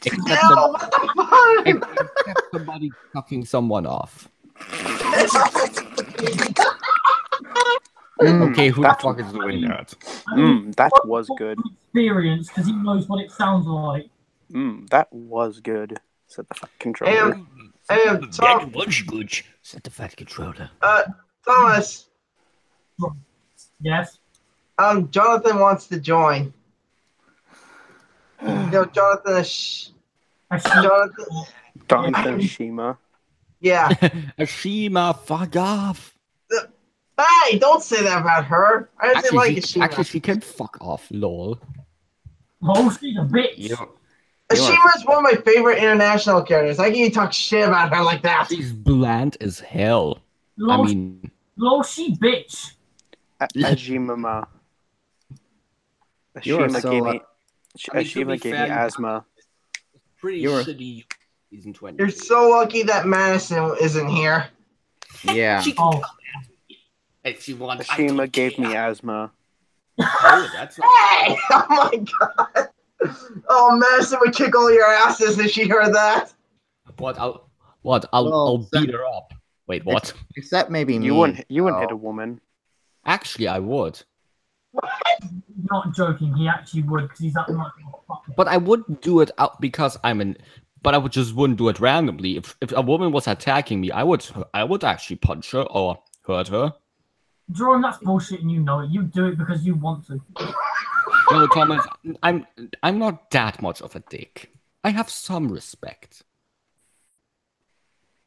Except somebody sucking someone off. Okay, who the fuck is doing that? That was good. Experience, because he knows what it sounds like. That was good, said the fat controller. That was good, said the fat controller. Thomas. Yes. Jonathan wants to join. Jonathan. Jonathan Shima. Yeah. Ashima, fuck off. Hey, don't say that about her. I actually like Ashima. Actually, she can fuck off, lol. Oh, she's a bitch. Ashima is one of my favorite international characters. I can't talk shit about her like that. She's bland as hell. Lol, I mean, lol, she bitch. Ajimama. Ashima gave me asthma. Pretty shitty season 20. You're so lucky that Madison isn't here. Yeah. If she wants, Ashima gave me asthma. Oh, that's Hey! Oh my god! Oh, Madison would kick all your asses if she heard that. What? I'll beat her up. Wait, what? Except maybe you me. wouldn't hit a woman. Actually, I would. Not joking. He actually would because he's that much. But I wouldn't do it out because I'm an. But I just wouldn't do it randomly. If a woman was attacking me, I would actually punch her or hurt her. Jerome, that's bullshit, and you know it. You do it because you want to. No, Thomas, I'm not that much of a dick. I have some respect.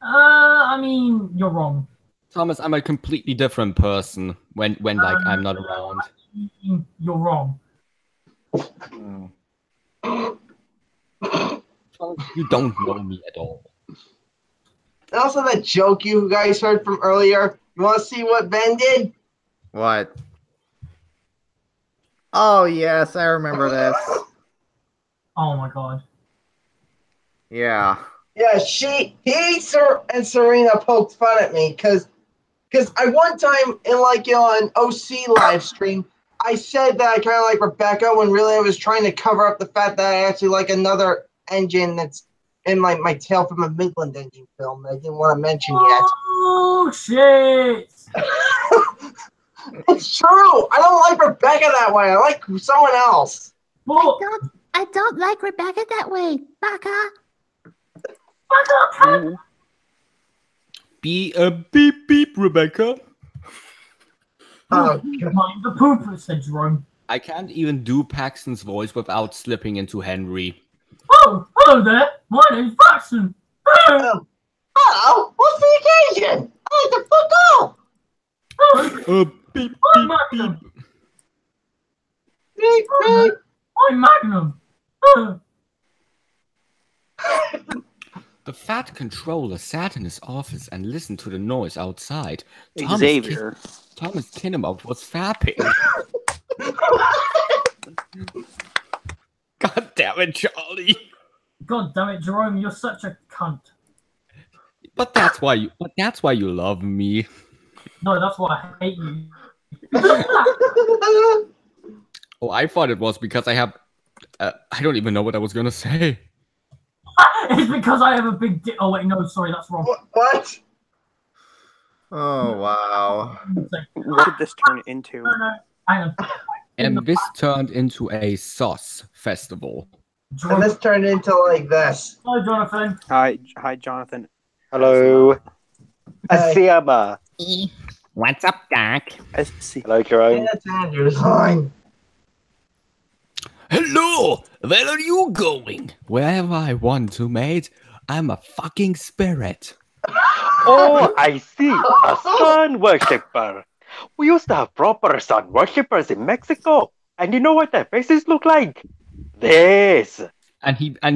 I mean, you're wrong. Thomas, I'm a completely different person when like I'm not around. You're wrong. You don't know me at all. And also that joke you guys heard from earlier. You want to see what Ben did? What? Oh, yes, I remember this. Oh my god. Yeah. Yeah, and Serena poked fun at me because I one time in on OC live stream, I said that I kind of like Rebecca when really I was trying to cover up the fact that I actually like another engine that's in my Tale from a Midland engine film that I didn't want to mention yet. Oh shit! It's true. I don't like Rebecca that way. I like someone else. Well, I don't like Rebecca that way, Baka. Be a beep beep, Rebecca. Oh, the pooper, said Jerome. I can't even do Paxton's voice without slipping into Henry. Oh, hello there. My name's Paxton. Hello. What's the occasion? I like to fuck off. Beep, I'm beep, Magnum. Beep, beep. I'm Magnum. The fat controller sat in his office and listened to the noise outside. Xavier. Thomas Kinnemouth was fapping. God damn it, Charlie. God damn it, Jerome, you're such a cunt. But that's why you love me. No, that's why I hate you. Oh, I thought it was because I have... I don't even know what I was gonna say. It's because I have a big dick. Oh, wait, no, sorry, that's wrong. What? Oh, wow. What did this turn into? No, hang on. And this turned into a sauce festival. And this turned into like this. Hello, Jonathan. Hi, Jonathan. Hello. Asiama. What's up, Doc? Hello, Jerome. That's Andrew's line. Hello! Where are you going? Wherever I want to, mate. I'm a fucking spirit. Oh, I see. A sun worshipper. We used to have proper sun worshippers in Mexico. And you know what their faces look like? This. And he Oh,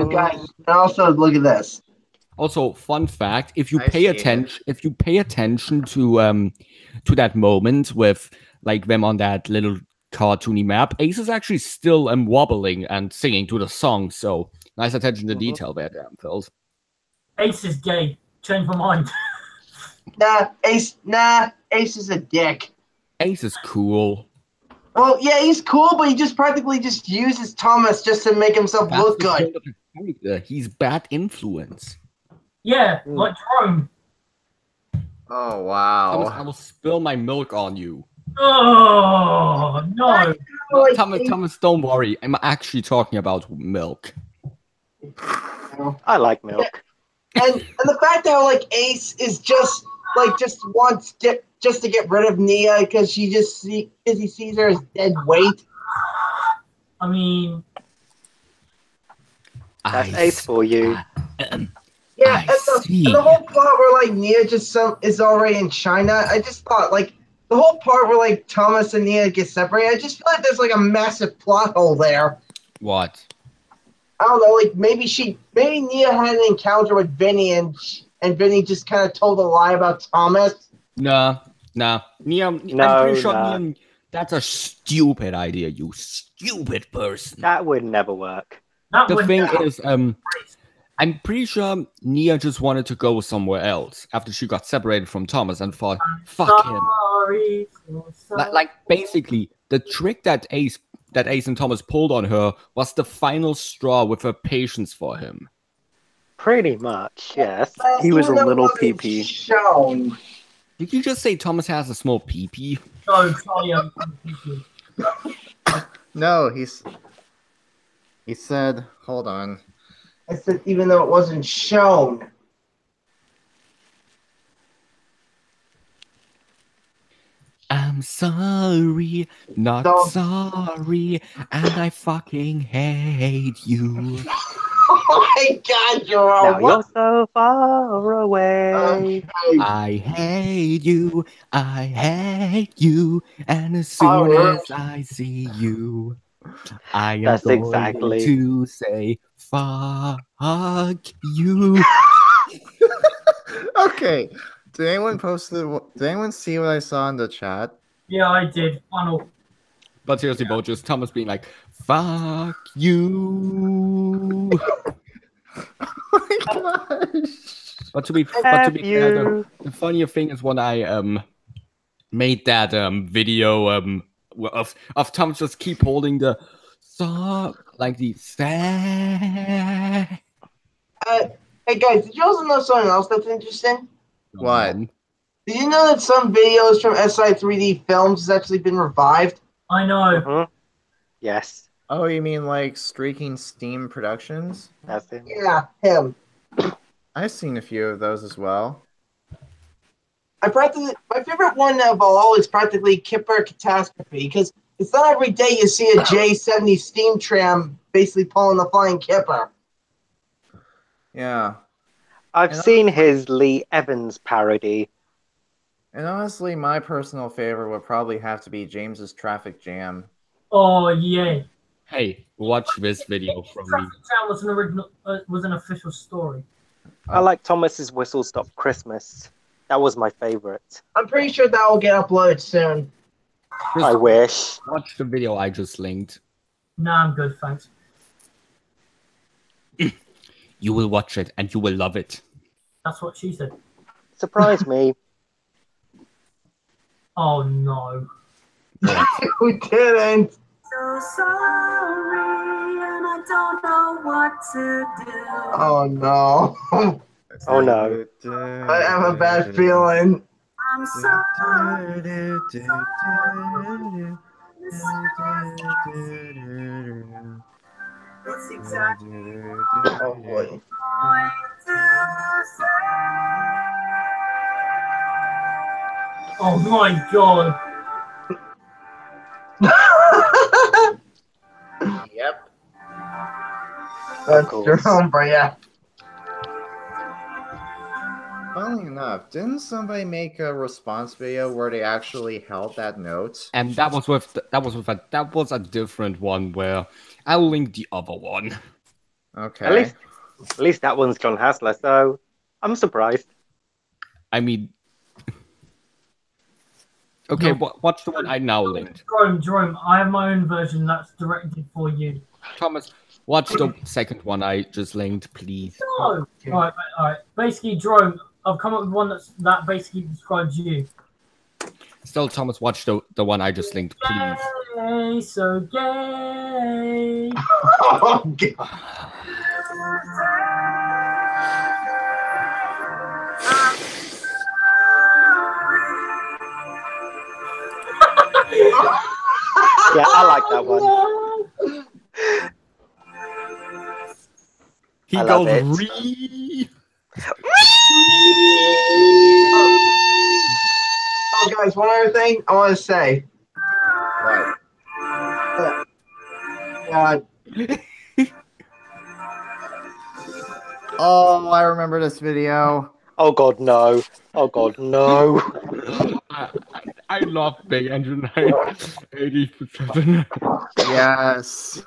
guys, and also look at this. Also, fun fact: if you pay attention to that moment with like them on that little cartoony map, Ace is actually still wobbling and singing to the song. So nice attention to detail there, damn Phils. Ace is gay. Change my mind. Ace is a dick. Ace is cool. Well, yeah, he's cool, but he just practically just uses Thomas just to make himself look good. He's bad influence. Yeah, like Jerome. Oh, wow. I will spill my milk on you. Oh, no. like Thomas, don't worry. I'm actually talking about milk. I like milk. and the fact that like Ace is just wants to get rid of Nia because he sees her as dead weight. I mean, That's Ace for you. Yeah, and the whole plot where like Nia is already in China. I just thought like the whole part where like Thomas and Nia get separated. I just feel like there's like a massive plot hole there. What? I don't know, like maybe Nia had an encounter with Vinny and Vinny just kind of told a lie about Thomas. Nah. Nia, I'm pretty sure Nia, that's a stupid idea, you stupid person. That would never work. The thing is, I'm pretty sure Nia just wanted to go somewhere else after she got separated from Thomas and thought, fuck him. Like basically, the trick that Ace and Thomas pulled on her was the final straw with her patience for him. Pretty much, yes. He was a little pee-pee. Shown. Did you just say Thomas has a small pee-pee? No, sorry, No, he said, hold on. I said even though it wasn't shown. I'm sorry, not sorry, and I fucking hate you. Oh my God, Jerome! Now you're so far away. I hate you, and as soon as I see you, I am going to say fuck you. Okay. Did anyone see what I saw in the chat? Yeah, I did. Funnel. But seriously, Bo, just Thomas being like, fuck you. Oh my gosh. But to be fair, the funnier thing is when I made that video of Thomas just keep holding the song like the Hey guys, did you also know something else that's interesting? What? Did you know that some videos from SI 3D Films has actually been revived? I know. Yes. Oh, you mean like Streaking Steam Productions? That's him. Yeah, him. I've seen a few of those as well. My favorite one of all is practically Kipper Catastrophe, because it's not every day you see a J70 steam tram basically pulling the flying Kipper. Yeah. I've seen his Lee Evans parody. And honestly, my personal favorite would probably have to be James's Traffic Jam. Oh yeah. Hey, watch this video from me. Traffic Jam was an original, was an official story. I like Thomas's Whistle Stop Christmas. That was my favorite. I'm pretty sure that will get uploaded soon. I wish. Watch the video I just linked. Nah, I'm good, thanks. You will watch it and you will love it. That's what she said. Surprise me. Oh no. We didn't. So sorry, and I don't know what to do. Oh no. Oh no. I have a bad feeling. I'm sorry. It's exactly Oh boy. Oh my god. Yep. That's Jerome, but yeah. Funnily enough, didn't somebody make a response video where they actually held that note? And that was a different one where I'll link the other one. Okay. At least that one's John Hassler, so I'm surprised. I mean, okay, watch the one I now linked. Jerome, I have my own version that's directed for you. Thomas, watch the second one I just linked, please. No. Alright. Basically, Jerome, I've come up with one that basically describes you. Still, Thomas, watch the one I just linked, please. Gay, so gay. Oh, God. Yeah, I like that one. He I love goes it. re. Oh, guys, one other thing I want to say. What? God. Oh, I remember this video. Oh god, no. Oh god, no. I love Big Engine 87. Yes.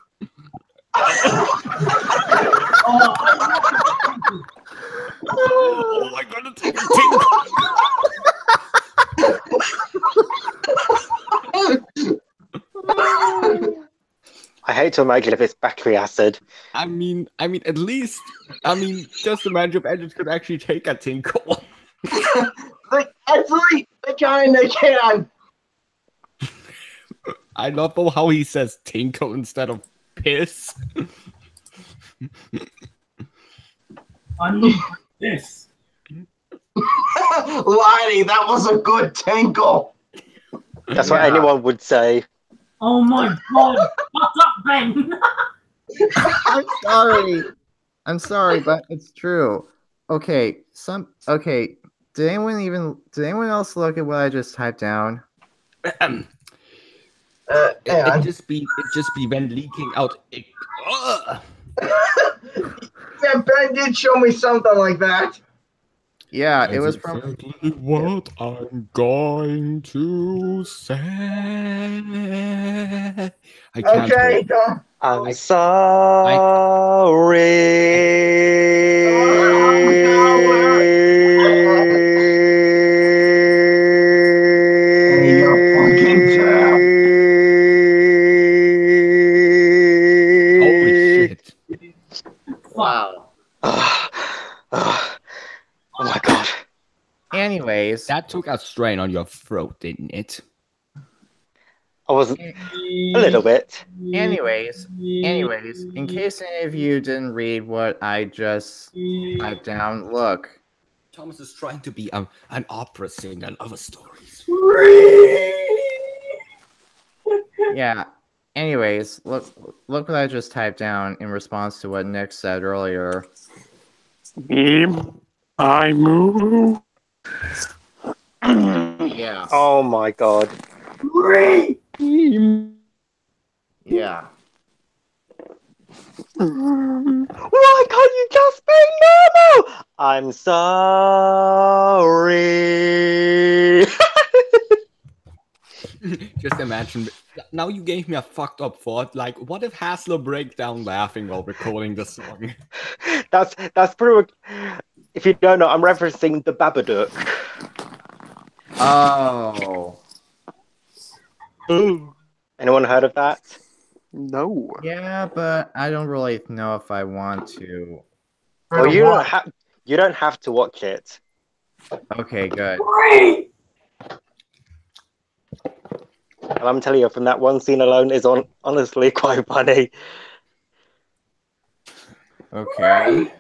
Oh, I gotta take a tinkle. I hate to imagine if it's battery acid. I mean, at least, just imagine if Edges could actually take a tinkle. Actually, they can. I love how he says tinkle instead of piss. I need this. Lottie, that was a good tinkle. That's what anyone would say. Oh my god! What's up, Ben? I'm sorry, but it's true. Okay, Did anyone else look at what I just typed down? It just be when leaking out. Yeah, Ben did show me something like that. Yeah, it was from exactly what I'm going to say. I can't Okay, wait. Tom. I'm sorry. Holy shit. Wow. Oh my god. Anyways, that took a strain on your throat, didn't it? I wasn't a little bit. Anyways, in case any of you didn't read what I just typed down, look. Thomas is trying to be an opera singer and other stories. Yeah. Anyways, look what I just typed down in response to what Nick said earlier. I move. Yeah. Oh my god. Yeah. Why can't you just be normal? I'm sorry. Just imagine. Now you gave me a fucked up thought. Like, what if Hasler breaks down laughing while recording the song? That's pretty much. If you don't know, I'm referencing the Babadook. Oh. Anyone heard of that? No. Yeah, but I don't really know if I want to. Well, you don't have to watch it. Okay, good. And I'm telling you, from that one scene alone is honestly quite funny. Okay.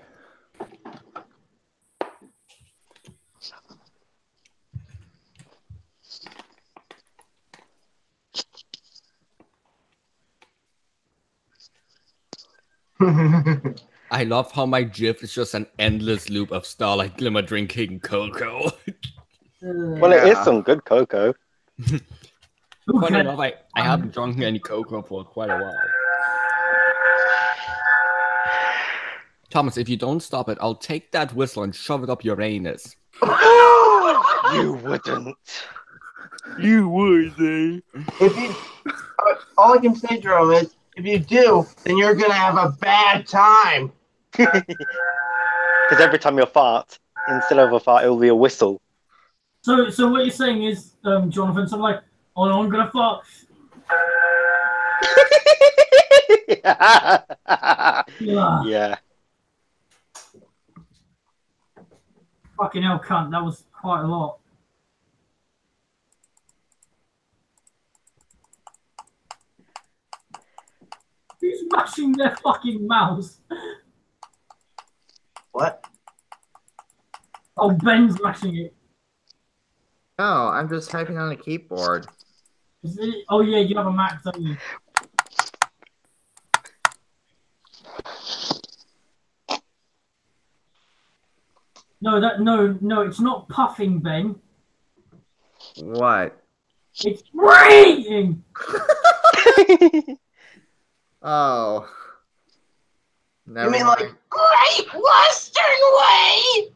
I love how my GIF is just an endless loop of Starlight Glimmer drinking cocoa. Well, it is some good cocoa. Funny enough, I haven't drunken any cocoa for quite a while. Thomas, if you don't stop it, I'll take that whistle and shove it up your anus. You wouldn't. You would, eh? If you, all I can say, Jerome, is if you do, then you're gonna have a bad time. Because every time you fart, instead of a fart, it will be a whistle. So what you're saying is, Jonathan, something like, oh no, I'm gonna fart. Yeah. Fucking hell, cunt. That was quite a lot. Who's mashing their fucking mouse? What? Oh, Ben's mashing it. No, I'm just typing on a keyboard. Oh yeah, you have a Mac, don't you? No, it's not puffing, Ben. What? It's reading. Oh. You mean like Great Western Way?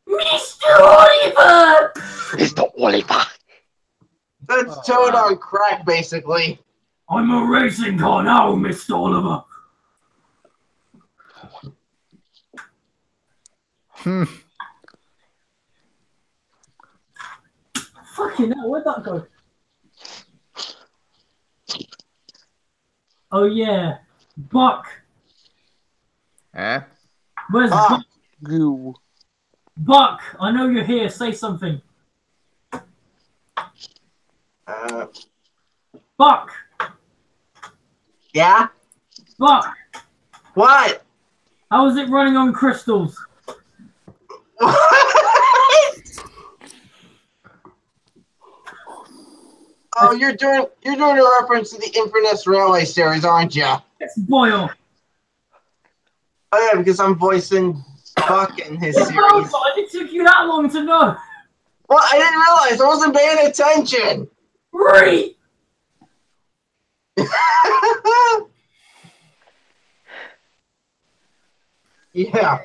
Mr. Oliver! Mr. Oliver. That's Toad on crack, basically. I'm a racing car now, Mr. Oliver. Fucking hell, where'd that go? Oh yeah, Buck. Eh? Where's Buck? Goo. Buck, I know you're here. Say something. Buck. Yeah? Buck. What? How is it running on crystals? Oh, you're doing a reference to the Infernus Railway series, aren't you? It's Boyle. Oh yeah, because I'm voicing Buck in his Yeah, series. but it took you that long to know. Well, I didn't realize. I wasn't paying attention. Right. Yeah.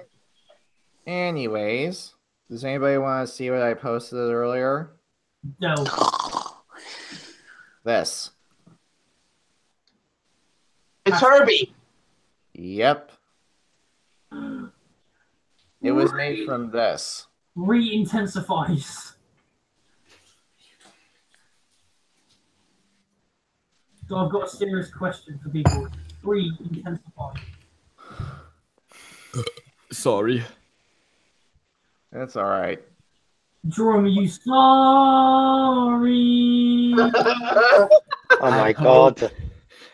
Anyways, does anybody want to see what I posted earlier? No. This. It's Herbie. Yep. It was made from this. Re-intensifies. So I've got a serious question for people. Re-intensify. Sorry. That's all right. Jerome, are you sorry? Oh my god.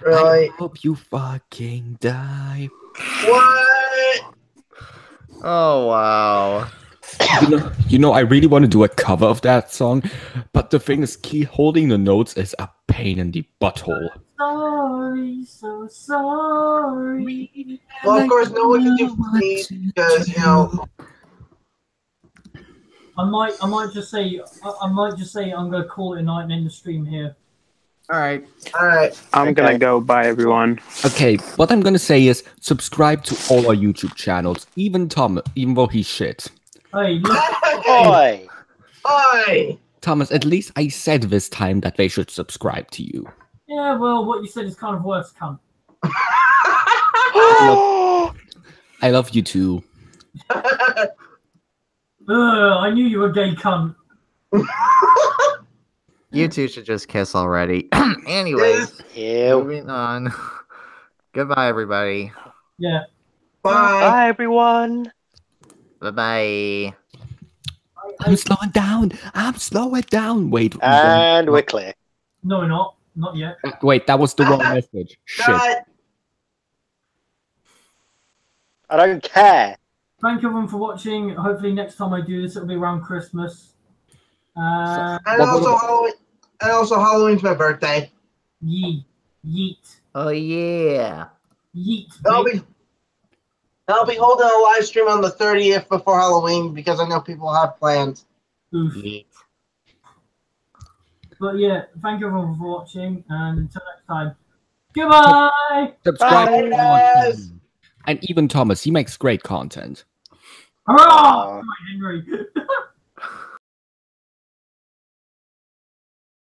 Really? I hope you fucking die. What? Oh wow. You know, I really want to do a cover of that song, but the thing is, holding the notes is a pain in the butthole. Sorry, so sorry. Well, of course, no one can do me because I might just say I'm gonna call it a night and end the stream here. All right. I'm gonna go. Bye, everyone. Okay, what I'm gonna say is subscribe to all our YouTube channels, even Tom, even though he's shit. Hey, look. Oi. Oi. Thomas, at least I said this time that they should subscribe to you. Yeah, well, what you said is kind of worse, cunt. I love you too. I knew you were gay, cunt. You two should just kiss already. Anyways, moving on. Goodbye, everybody. Yeah. Bye. Bye, everyone. Bye-bye. I'm slowing down. I'm slowing down. Wait. And we're clear. No, not yet. Wait, that was the wrong message. Shit. I don't care. Thank you everyone for watching. Hopefully next time I do this, it'll be around Christmas. And also Halloween's my birthday. Yeet. Oh yeah. Yeet. I'll be holding a live stream on the 30th before Halloween because I know people have plans. Oof. But yeah, thank you everyone for watching, and until next time, goodbye. Subscribe Bye, to guys. and even Thomas, he makes great content. Hurrah! Henry.